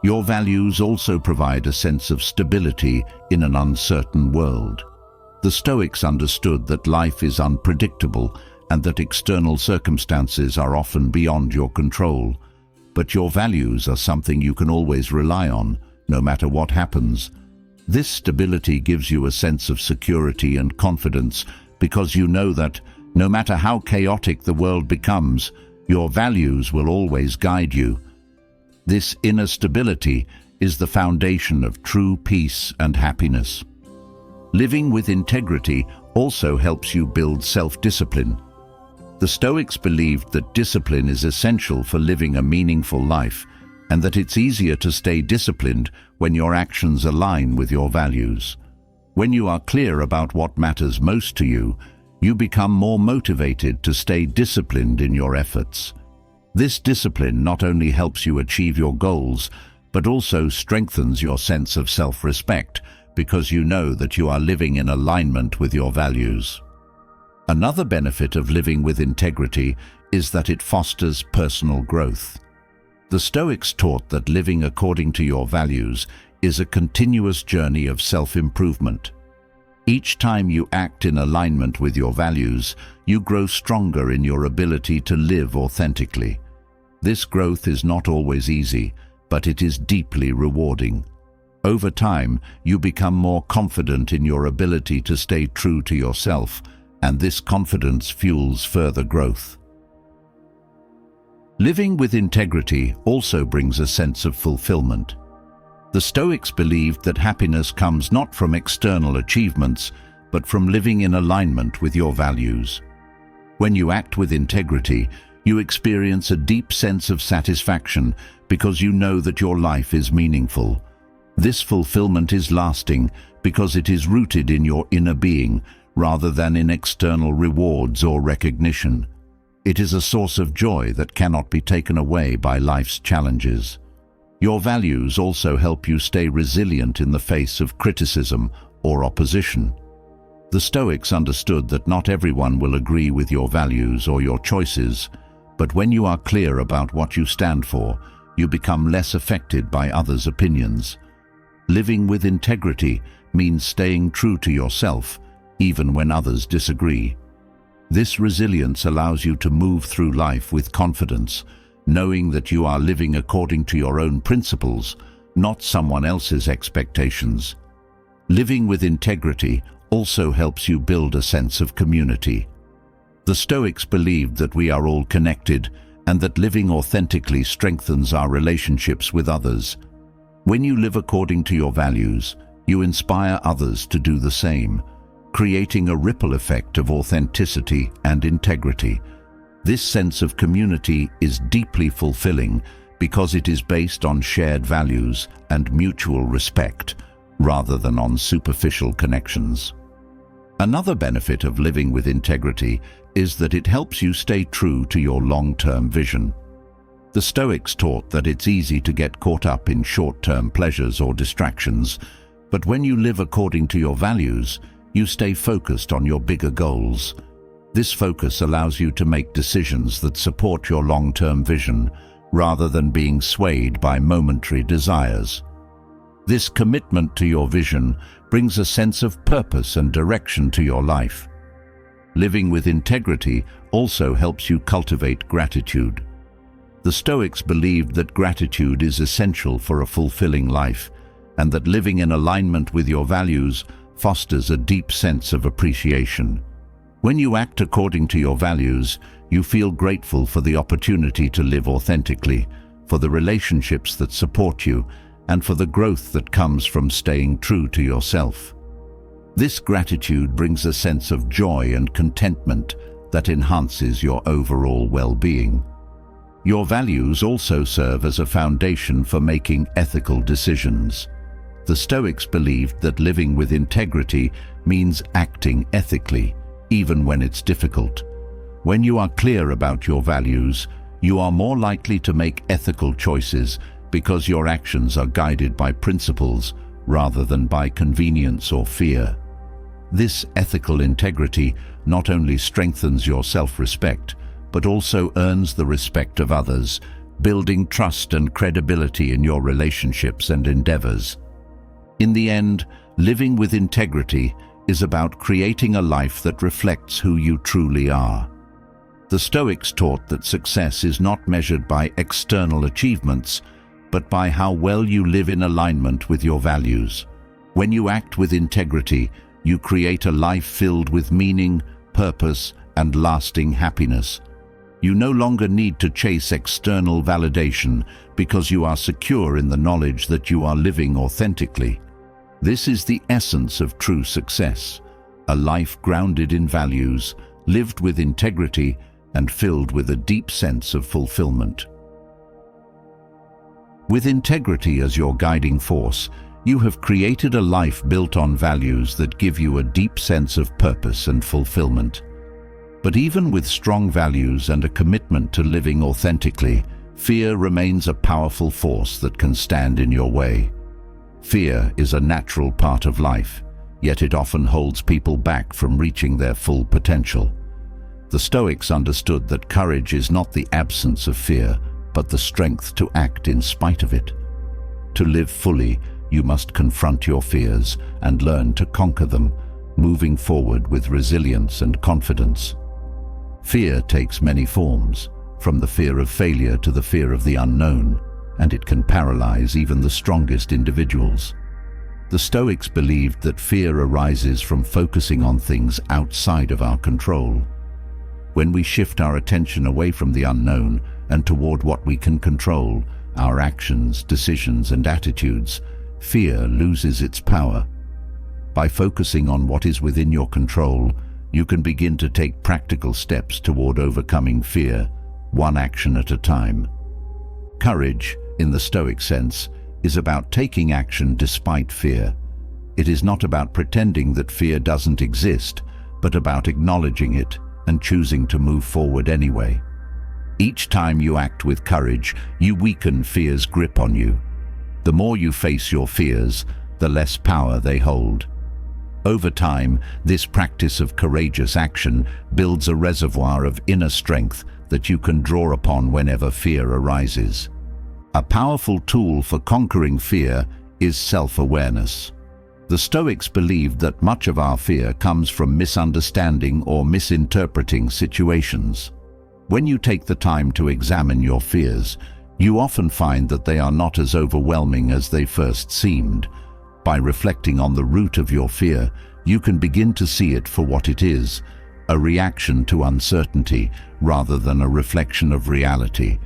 Your values also provide a sense of stability in an uncertain world. The Stoics understood that life is unpredictable and that external circumstances are often beyond your control. But your values are something you can always rely on, no matter what happens. This stability gives you a sense of security and confidence because you know that, no matter how chaotic the world becomes, your values will always guide you. This inner stability is the foundation of true peace and happiness. Living with integrity also helps you build self-discipline. The Stoics believed that discipline is essential for living a meaningful life, and that it's easier to stay disciplined when your actions align with your values. When you are clear about what matters most to you, you become more motivated to stay disciplined in your efforts. This discipline not only helps you achieve your goals, but also strengthens your sense of self-respect because you know that you are living in alignment with your values. Another benefit of living with integrity is that it fosters personal growth. The Stoics taught that living according to your values is a continuous journey of self-improvement. Each time you act in alignment with your values, you grow stronger in your ability to live authentically. This growth is not always easy, but it is deeply rewarding. Over time, you become more confident in your ability to stay true to yourself, and this confidence fuels further growth. Living with integrity also brings a sense of fulfillment. The Stoics believed that happiness comes not from external achievements, but from living in alignment with your values. When you act with integrity, you experience a deep sense of satisfaction because you know that your life is meaningful. This fulfillment is lasting because it is rooted in your inner being, rather than in external rewards or recognition. It is a source of joy that cannot be taken away by life's challenges. Your values also help you stay resilient in the face of criticism or opposition. The Stoics understood that not everyone will agree with your values or your choices, but when you are clear about what you stand for, you become less affected by others' opinions. Living with integrity means staying true to yourself, even when others disagree. This resilience allows you to move through life with confidence, knowing that you are living according to your own principles, not someone else's expectations. Living with integrity also helps you build a sense of community. The Stoics believed that we are all connected and that living authentically strengthens our relationships with others. When you live according to your values, you inspire others to do the same, creating a ripple effect of authenticity and integrity. This sense of community is deeply fulfilling because it is based on shared values and mutual respect, rather than on superficial connections. Another benefit of living with integrity is that it helps you stay true to your long-term vision. The Stoics taught that it's easy to get caught up in short-term pleasures or distractions, but when you live according to your values, you stay focused on your bigger goals. This focus allows you to make decisions that support your long-term vision, rather than being swayed by momentary desires. This commitment to your vision brings a sense of purpose and direction to your life. Living with integrity also helps you cultivate gratitude. The Stoics believed that gratitude is essential for a fulfilling life, and that living in alignment with your values fosters a deep sense of appreciation. When you act according to your values, you feel grateful for the opportunity to live authentically, for the relationships that support you, and for the growth that comes from staying true to yourself. This gratitude brings a sense of joy and contentment that enhances your overall well-being. Your values also serve as a foundation for making ethical decisions. The Stoics believed that living with integrity means acting ethically, even when it's difficult. When you are clear about your values, you are more likely to make ethical choices because your actions are guided by principles rather than by convenience or fear. This ethical integrity not only strengthens your self-respect, but also earns the respect of others, building trust and credibility in your relationships and endeavors. In the end, living with integrity is about creating a life that reflects who you truly are. The Stoics taught that success is not measured by external achievements, but by how well you live in alignment with your values. When you act with integrity, you create a life filled with meaning, purpose, and lasting happiness. You no longer need to chase external validation because you are secure in the knowledge that you are living authentically. This is the essence of true success, a life grounded in values, lived with integrity, and filled with a deep sense of fulfillment. With integrity as your guiding force, you have created a life built on values that give you a deep sense of purpose and fulfillment. But even with strong values and a commitment to living authentically, fear remains a powerful force that can stand in your way. Fear is a natural part of life, yet it often holds people back from reaching their full potential. The Stoics understood that courage is not the absence of fear, but the strength to act in spite of it. To live fully, you must confront your fears and learn to conquer them, moving forward with resilience and confidence. Fear takes many forms, from the fear of failure to the fear of the unknown, and it can paralyze even the strongest individuals. The Stoics believed that fear arises from focusing on things outside of our control. When we shift our attention away from the unknown and toward what we can control, our actions, decisions, and attitudes, fear loses its power. By focusing on what is within your control, you can begin to take practical steps toward overcoming fear, one action at a time. Courage, in the Stoic sense, is about taking action despite fear. It is not about pretending that fear doesn't exist, but about acknowledging it and choosing to move forward anyway. Each time you act with courage, you weaken fear's grip on you. The more you face your fears, the less power they hold. Over time, this practice of courageous action builds a reservoir of inner strength that you can draw upon whenever fear arises. A powerful tool for conquering fear is self-awareness. The Stoics believed that much of our fear comes from misunderstanding or misinterpreting situations. When you take the time to examine your fears, you often find that they are not as overwhelming as they first seemed. By reflecting on the root of your fear, you can begin to see it for what it is, a reaction to uncertainty rather than a reflection of reality.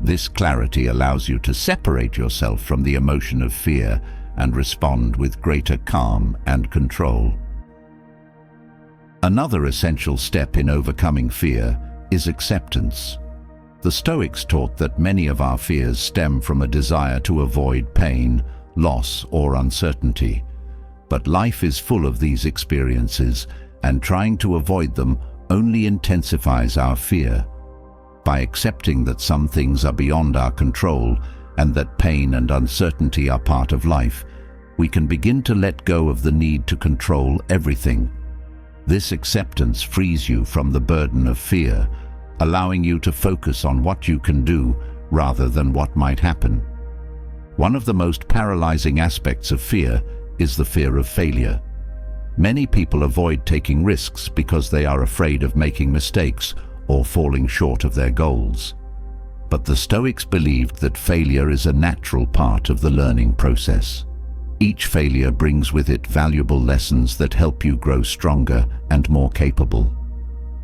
This clarity allows you to separate yourself from the emotion of fear and respond with greater calm and control. Another essential step in overcoming fear is acceptance. The Stoics taught that many of our fears stem from a desire to avoid pain, loss, or uncertainty. But life is full of these experiences, and trying to avoid them only intensifies our fear. By accepting that some things are beyond our control and that pain and uncertainty are part of life, we can begin to let go of the need to control everything. This acceptance frees you from the burden of fear, allowing you to focus on what you can do rather than what might happen. One of the most paralyzing aspects of fear is the fear of failure. Many people avoid taking risks because they are afraid of making mistakes or falling short of their goals. But the Stoics believed that failure is a natural part of the learning process. Each failure brings with it valuable lessons that help you grow stronger and more capable.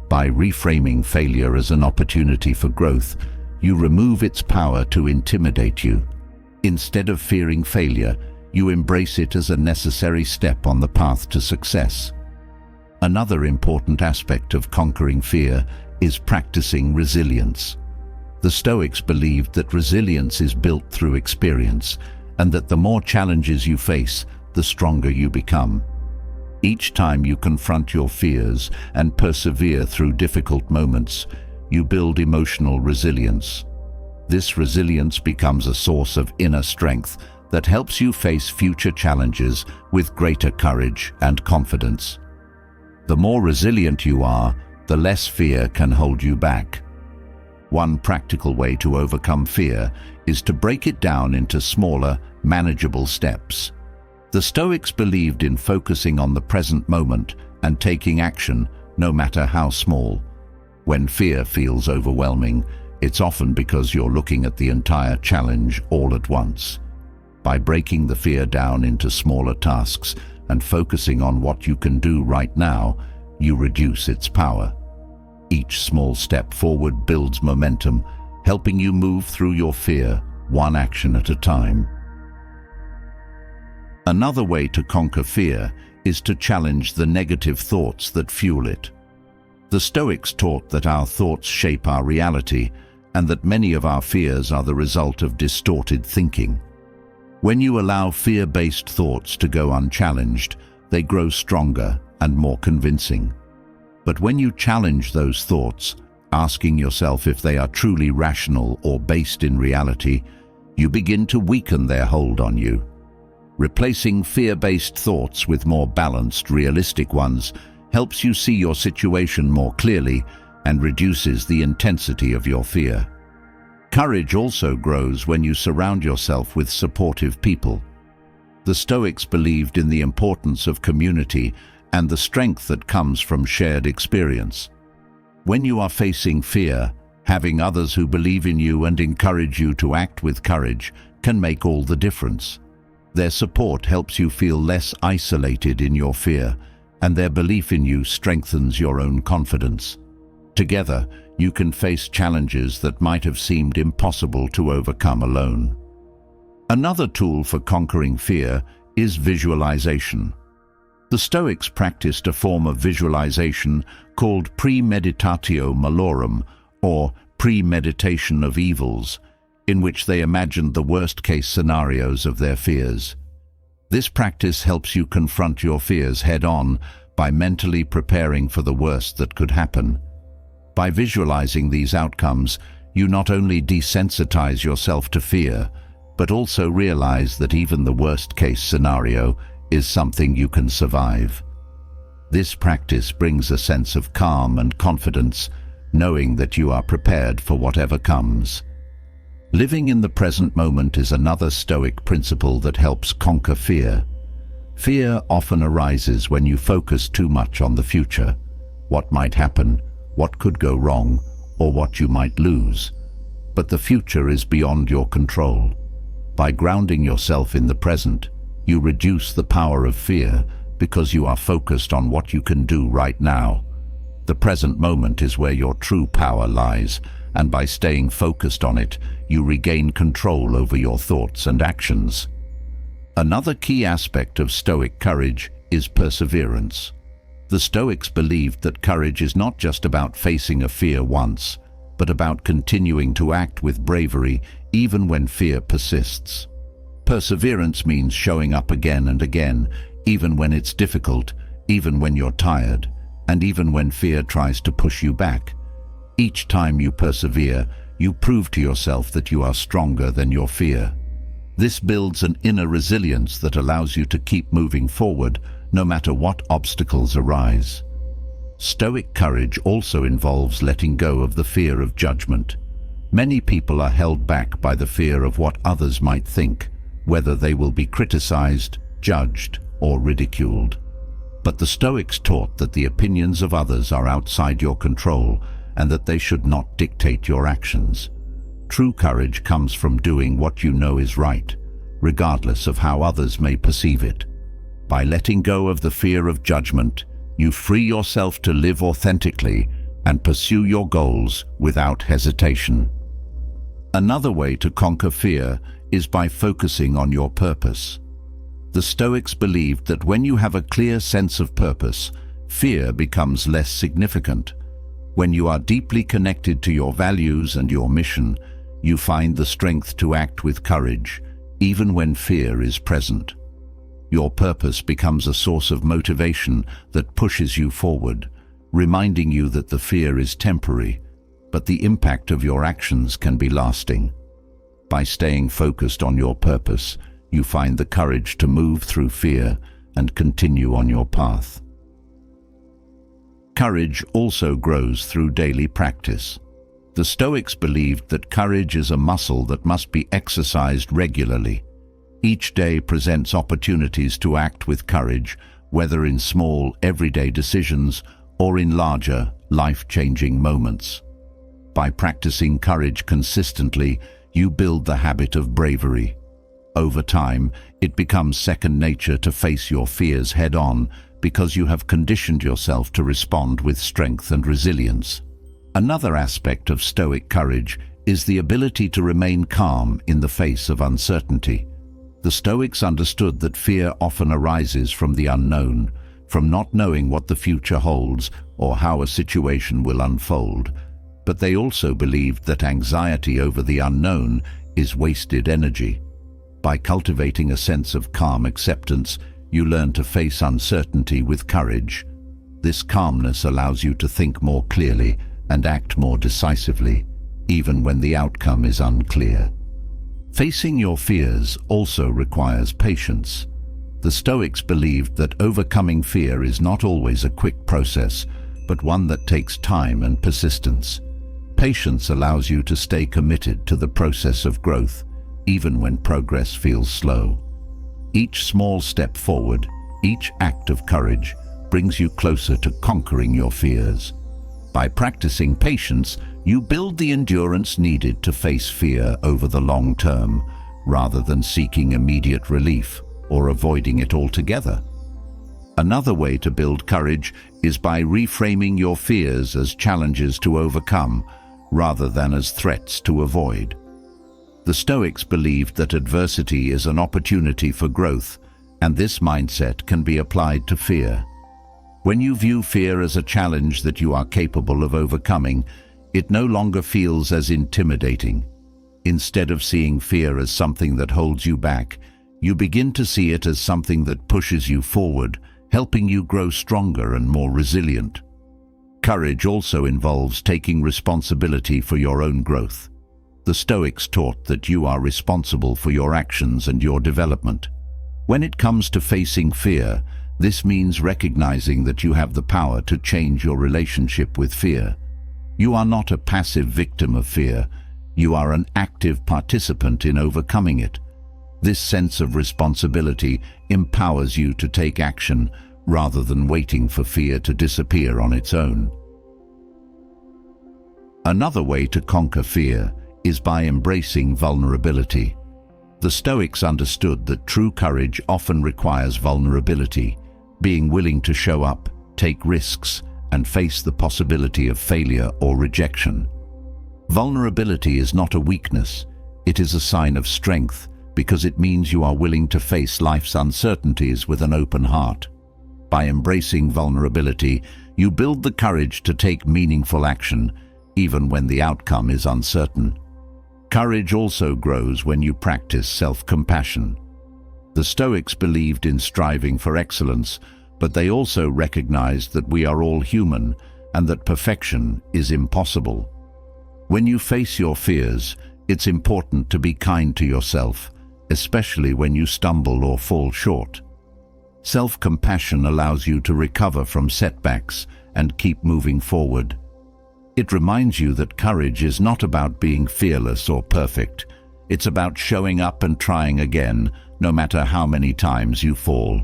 By reframing failure as an opportunity for growth, you remove its power to intimidate you. Instead of fearing failure, you embrace it as a necessary step on the path to success. Another important aspect of conquering fear is practicing resilience. The Stoics believed that resilience is built through experience, and that the more challenges you face, the stronger you become. Each time you confront your fears and persevere through difficult moments, you build emotional resilience. This resilience becomes a source of inner strength that helps you face future challenges with greater courage and confidence. The more resilient you are, the less fear can hold you back. One practical way to overcome fear is to break it down into smaller, manageable steps. The Stoics believed in focusing on the present moment and taking action, no matter how small. When fear feels overwhelming, it's often because you're looking at the entire challenge all at once. By breaking the fear down into smaller tasks and focusing on what you can do right now, you reduce its power. Each small step forward builds momentum, helping you move through your fear, one action at a time. Another way to conquer fear is to challenge the negative thoughts that fuel it. The Stoics taught that our thoughts shape our reality and that many of our fears are the result of distorted thinking. When you allow fear-based thoughts to go unchallenged, they grow stronger and more convincing. But when you challenge those thoughts, asking yourself if they are truly rational or based in reality, you begin to weaken their hold on you. Replacing fear-based thoughts with more balanced, realistic ones helps you see your situation more clearly and reduces the intensity of your fear. Courage also grows when you surround yourself with supportive people. The Stoics believed in the importance of community and the strength that comes from shared experience. When you are facing fear, having others who believe in you and encourage you to act with courage can make all the difference. Their support helps you feel less isolated in your fear, and their belief in you strengthens your own confidence. Together, you can face challenges that might have seemed impossible to overcome alone. Another tool for conquering fear is visualization. The Stoics practiced a form of visualization called premeditatio malorum, or premeditation of evils, in which they imagined the worst-case scenarios of their fears. This practice helps you confront your fears head-on by mentally preparing for the worst that could happen. By visualizing these outcomes, you not only desensitize yourself to fear, but also realize that even the worst-case scenario is something you can survive. This practice brings a sense of calm and confidence, knowing that you are prepared for whatever comes. Living in the present moment is another Stoic principle that helps conquer fear. Fear often arises when you focus too much on the future. What might happen, what could go wrong, or what you might lose. But the future is beyond your control. By grounding yourself in the present, you reduce the power of fear because you are focused on what you can do right now. The present moment is where your true power lies, and by staying focused on it, you regain control over your thoughts and actions. Another key aspect of Stoic courage is perseverance. The Stoics believed that courage is not just about facing a fear once, but about continuing to act with bravery even when fear persists. Perseverance means showing up again and again, even when it's difficult, even when you're tired, and even when fear tries to push you back. Each time you persevere, you prove to yourself that you are stronger than your fear. This builds an inner resilience that allows you to keep moving forward, no matter what obstacles arise. Stoic courage also involves letting go of the fear of judgment. Many people are held back by the fear of what others might think, whether they will be criticized, judged, or ridiculed. But the Stoics taught that the opinions of others are outside your control and that they should not dictate your actions. True courage comes from doing what you know is right, regardless of how others may perceive it. By letting go of the fear of judgment, you free yourself to live authentically and pursue your goals without hesitation. Another way to conquer fear is by focusing on your purpose. The Stoics believed that when you have a clear sense of purpose, fear becomes less significant. When you are deeply connected to your values and your mission, you find the strength to act with courage, even when fear is present. Your purpose becomes a source of motivation that pushes you forward, reminding you that the fear is temporary, but the impact of your actions can be lasting. By staying focused on your purpose, you find the courage to move through fear and continue on your path. Courage also grows through daily practice. The Stoics believed that courage is a muscle that must be exercised regularly. Each day presents opportunities to act with courage, whether in small, everyday decisions or in larger, life-changing moments. By practicing courage consistently, you build the habit of bravery. Over time, it becomes second nature to face your fears head-on because you have conditioned yourself to respond with strength and resilience. Another aspect of Stoic courage is the ability to remain calm in the face of uncertainty. The Stoics understood that fear often arises from the unknown, from not knowing what the future holds or how a situation will unfold. But they also believed that anxiety over the unknown is wasted energy. By cultivating a sense of calm acceptance, you learn to face uncertainty with courage. This calmness allows you to think more clearly and act more decisively, even when the outcome is unclear. Facing your fears also requires patience. The Stoics believed that overcoming fear is not always a quick process, but one that takes time and persistence. Patience allows you to stay committed to the process of growth, even when progress feels slow. Each small step forward, each act of courage, brings you closer to conquering your fears. By practicing patience, you build the endurance needed to face fear over the long term, rather than seeking immediate relief or avoiding it altogether. Another way to build courage is by reframing your fears as challenges to overcome, rather than as threats to avoid. The Stoics believed that adversity is an opportunity for growth, and this mindset can be applied to fear. When you view fear as a challenge that you are capable of overcoming, it no longer feels as intimidating. Instead of seeing fear as something that holds you back, you begin to see it as something that pushes you forward, helping you grow stronger and more resilient. Courage also involves taking responsibility for your own growth. The Stoics taught that you are responsible for your actions and your development. When it comes to facing fear, this means recognizing that you have the power to change your relationship with fear. You are not a passive victim of fear. You are an active participant in overcoming it. This sense of responsibility empowers you to take action rather than waiting for fear to disappear on its own. Another way to conquer fear is by embracing vulnerability. The Stoics understood that true courage often requires vulnerability, being willing to show up, take risks, and face the possibility of failure or rejection. Vulnerability is not a weakness, it is a sign of strength, because it means you are willing to face life's uncertainties with an open heart. By embracing vulnerability, you build the courage to take meaningful action, even when the outcome is uncertain. Courage also grows when you practice self-compassion. The Stoics believed in striving for excellence, but they also recognized that we are all human and that perfection is impossible. When you face your fears, it's important to be kind to yourself, especially when you stumble or fall short. Self-compassion allows you to recover from setbacks and keep moving forward. It reminds you that courage is not about being fearless or perfect. It's about showing up and trying again, no matter how many times you fall.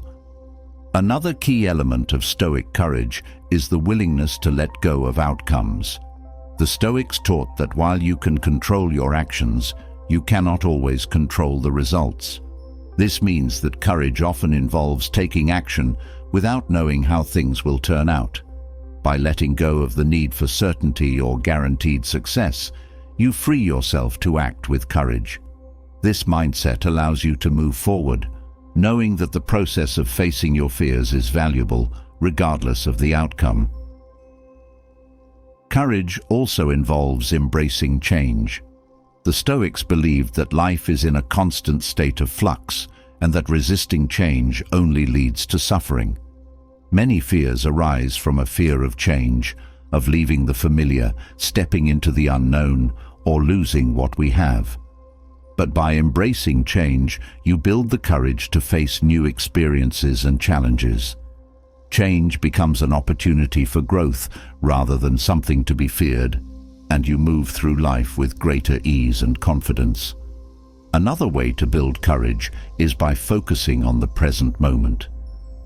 Another key element of Stoic courage is the willingness to let go of outcomes. The Stoics taught that while you can control your actions, you cannot always control the results. This means that courage often involves taking action without knowing how things will turn out. By letting go of the need for certainty or guaranteed success, you free yourself to act with courage. This mindset allows you to move forward, knowing that the process of facing your fears is valuable, regardless of the outcome. Courage also involves embracing change. The Stoics believed that life is in a constant state of flux, and that resisting change only leads to suffering. Many fears arise from a fear of change, of leaving the familiar, stepping into the unknown, or losing what we have. But by embracing change, you build the courage to face new experiences and challenges. Change becomes an opportunity for growth rather than something to be feared, and you move through life with greater ease and confidence. Another way to build courage is by focusing on the present moment.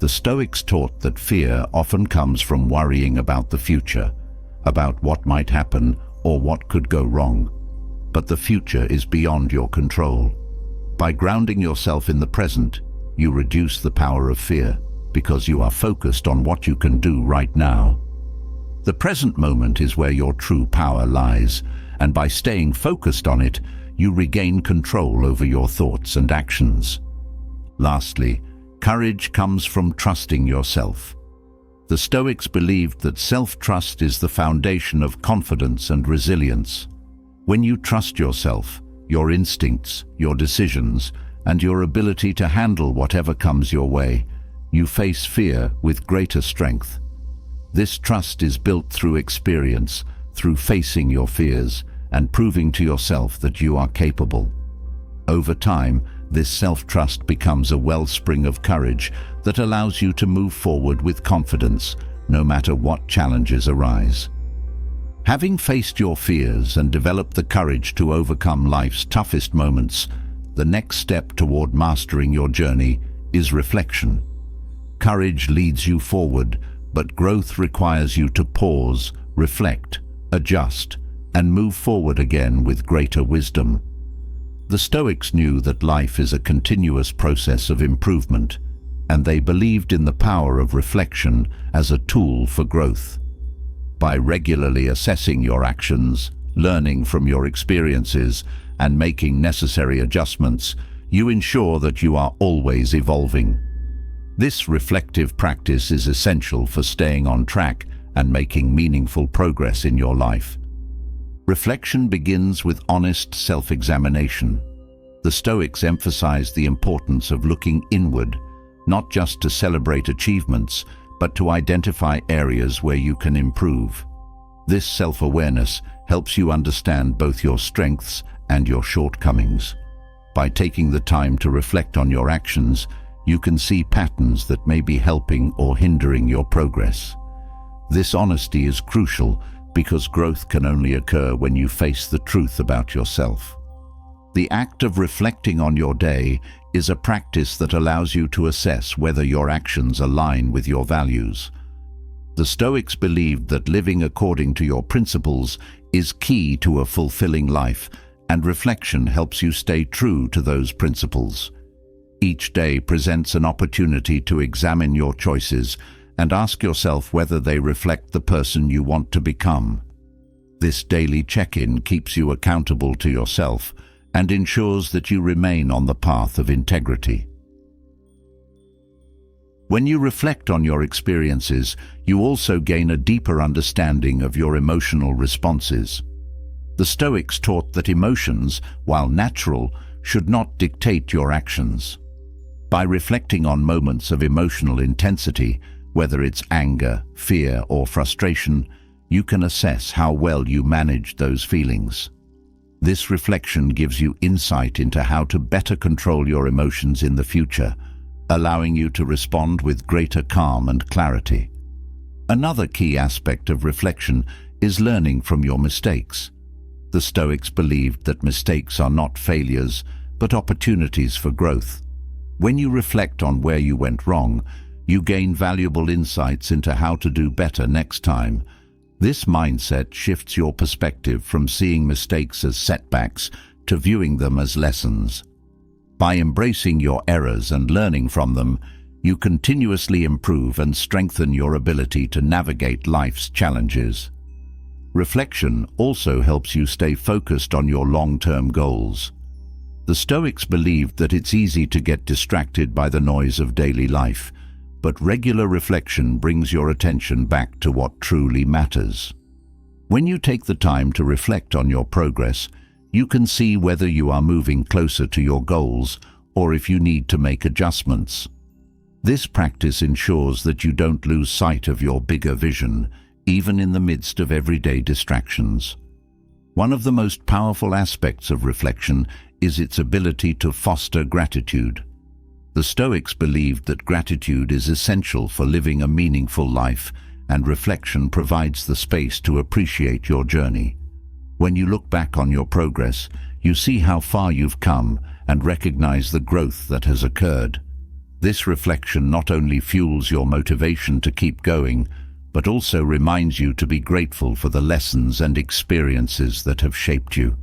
The Stoics taught that fear often comes from worrying about the future, about what might happen or what could go wrong. But the future is beyond your control. By grounding yourself in the present, you reduce the power of fear because you are focused on what you can do right now. The present moment is where your true power lies, and by staying focused on it, you regain control over your thoughts and actions. Lastly, courage comes from trusting yourself. The Stoics believed that self-trust is the foundation of confidence and resilience. When you trust yourself, your instincts, your decisions, and your ability to handle whatever comes your way, you face fear with greater strength. This trust is built through experience, through facing your fears, and proving to yourself that you are capable. Over time, this self-trust becomes a wellspring of courage that allows you to move forward with confidence, no matter what challenges arise. Having faced your fears and developed the courage to overcome life's toughest moments, the next step toward mastering your journey is reflection. Courage leads you forward, but growth requires you to pause, reflect, adjust, and move forward again with greater wisdom. The Stoics knew that life is a continuous process of improvement, and they believed in the power of reflection as a tool for growth. By regularly assessing your actions, learning from your experiences, and making necessary adjustments, you ensure that you are always evolving. This reflective practice is essential for staying on track and making meaningful progress in your life. Reflection begins with honest self-examination. The Stoics emphasized the importance of looking inward, not just to celebrate achievements, but to identify areas where you can improve. This self-awareness helps you understand both your strengths and your shortcomings. By taking the time to reflect on your actions, you can see patterns that may be helping or hindering your progress. This honesty is crucial because growth can only occur when you face the truth about yourself. The act of reflecting on your day is a practice that allows you to assess whether your actions align with your values. The Stoics believed that living according to your principles is key to a fulfilling life, and reflection helps you stay true to those principles. Each day presents an opportunity to examine your choices and ask yourself whether they reflect the person you want to become. This daily check-in keeps you accountable to yourself and ensures that you remain on the path of integrity. When you reflect on your experiences, you also gain a deeper understanding of your emotional responses. The Stoics taught that emotions, while natural, should not dictate your actions. By reflecting on moments of emotional intensity, whether it's anger, fear, or frustration, you can assess how well you manage those feelings. This reflection gives you insight into how to better control your emotions in the future, allowing you to respond with greater calm and clarity. Another key aspect of reflection is learning from your mistakes. The Stoics believed that mistakes are not failures, but opportunities for growth. When you reflect on where you went wrong, you gain valuable insights into how to do better next time. This mindset shifts your perspective from seeing mistakes as setbacks to viewing them as lessons. By embracing your errors and learning from them, you continuously improve and strengthen your ability to navigate life's challenges. Reflection also helps you stay focused on your long-term goals. The Stoics believed that it's easy to get distracted by the noise of daily life, but regular reflection brings your attention back to what truly matters. When you take the time to reflect on your progress, you can see whether you are moving closer to your goals or if you need to make adjustments. This practice ensures that you don't lose sight of your bigger vision, even in the midst of everyday distractions. One of the most powerful aspects of reflection is its ability to foster gratitude. The Stoics believed that gratitude is essential for living a meaningful life, and reflection provides the space to appreciate your journey. When you look back on your progress, you see how far you've come and recognize the growth that has occurred. This reflection not only fuels your motivation to keep going, but also reminds you to be grateful for the lessons and experiences that have shaped you.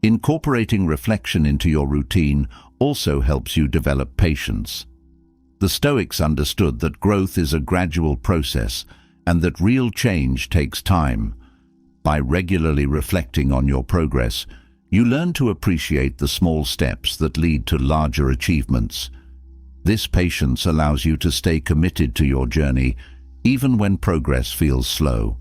Incorporating reflection into your routine also helps you develop patience. The Stoics understood that growth is a gradual process and that real change takes time. By regularly reflecting on your progress, you learn to appreciate the small steps that lead to larger achievements. This patience allows you to stay committed to your journey, even when progress feels slow.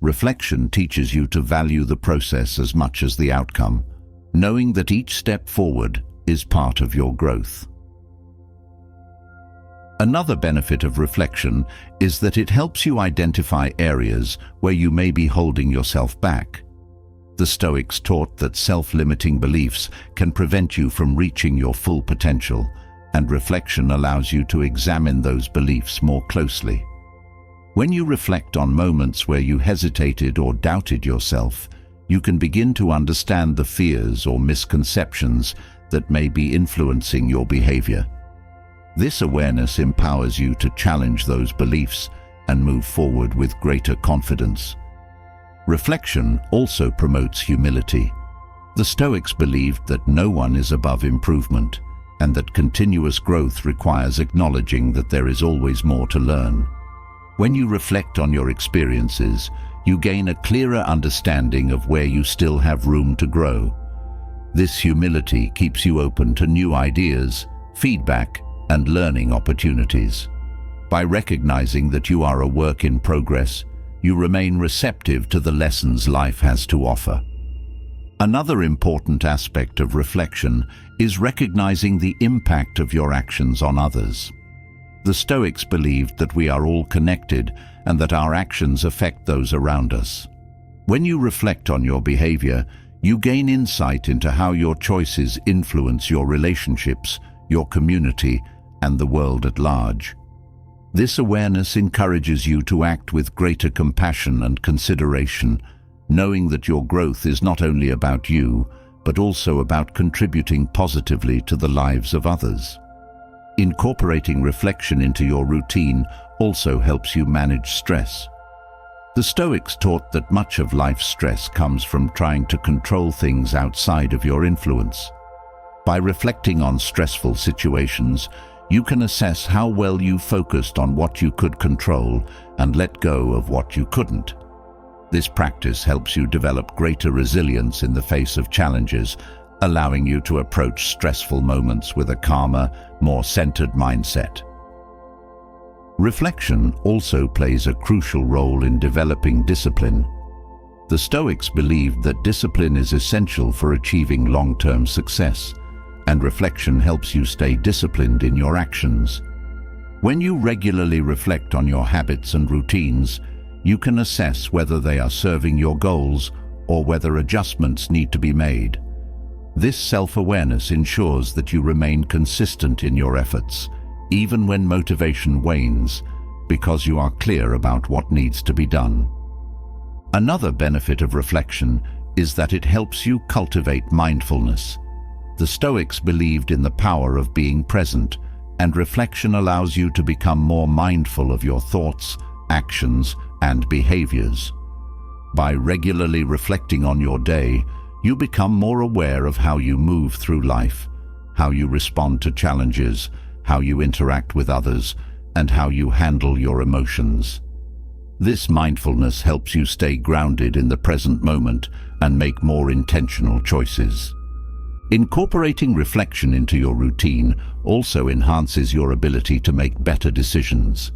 Reflection teaches you to value the process as much as the outcome, knowing that each step forward is part of your growth. Another benefit of reflection is that it helps you identify areas where you may be holding yourself back. The Stoics taught that self-limiting beliefs can prevent you from reaching your full potential, and reflection allows you to examine those beliefs more closely. When you reflect on moments where you hesitated or doubted yourself, you can begin to understand the fears or misconceptions that may be influencing your behavior. This awareness empowers you to challenge those beliefs and move forward with greater confidence. Reflection also promotes humility. The Stoics believed that no one is above improvement, and that continuous growth requires acknowledging that there is always more to learn. When you reflect on your experiences, you gain a clearer understanding of where you still have room to grow. This humility keeps you open to new ideas, feedback, and learning opportunities. By recognizing that you are a work in progress, you remain receptive to the lessons life has to offer. Another important aspect of reflection is recognizing the impact of your actions on others. The Stoics believed that we are all connected and that our actions affect those around us. When you reflect on your behavior, you gain insight into how your choices influence your relationships, your community, and the world at large. This awareness encourages you to act with greater compassion and consideration, knowing that your growth is not only about you, but also about contributing positively to the lives of others. Incorporating reflection into your routine also helps you manage stress. The Stoics taught that much of life's stress comes from trying to control things outside of your influence. By reflecting on stressful situations, you can assess how well you focused on what you could control and let go of what you couldn't. This practice helps you develop greater resilience in the face of challenges, allowing you to approach stressful moments with a calmer, more centered mindset. Reflection also plays a crucial role in developing discipline. The Stoics believed that discipline is essential for achieving long-term success, and reflection helps you stay disciplined in your actions. When you regularly reflect on your habits and routines, you can assess whether they are serving your goals or whether adjustments need to be made. This self-awareness ensures that you remain consistent in your efforts, even when motivation wanes, because you are clear about what needs to be done. Another benefit of reflection is that it helps you cultivate mindfulness. The Stoics believed in the power of being present, and reflection allows you to become more mindful of your thoughts, actions, and behaviors. By regularly reflecting on your day, you become more aware of how you move through life, how you respond to challenges, how you interact with others, and how you handle your emotions. This mindfulness helps you stay grounded in the present moment and make more intentional choices. Incorporating reflection into your routine also enhances your ability to make better decisions.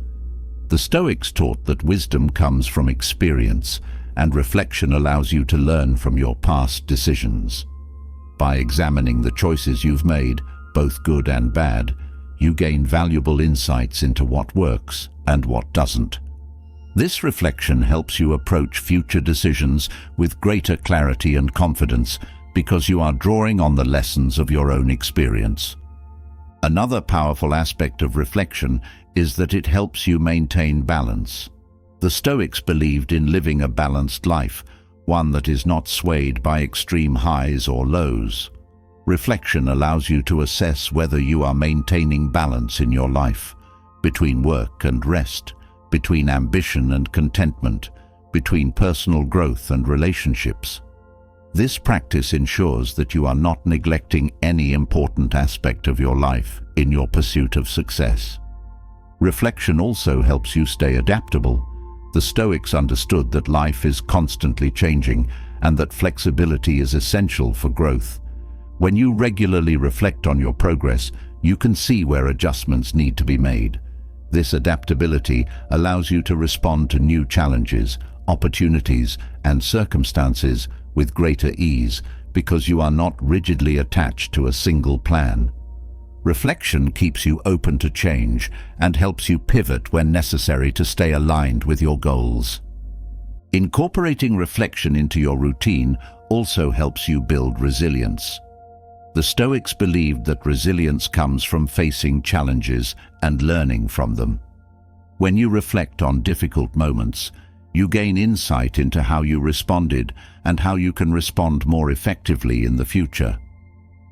The Stoics taught that wisdom comes from experience, and reflection allows you to learn from your past decisions. By examining the choices you've made, both good and bad, you gain valuable insights into what works and what doesn't. This reflection helps you approach future decisions with greater clarity and confidence, because you are drawing on the lessons of your own experience. Another powerful aspect of reflection is that it helps you maintain balance. The Stoics believed in living a balanced life, one that is not swayed by extreme highs or lows. Reflection allows you to assess whether you are maintaining balance in your life, between work and rest, between ambition and contentment, between personal growth and relationships. This practice ensures that you are not neglecting any important aspect of your life in your pursuit of success. Reflection also helps you stay adaptable. The Stoics understood that life is constantly changing and that flexibility is essential for growth. When you regularly reflect on your progress, you can see where adjustments need to be made. This adaptability allows you to respond to new challenges, opportunities, and circumstances with greater ease because you are not rigidly attached to a single plan. Reflection keeps you open to change and helps you pivot when necessary to stay aligned with your goals. Incorporating reflection into your routine also helps you build resilience. The Stoics believed that resilience comes from facing challenges and learning from them. When you reflect on difficult moments, you gain insight into how you responded and how you can respond more effectively in the future.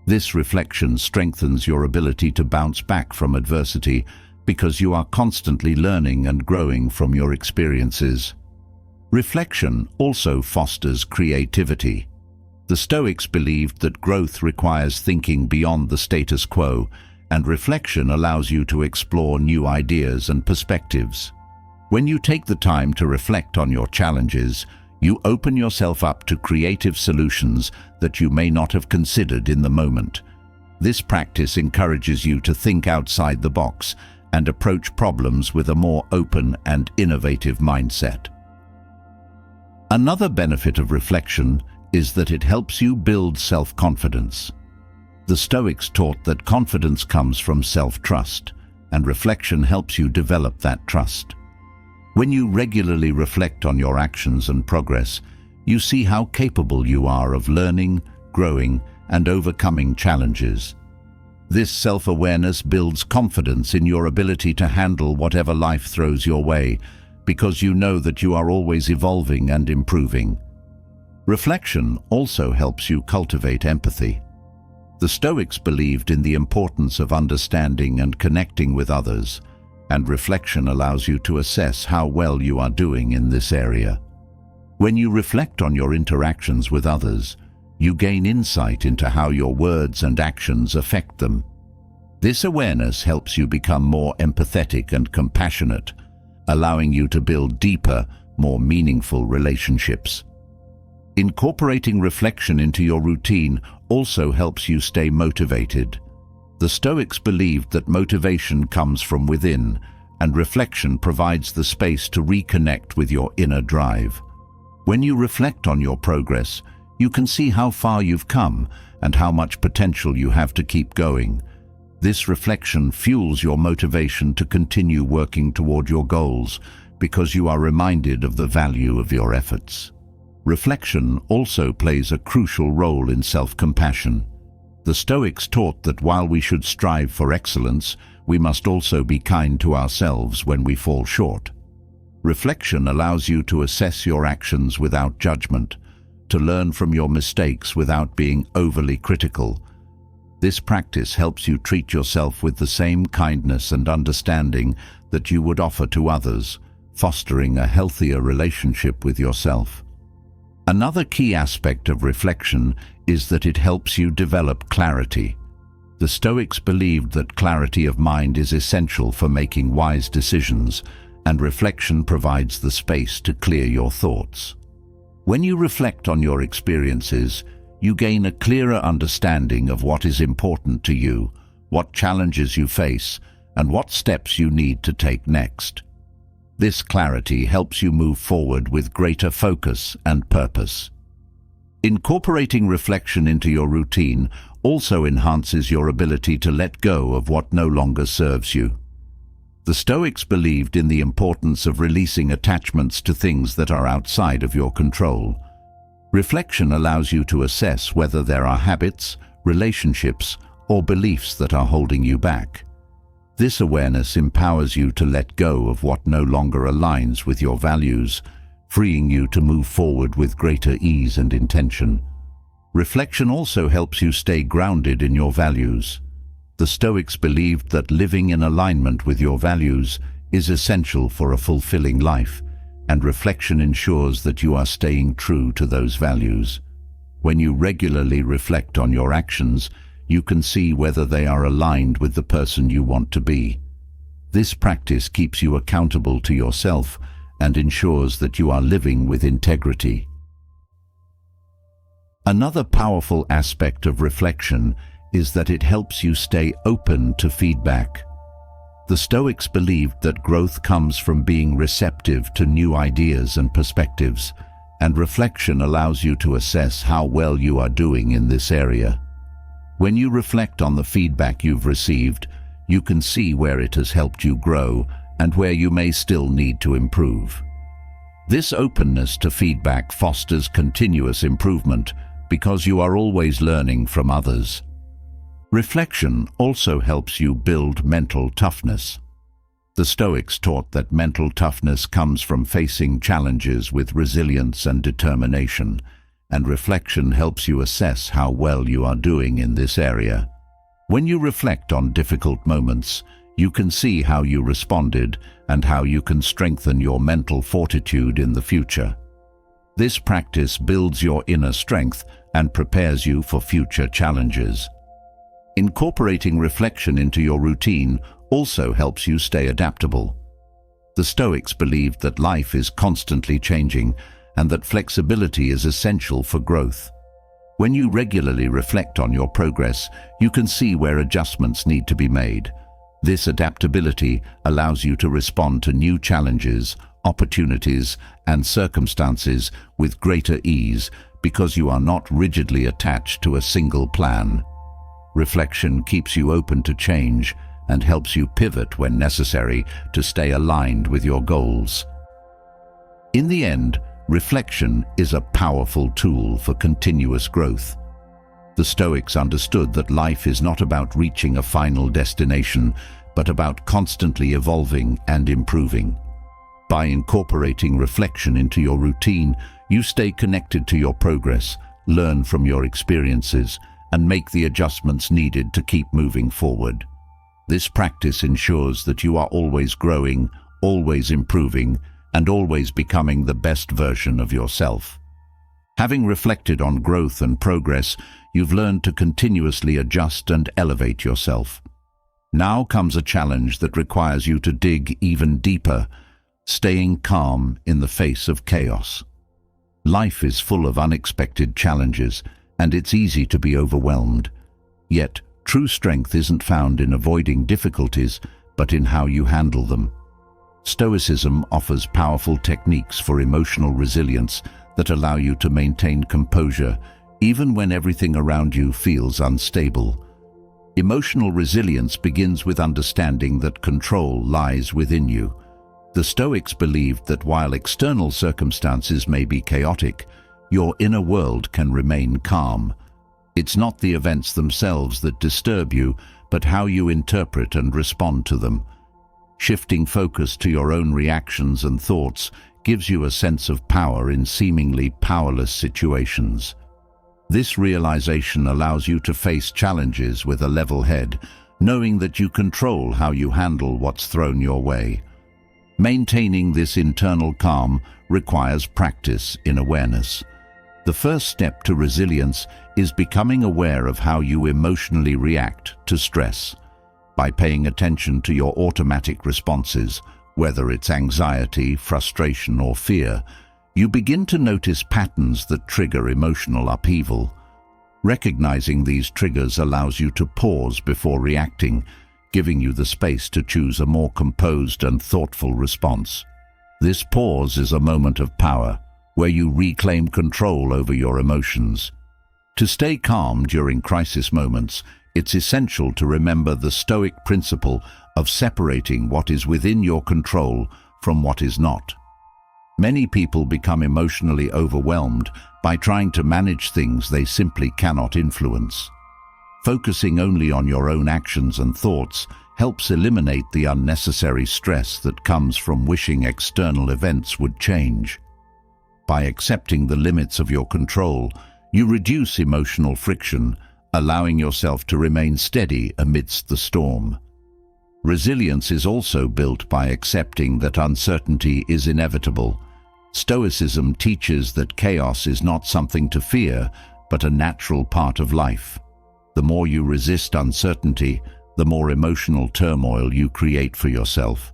This reflection strengthens your ability to bounce back from adversity because you are constantly learning and growing from your experiences. Reflection also fosters creativity. The Stoics believed that growth requires thinking beyond the status quo, and reflection allows you to explore new ideas and perspectives. When you take the time to reflect on your challenges, you open yourself up to creative solutions that you may not have considered in the moment. This practice encourages you to think outside the box and approach problems with a more open and innovative mindset. Another benefit of reflection is that it helps you build self-confidence. The Stoics taught that confidence comes from self-trust, and reflection helps you develop that trust. When you regularly reflect on your actions and progress, you see how capable you are of learning, growing, and overcoming challenges. This self-awareness builds confidence in your ability to handle whatever life throws your way, because you know that you are always evolving and improving. Reflection also helps you cultivate empathy. The Stoics believed in the importance of understanding and connecting with others, and reflection allows you to assess how well you are doing in this area. When you reflect on your interactions with others, you gain insight into how your words and actions affect them. This awareness helps you become more empathetic and compassionate, allowing you to build deeper, more meaningful relationships. Incorporating reflection into your routine also helps you stay motivated. The Stoics believed that motivation comes from within, and reflection provides the space to reconnect with your inner drive. When you reflect on your progress, you can see how far you've come and how much potential you have to keep going. This reflection fuels your motivation to continue working toward your goals because you are reminded of the value of your efforts. Reflection also plays a crucial role in self-compassion. The Stoics taught that while we should strive for excellence, we must also be kind to ourselves when we fall short. Reflection allows you to assess your actions without judgment, to learn from your mistakes without being overly critical. This practice helps you treat yourself with the same kindness and understanding that you would offer to others, fostering a healthier relationship with yourself. Another key aspect of reflection is that it helps you develop clarity. The Stoics believed that clarity of mind is essential for making wise decisions, and reflection provides the space to clear your thoughts. When you reflect on your experiences, you gain a clearer understanding of what is important to you, what challenges you face, and what steps you need to take next. This clarity helps you move forward with greater focus and purpose. Incorporating reflection into your routine also enhances your ability to let go of what no longer serves you. The Stoics believed in the importance of releasing attachments to things that are outside of your control. Reflection allows you to assess whether there are habits, relationships, or beliefs that are holding you back. This awareness empowers you to let go of what no longer aligns with your values, freeing you to move forward with greater ease and intention. Reflection also helps you stay grounded in your values. The Stoics believed that living in alignment with your values is essential for a fulfilling life, and reflection ensures that you are staying true to those values. When you regularly reflect on your actions, you can see whether they are aligned with the person you want to be. This practice keeps you accountable to yourself and ensures that you are living with integrity. Another powerful aspect of reflection is that it helps you stay open to feedback. The Stoics believed that growth comes from being receptive to new ideas and perspectives, and reflection allows you to assess how well you are doing in this area. When you reflect on the feedback you've received, you can see where it has helped you grow and where you may still need to improve. This openness to feedback fosters continuous improvement because you are always learning from others. Reflection also helps you build mental toughness. The Stoics taught that mental toughness comes from facing challenges with resilience and determination, and reflection helps you assess how well you are doing in this area. When you reflect on difficult moments, you can see how you responded and how you can strengthen your mental fortitude in the future. This practice builds your inner strength and prepares you for future challenges. Incorporating reflection into your routine also helps you stay adaptable. The Stoics believed that life is constantly changing and that flexibility is essential for growth. When you regularly reflect on your progress, you can see where adjustments need to be made. This adaptability allows you to respond to new challenges, opportunities, and circumstances with greater ease because you are not rigidly attached to a single plan. Reflection keeps you open to change and helps you pivot when necessary to stay aligned with your goals. In the end, reflection is a powerful tool for continuous growth. The Stoics understood that life is not about reaching a final destination, but about constantly evolving and improving. By incorporating reflection into your routine, you stay connected to your progress, learn from your experiences, and make the adjustments needed to keep moving forward. This practice ensures that you are always growing, always improving, and always becoming the best version of yourself. Having reflected on growth and progress, you've learned to continuously adjust and elevate yourself. Now comes a challenge that requires you to dig even deeper, staying calm in the face of chaos. Life is full of unexpected challenges, and it's easy to be overwhelmed. Yet, true strength isn't found in avoiding difficulties, but in how you handle them. Stoicism offers powerful techniques for emotional resilience that allow you to maintain composure even when everything around you feels unstable. Emotional resilience begins with understanding that control lies within you. The Stoics believed that while external circumstances may be chaotic, your inner world can remain calm. It's not the events themselves that disturb you, but how you interpret and respond to them. Shifting focus to your own reactions and thoughts gives you a sense of power in seemingly powerless situations. This realization allows you to face challenges with a level head, knowing that you control how you handle what's thrown your way. Maintaining this internal calm requires practice in awareness. The first step to resilience is becoming aware of how you emotionally react to stress. By paying attention to your automatic responses, whether it's anxiety, frustration, or fear, you begin to notice patterns that trigger emotional upheaval. Recognizing these triggers allows you to pause before reacting, giving you the space to choose a more composed and thoughtful response. This pause is a moment of power, where you reclaim control over your emotions. To stay calm during crisis moments, it's essential to remember the Stoic principle of separating what is within your control from what is not. Many people become emotionally overwhelmed by trying to manage things they simply cannot influence. Focusing only on your own actions and thoughts helps eliminate the unnecessary stress that comes from wishing external events would change. By accepting the limits of your control, you reduce emotional friction, allowing yourself to remain steady amidst the storm. Resilience is also built by accepting that uncertainty is inevitable. Stoicism teaches that chaos is not something to fear, but a natural part of life. The more you resist uncertainty, the more emotional turmoil you create for yourself.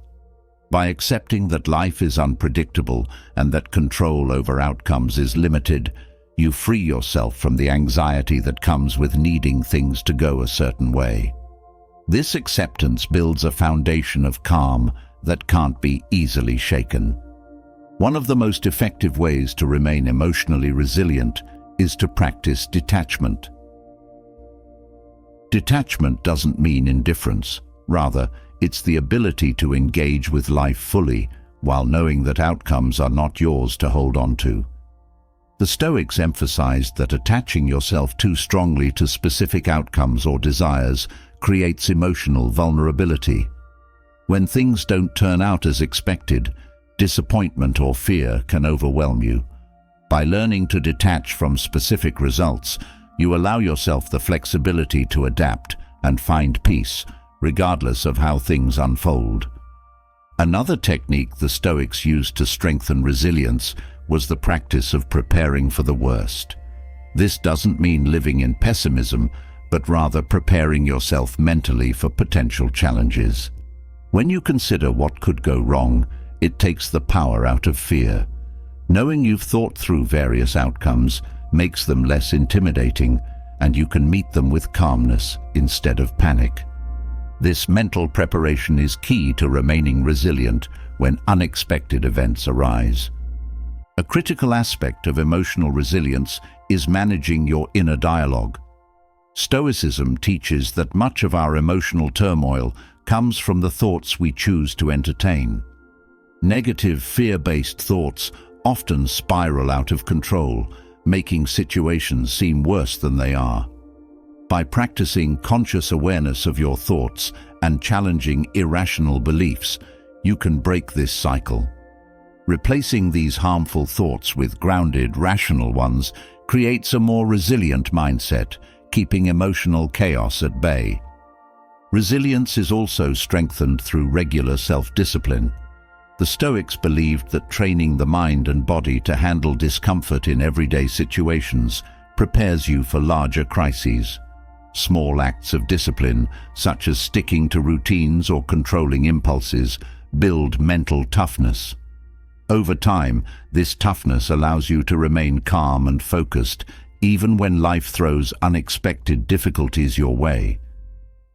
By accepting that life is unpredictable and that control over outcomes is limited, you free yourself from the anxiety that comes with needing things to go a certain way. This acceptance builds a foundation of calm that can't be easily shaken. One of the most effective ways to remain emotionally resilient is to practice detachment. Detachment doesn't mean indifference. Rather, it's the ability to engage with life fully while knowing that outcomes are not yours to hold on to. The Stoics emphasized that attaching yourself too strongly to specific outcomes or desires creates emotional vulnerability. When things don't turn out as expected, disappointment or fear can overwhelm you. By learning to detach from specific results, you allow yourself the flexibility to adapt and find peace, regardless of how things unfold. Another technique the Stoics used to strengthen resilience was the practice of preparing for the worst. This doesn't mean living in pessimism, but rather preparing yourself mentally for potential challenges. When you consider what could go wrong, it takes the power out of fear. Knowing you've thought through various outcomes makes them less intimidating, and you can meet them with calmness instead of panic. This mental preparation is key to remaining resilient when unexpected events arise. A critical aspect of emotional resilience is managing your inner dialogue. Stoicism teaches that much of our emotional turmoil comes from the thoughts we choose to entertain. Negative, fear-based thoughts often spiral out of control, making situations seem worse than they are. By practicing conscious awareness of your thoughts and challenging irrational beliefs, you can break this cycle. Replacing these harmful thoughts with grounded, rational ones creates a more resilient mindset, keeping emotional chaos at bay. Resilience is also strengthened through regular self-discipline. The Stoics believed that training the mind and body to handle discomfort in everyday situations prepares you for larger crises. Small acts of discipline, such as sticking to routines or controlling impulses, build mental toughness. Over time, this toughness allows you to remain calm and focused, even when life throws unexpected difficulties your way.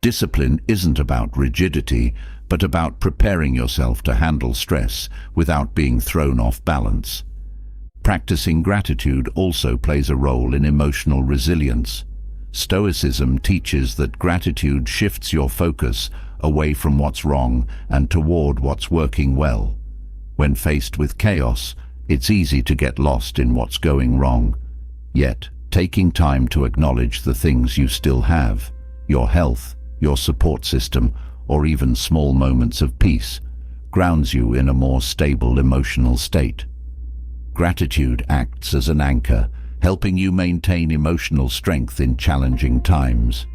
Discipline isn't about rigidity, but about preparing yourself to handle stress without being thrown off balance. Practicing gratitude also plays a role in emotional resilience. Stoicism teaches that gratitude shifts your focus away from what's wrong and toward what's working well. When faced with chaos, it's easy to get lost in what's going wrong. Yet, taking time to acknowledge the things you still have, your health, your support system, or even small moments of peace, grounds you in a more stable emotional state. Gratitude acts as an anchor, helping you maintain emotional strength in challenging times.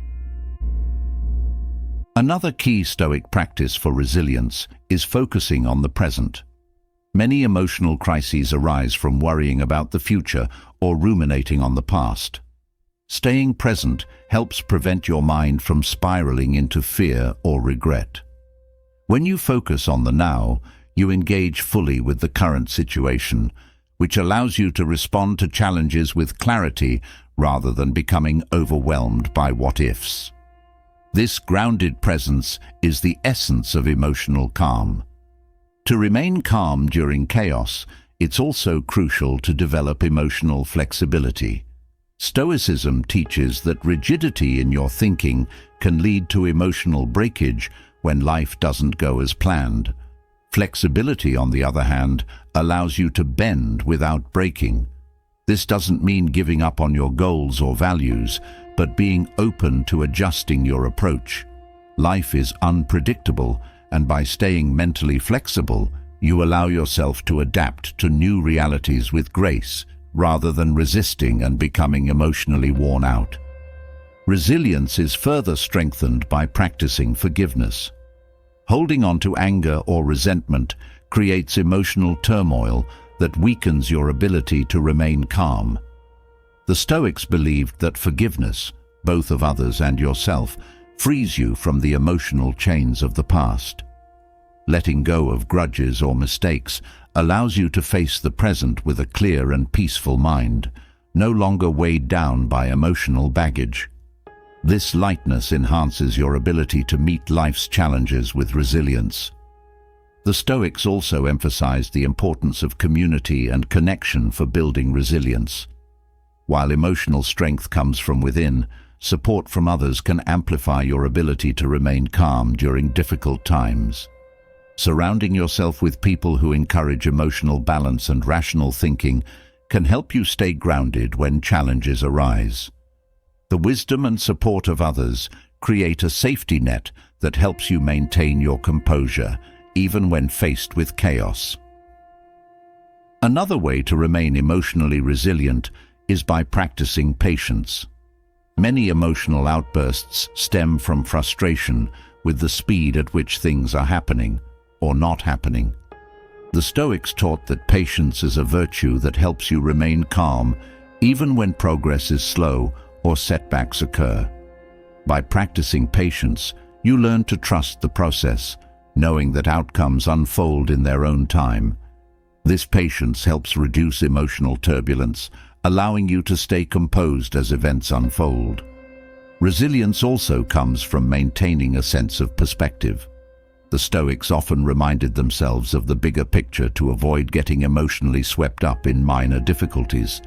Another key Stoic practice for resilience is focusing on the present. Many emotional crises arise from worrying about the future or ruminating on the past. Staying present helps prevent your mind from spiraling into fear or regret. When you focus on the now, you engage fully with the current situation, which allows you to respond to challenges with clarity rather than becoming overwhelmed by what-ifs. This grounded presence is the essence of emotional calm. To remain calm during chaos, it's also crucial to develop emotional flexibility. Stoicism teaches that rigidity in your thinking can lead to emotional breakage when life doesn't go as planned. Flexibility, on the other hand, allows you to bend without breaking. This doesn't mean giving up on your goals or values, but being open to adjusting your approach. Life is unpredictable, and by staying mentally flexible, you allow yourself to adapt to new realities with grace, rather than resisting and becoming emotionally worn out. Resilience is further strengthened by practicing forgiveness. Holding on to anger or resentment creates emotional turmoil that weakens your ability to remain calm. The Stoics believed that forgiveness, both of others and yourself, frees you from the emotional chains of the past. Letting go of grudges or mistakes allows you to face the present with a clear and peaceful mind, no longer weighed down by emotional baggage. This lightness enhances your ability to meet life's challenges with resilience. The Stoics also emphasized the importance of community and connection for building resilience. While emotional strength comes from within, support from others can amplify your ability to remain calm during difficult times. Surrounding yourself with people who encourage emotional balance and rational thinking can help you stay grounded when challenges arise. The wisdom and support of others create a safety net that helps you maintain your composure, even when faced with chaos. Another way to remain emotionally resilient is by practicing patience. Many emotional outbursts stem from frustration with the speed at which things are happening or not happening. The Stoics taught that patience is a virtue that helps you remain calm even when progress is slow or setbacks occur. By practicing patience, you learn to trust the process, knowing that outcomes unfold in their own time. This patience helps reduce emotional turbulence, allowing you to stay composed as events unfold. Resilience also comes from maintaining a sense of perspective. The Stoics often reminded themselves of the bigger picture to avoid getting emotionally swept up in minor difficulties.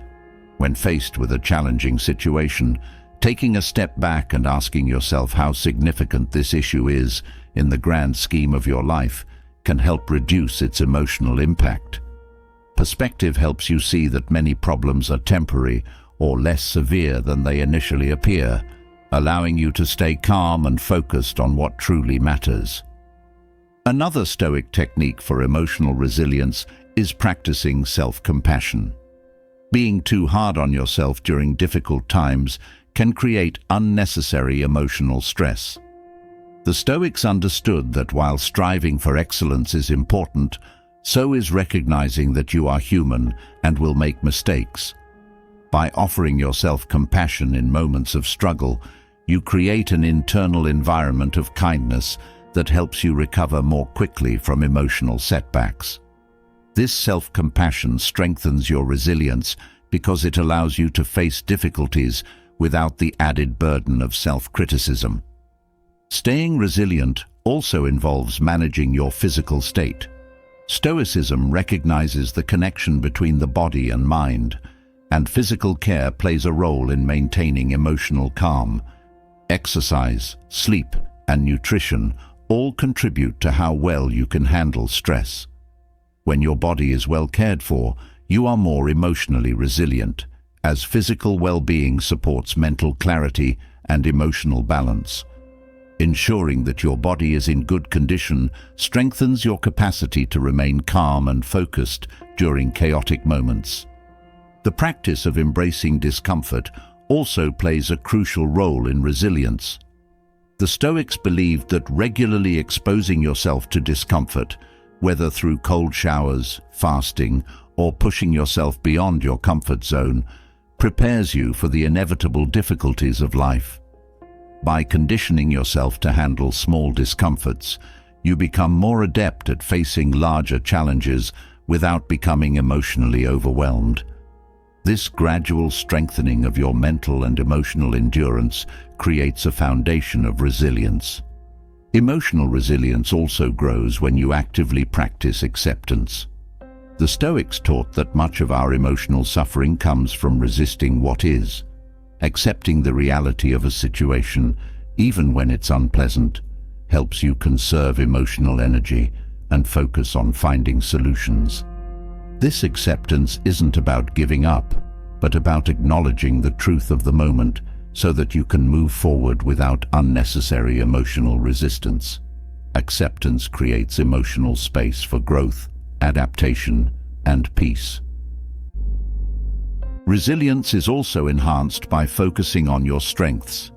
When faced with a challenging situation, taking a step back and asking yourself how significant this issue is in the grand scheme of your life can help reduce its emotional impact. Perspective helps you see that many problems are temporary or less severe than they initially appear, allowing you to stay calm and focused on what truly matters. Another Stoic technique for emotional resilience is practicing self-compassion. Being too hard on yourself during difficult times can create unnecessary emotional stress. The Stoics understood that while striving for excellence is important, so is recognizing that you are human and will make mistakes. By offering yourself compassion in moments of struggle, you create an internal environment of kindness that helps you recover more quickly from emotional setbacks. This self-compassion strengthens your resilience because it allows you to face difficulties without the added burden of self-criticism. Staying resilient also involves managing your physical state. Stoicism recognizes the connection between the body and mind, and physical care plays a role in maintaining emotional calm. Exercise, sleep, and nutrition all contribute to how well you can handle stress. When your body is well cared for, you are more emotionally resilient, as physical well-being supports mental clarity and emotional balance. Ensuring that your body is in good condition strengthens your capacity to remain calm and focused during chaotic moments. The practice of embracing discomfort also plays a crucial role in resilience. The Stoics believed that regularly exposing yourself to discomfort, whether through cold showers, fasting, or pushing yourself beyond your comfort zone, prepares you for the inevitable difficulties of life. By conditioning yourself to handle small discomforts, you become more adept at facing larger challenges without becoming emotionally overwhelmed. This gradual strengthening of your mental and emotional endurance creates a foundation of resilience. Emotional resilience also grows when you actively practice acceptance. The Stoics taught that much of our emotional suffering comes from resisting what is. Accepting the reality of a situation, even when it's unpleasant, helps you conserve emotional energy and focus on finding solutions. This acceptance isn't about giving up, but about acknowledging the truth of the moment so that you can move forward without unnecessary emotional resistance. Acceptance creates emotional space for growth, adaptation, and peace. Resilience is also enhanced by focusing on your strengths.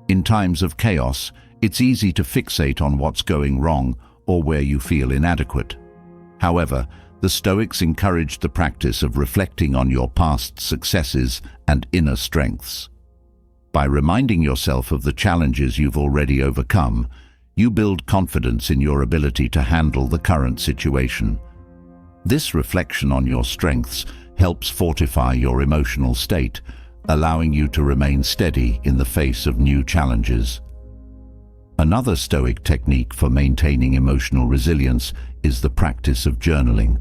In times of chaos, it's easy to fixate on what's going wrong or where you feel inadequate. However, the Stoics encouraged the practice of reflecting on your past successes and inner strengths. By reminding yourself of the challenges you've already overcome, you build confidence in your ability to handle the current situation. This reflection on your strengths helps fortify your emotional state, allowing you to remain steady in the face of new challenges. Another Stoic technique for maintaining emotional resilience is the practice of journaling.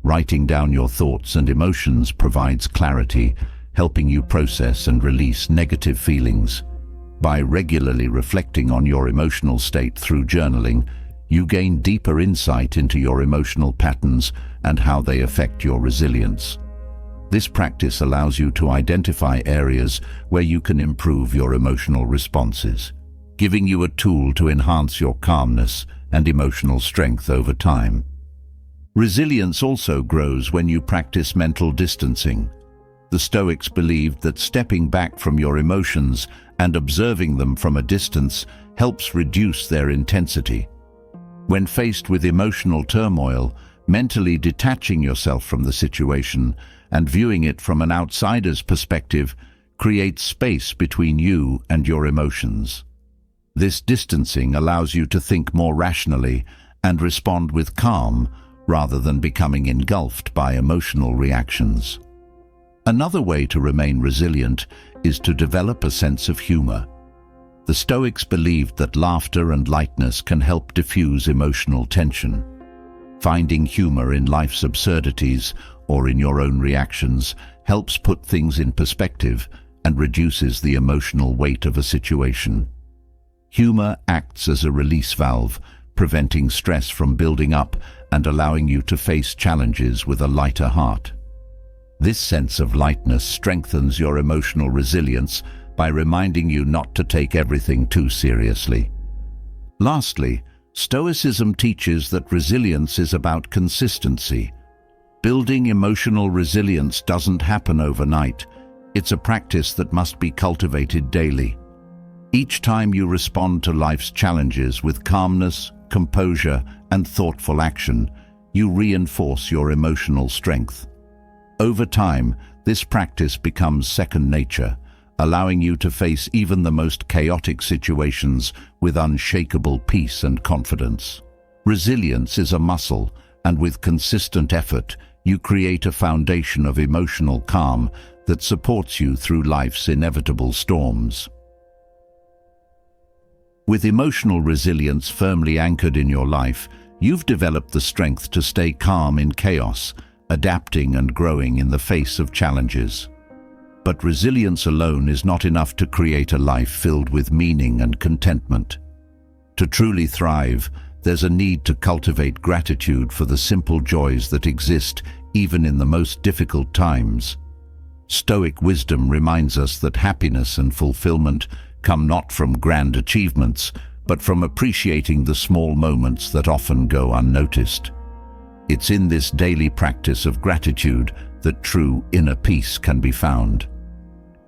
Writing down your thoughts and emotions provides clarity, helping you process and release negative feelings. By regularly reflecting on your emotional state through journaling, you gain deeper insight into your emotional patterns and how they affect your resilience. This practice allows you to identify areas where you can improve your emotional responses, giving you a tool to enhance your calmness and emotional strength over time. Resilience also grows when you practice mental distancing. The Stoics believed that stepping back from your emotions and observing them from a distance helps reduce their intensity. When faced with emotional turmoil, mentally detaching yourself from the situation and viewing it from an outsider's perspective creates space between you and your emotions. This distancing allows you to think more rationally and respond with calm rather than becoming engulfed by emotional reactions. Another way to remain resilient is to develop a sense of humor. The Stoics believed that laughter and lightness can help diffuse emotional tension. Finding humor in life's absurdities or in your own reactions helps put things in perspective and reduces the emotional weight of a situation. Humor acts as a release valve, preventing stress from building up and allowing you to face challenges with a lighter heart. This sense of lightness strengthens your emotional resilience by reminding you not to take everything too seriously. Lastly, Stoicism teaches that resilience is about consistency. Building emotional resilience doesn't happen overnight. It's a practice that must be cultivated daily. Each time you respond to life's challenges with calmness, composure, and thoughtful action, you reinforce your emotional strength. Over time, this practice becomes second nature, allowing you to face even the most chaotic situations with unshakable peace and confidence. Resilience is a muscle, and with consistent effort, you create a foundation of emotional calm that supports you through life's inevitable storms. With emotional resilience firmly anchored in your life, you've developed the strength to stay calm in chaos, adapting and growing in the face of challenges. But resilience alone is not enough to create a life filled with meaning and contentment. To truly thrive, there's a need to cultivate gratitude for the simple joys that exist even in the most difficult times. Stoic wisdom reminds us that happiness and fulfillment come not from grand achievements, but from appreciating the small moments that often go unnoticed. It's in this daily practice of gratitude that true inner peace can be found.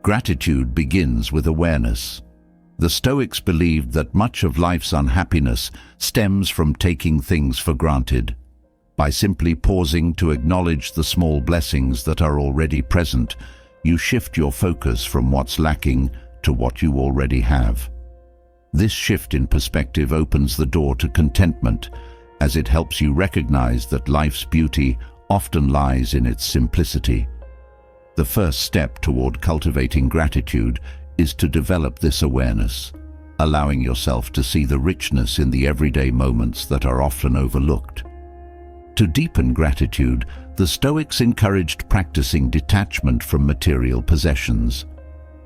Gratitude begins with awareness. The Stoics believed that much of life's unhappiness stems from taking things for granted. By simply pausing to acknowledge the small blessings that are already present, you shift your focus from what's lacking to what you already have. This shift in perspective opens the door to contentment, as it helps you recognize that life's beauty often lies in its simplicity. The first step toward cultivating gratitude is to develop this awareness, allowing yourself to see the richness in the everyday moments that are often overlooked. To deepen gratitude, the Stoics encouraged practicing detachment from material possessions.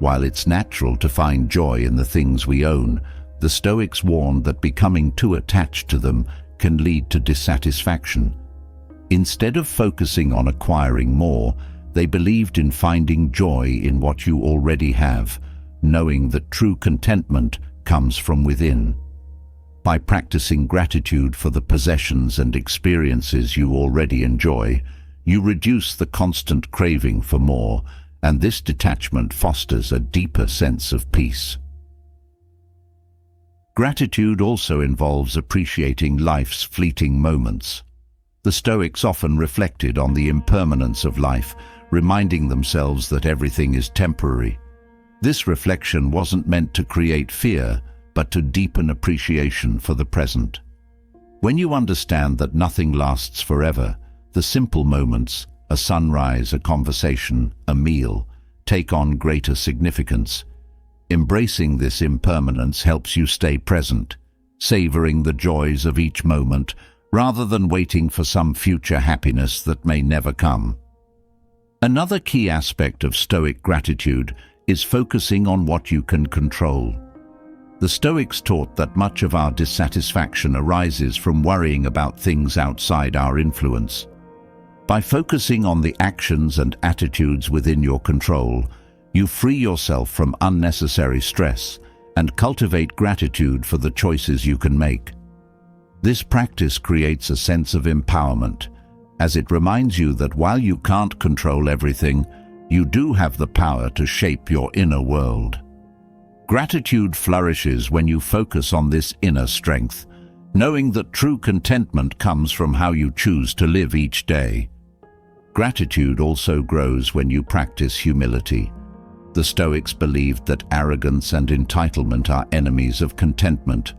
While it's natural to find joy in the things we own, the Stoics warned that becoming too attached to them can lead to dissatisfaction. Instead of focusing on acquiring more, they believed in finding joy in what you already have, knowing that true contentment comes from within. By practicing gratitude for the possessions and experiences you already enjoy, you reduce the constant craving for more, and this detachment fosters a deeper sense of peace. Gratitude also involves appreciating life's fleeting moments. The Stoics often reflected on the impermanence of life, reminding themselves that everything is temporary. This reflection wasn't meant to create fear, but to deepen appreciation for the present. When you understand that nothing lasts forever, the simple moments, a sunrise, a conversation, a meal, take on greater significance. Embracing this impermanence helps you stay present, savoring the joys of each moment, rather than waiting for some future happiness that may never come. Another key aspect of Stoic gratitude is focusing on what you can control. The Stoics taught that much of our dissatisfaction arises from worrying about things outside our influence. By focusing on the actions and attitudes within your control, you free yourself from unnecessary stress and cultivate gratitude for the choices you can make. This practice creates a sense of empowerment, as it reminds you that while you can't control everything, you do have the power to shape your inner world. Gratitude flourishes when you focus on this inner strength, knowing that true contentment comes from how you choose to live each day. Gratitude also grows when you practice humility. The Stoics believed that arrogance and entitlement are enemies of contentment.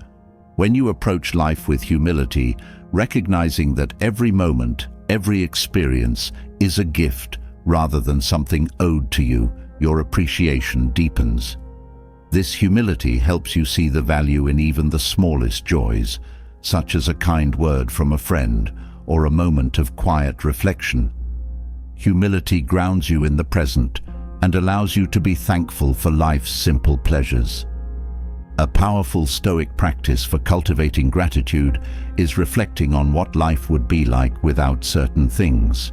When you approach life with humility, recognizing that every moment, every experience is a gift rather than something owed to you, your appreciation deepens. This humility helps you see the value in even the smallest joys, such as a kind word from a friend or a moment of quiet reflection. Humility grounds you in the present and allows you to be thankful for life's simple pleasures. A powerful Stoic practice for cultivating gratitude is reflecting on what life would be like without certain things.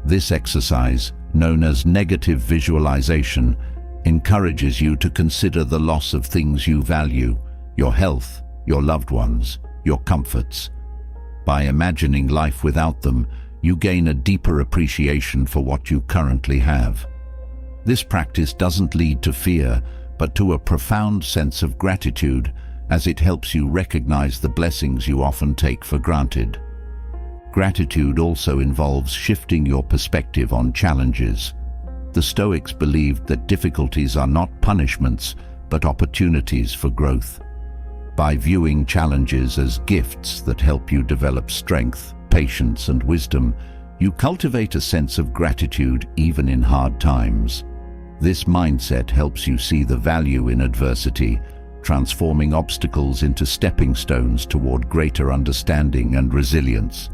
This exercise, known as negative visualization, encourages you to consider the loss of things you value, your health, your loved ones, your comforts. By imagining life without them, you gain a deeper appreciation for what you currently have. This practice doesn't lead to fear, but to a profound sense of gratitude, as it helps you recognize the blessings you often take for granted. Gratitude also involves shifting your perspective on challenges. The Stoics believed that difficulties are not punishments, but opportunities for growth. By viewing challenges as gifts that help you develop strength, patience, and wisdom, you cultivate a sense of gratitude even in hard times. This mindset helps you see the value in adversity, transforming obstacles into stepping stones toward greater understanding and resilience.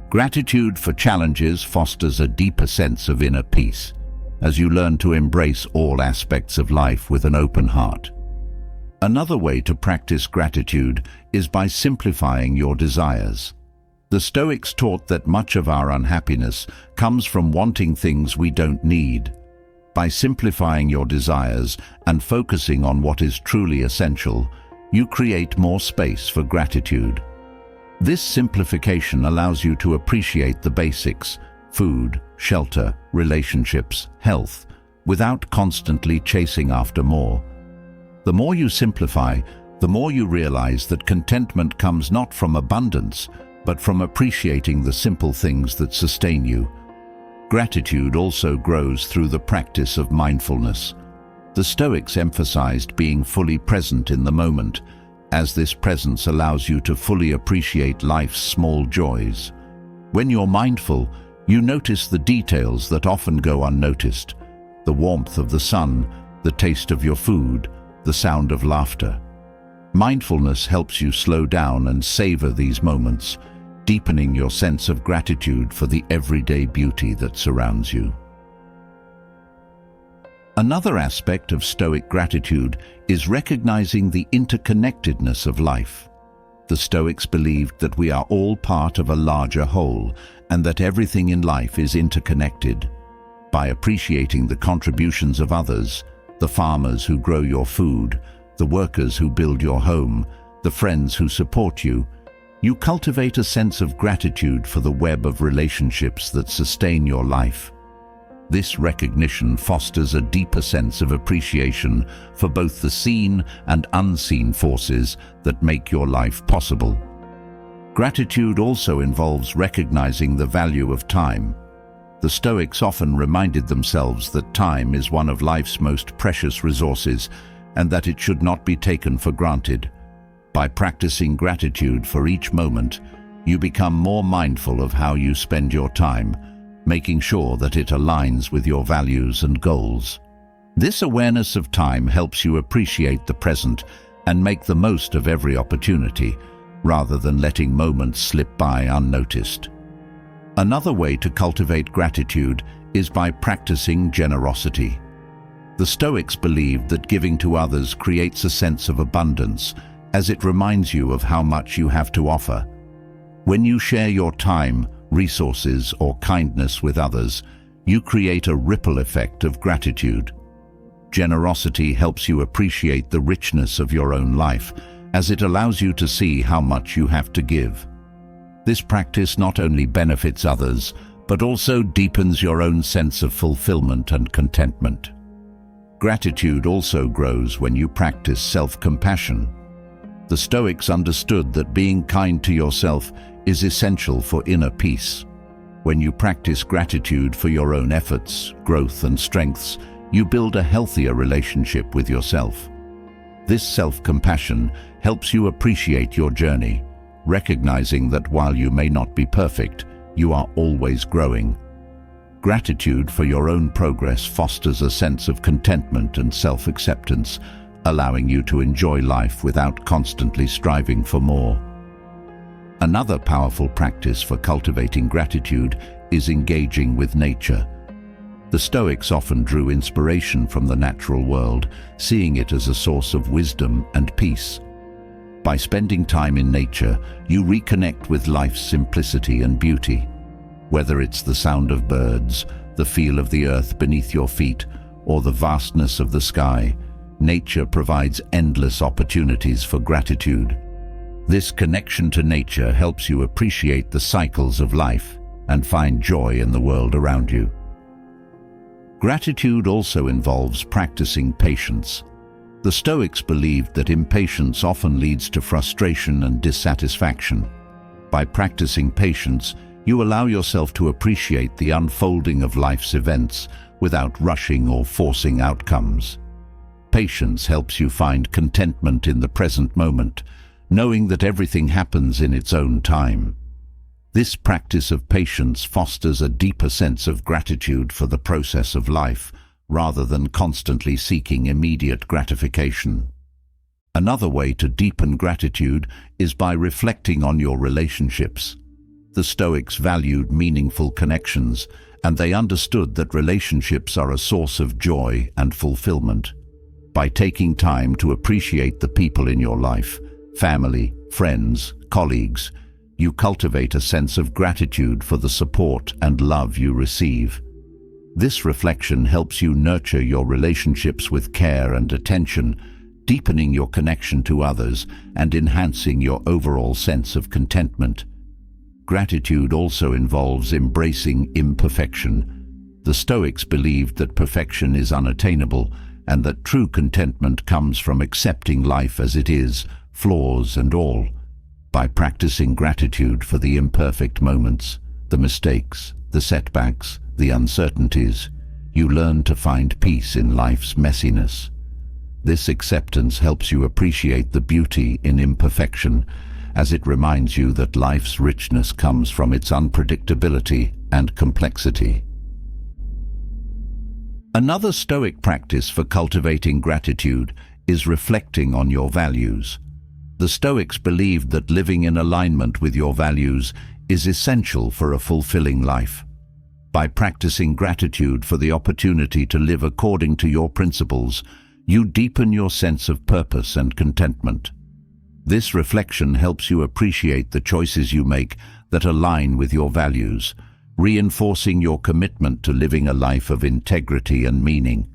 Gratitude for challenges fosters a deeper sense of inner peace, as you learn to embrace all aspects of life with an open heart. Another way to practice gratitude is by simplifying your desires. The Stoics taught that much of our unhappiness comes from wanting things we don't need. By simplifying your desires and focusing on what is truly essential, you create more space for gratitude. This simplification allows you to appreciate the basics: food, shelter, relationships, health, without constantly chasing after more. The more you simplify, the more you realize that contentment comes not from abundance, but from appreciating the simple things that sustain you. Gratitude also grows through the practice of mindfulness. The Stoics emphasized being fully present in the moment, as this presence allows you to fully appreciate life's small joys. When you're mindful, you notice the details that often go unnoticed: the warmth of the sun, the taste of your food, the sound of laughter. Mindfulness helps you slow down and savor these moments, deepening your sense of gratitude for the everyday beauty that surrounds you. Another aspect of Stoic gratitude is recognizing the interconnectedness of life. The Stoics believed that we are all part of a larger whole and that everything in life is interconnected. By appreciating the contributions of others, the farmers who grow your food, the workers who build your home, the friends who support you, you cultivate a sense of gratitude for the web of relationships that sustain your life. This recognition fosters a deeper sense of appreciation for both the seen and unseen forces that make your life possible. Gratitude also involves recognizing the value of time. The Stoics often reminded themselves that time is one of life's most precious resources and that it should not be taken for granted. By practicing gratitude for each moment, you become more mindful of how you spend your time, making sure that it aligns with your values and goals. This awareness of time helps you appreciate the present and make the most of every opportunity, rather than letting moments slip by unnoticed. Another way to cultivate gratitude is by practicing generosity. The Stoics believed that giving to others creates a sense of abundance, as it reminds you of how much you have to offer. When you share your time, resources, or kindness with others, you create a ripple effect of gratitude. Generosity helps you appreciate the richness of your own life, as it allows you to see how much you have to give. This practice not only benefits others, but also deepens your own sense of fulfillment and contentment. Gratitude also grows when you practice self-compassion. The Stoics understood that being kind to yourself is essential for inner peace. When you practice gratitude for your own efforts, growth, and strengths, you build a healthier relationship with yourself. This self-compassion helps you appreciate your journey, recognizing that while you may not be perfect, you are always growing. Gratitude for your own progress fosters a sense of contentment and self-acceptance, allowing you to enjoy life without constantly striving for more. Another powerful practice for cultivating gratitude is engaging with nature. The Stoics often drew inspiration from the natural world, seeing it as a source of wisdom and peace. By spending time in nature, you reconnect with life's simplicity and beauty. Whether it's the sound of birds, the feel of the earth beneath your feet, or the vastness of the sky, nature provides endless opportunities for gratitude. This connection to nature helps you appreciate the cycles of life and find joy in the world around you. Gratitude also involves practicing patience. The Stoics believed that impatience often leads to frustration and dissatisfaction. By practicing patience, you allow yourself to appreciate the unfolding of life's events without rushing or forcing outcomes. Patience helps you find contentment in the present moment, knowing that everything happens in its own time. This practice of patience fosters a deeper sense of gratitude for the process of life, rather than constantly seeking immediate gratification. Another way to deepen gratitude is by reflecting on your relationships. The Stoics valued meaningful connections, and they understood that relationships are a source of joy and fulfillment. By taking time to appreciate the people in your life, family, friends, colleagues, you cultivate a sense of gratitude for the support and love you receive. This reflection helps you nurture your relationships with care and attention, deepening your connection to others and enhancing your overall sense of contentment. Gratitude also involves embracing imperfection. The Stoics believed that perfection is unattainable and that true contentment comes from accepting life as it is, flaws and all. By practicing gratitude for the imperfect moments, the mistakes, the setbacks, the uncertainties, you learn to find peace in life's messiness. This acceptance helps you appreciate the beauty in imperfection, as it reminds you that life's richness comes from its unpredictability and complexity. Another Stoic practice for cultivating gratitude is reflecting on your values. The Stoics believed that living in alignment with your values is essential for a fulfilling life. By practicing gratitude for the opportunity to live according to your principles, you deepen your sense of purpose and contentment. This reflection helps you appreciate the choices you make that align with your values, reinforcing your commitment to living a life of integrity and meaning.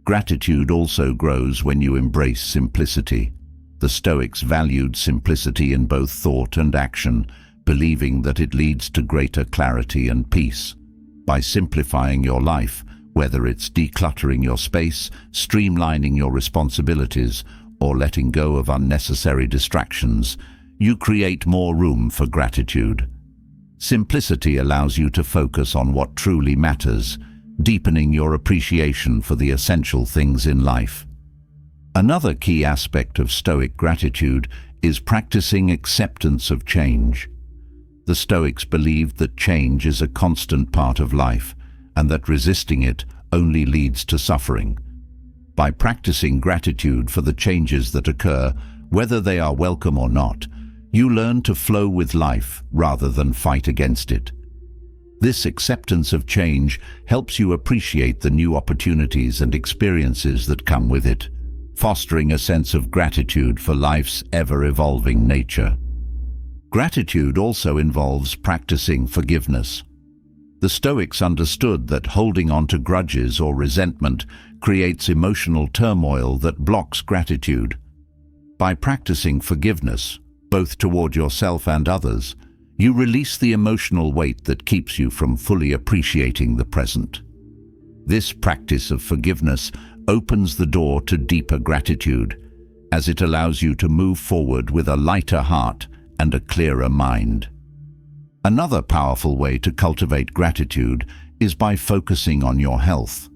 Gratitude also grows when you embrace simplicity. The Stoics valued simplicity in both thought and action, believing that it leads to greater clarity and peace. By simplifying your life, whether it's decluttering your space, streamlining your responsibilities, or letting go of unnecessary distractions, you create more room for gratitude. Simplicity allows you to focus on what truly matters, deepening your appreciation for the essential things in life. Another key aspect of Stoic gratitude is practicing acceptance of change. The Stoics believed that change is a constant part of life, and that resisting it only leads to suffering. By practicing gratitude for the changes that occur, whether they are welcome or not, you learn to flow with life rather than fight against it. This acceptance of change helps you appreciate the new opportunities and experiences that come with it, fostering a sense of gratitude for life's ever-evolving nature. Gratitude also involves practicing forgiveness. The Stoics understood that holding on to grudges or resentment creates emotional turmoil that blocks gratitude. By practicing forgiveness, both toward yourself and others, you release the emotional weight that keeps you from fully appreciating the present. This practice of forgiveness opens the door to deeper gratitude, as it allows you to move forward with a lighter heart and a clearer mind. Another powerful way to cultivate gratitude is by focusing on your health.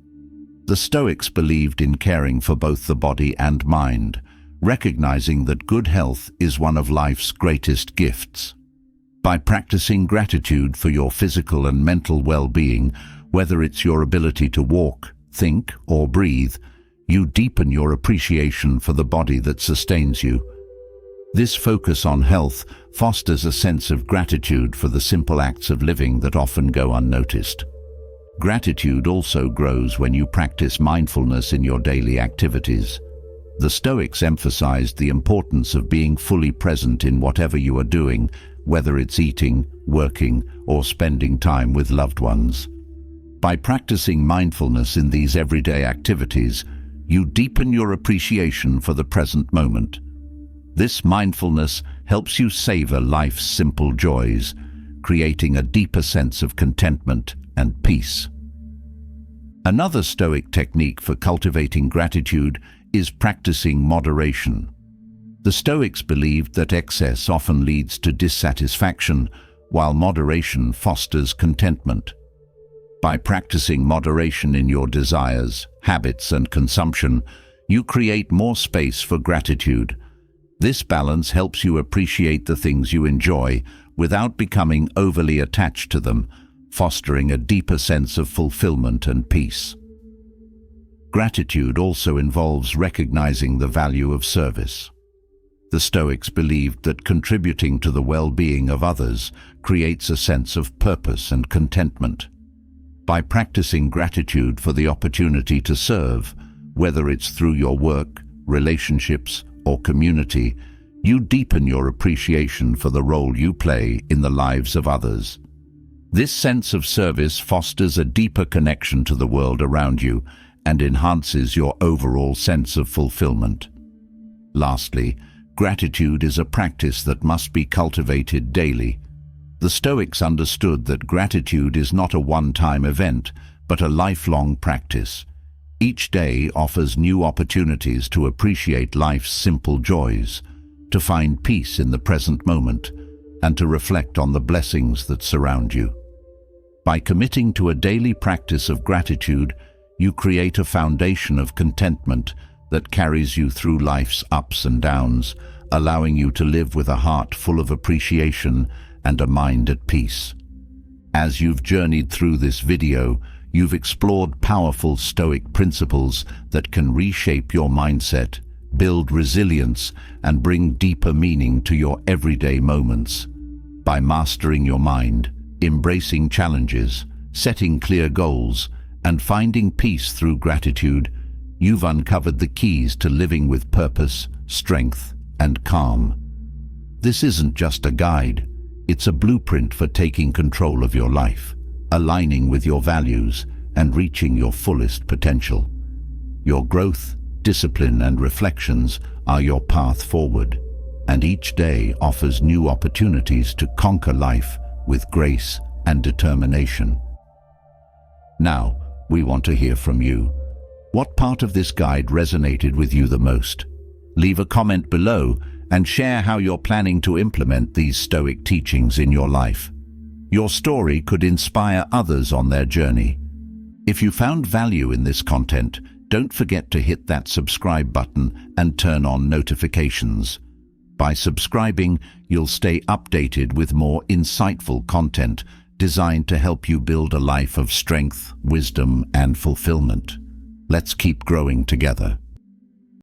The Stoics believed in caring for both the body and mind, recognizing that good health is one of life's greatest gifts. By practicing gratitude for your physical and mental well-being, whether it's your ability to walk, think, or breathe, you deepen your appreciation for the body that sustains you. This focus on health fosters a sense of gratitude for the simple acts of living that often go unnoticed. Gratitude also grows when you practice mindfulness in your daily activities. The Stoics emphasized the importance of being fully present in whatever you are doing, whether it's eating, working, or spending time with loved ones. By practicing mindfulness in these everyday activities, you deepen your appreciation for the present moment. This mindfulness helps you savor life's simple joys, creating a deeper sense of contentment and peace. Another Stoic technique for cultivating gratitude is practicing moderation. The Stoics believed that excess often leads to dissatisfaction, while moderation fosters contentment. By practicing moderation in your desires, habits, and consumption, you create more space for gratitude. This balance helps you appreciate the things you enjoy without becoming overly attached to them, fostering a deeper sense of fulfillment and peace. Gratitude also involves recognizing the value of service. The Stoics believed that contributing to the well-being of others creates a sense of purpose and contentment. By practicing gratitude for the opportunity to serve, whether it's through your work, relationships, or community, you deepen your appreciation for the role you play in the lives of others. This sense of service fosters a deeper connection to the world around you and enhances your overall sense of fulfillment. Lastly, gratitude is a practice that must be cultivated daily. The Stoics understood that gratitude is not a one-time event, but a lifelong practice. Each day offers new opportunities to appreciate life's simple joys, to find peace in the present moment, and to reflect on the blessings that surround you. By committing to a daily practice of gratitude, you create a foundation of contentment that carries you through life's ups and downs, allowing you to live with a heart full of appreciation and a mind at peace. As you've journeyed through this video, you've explored powerful Stoic principles that can reshape your mindset, build resilience, and bring deeper meaning to your everyday moments. By mastering your mind, embracing challenges, setting clear goals, and finding peace through gratitude, you've uncovered the keys to living with purpose, strength, and calm. This isn't just a guide, it's a blueprint for taking control of your life, aligning with your values, and reaching your fullest potential. Your growth, discipline, and reflections are your path forward, and each day offers new opportunities to conquer life with grace and determination. Now, we want to hear from you. What part of this guide resonated with you the most? Leave a comment below and share how you're planning to implement these Stoic teachings in your life. Your story could inspire others on their journey. If you found value in this content, don't forget to hit that subscribe button and turn on notifications. By subscribing, you'll stay updated with more insightful content designed to help you build a life of strength, wisdom, and fulfillment. Let's keep growing together.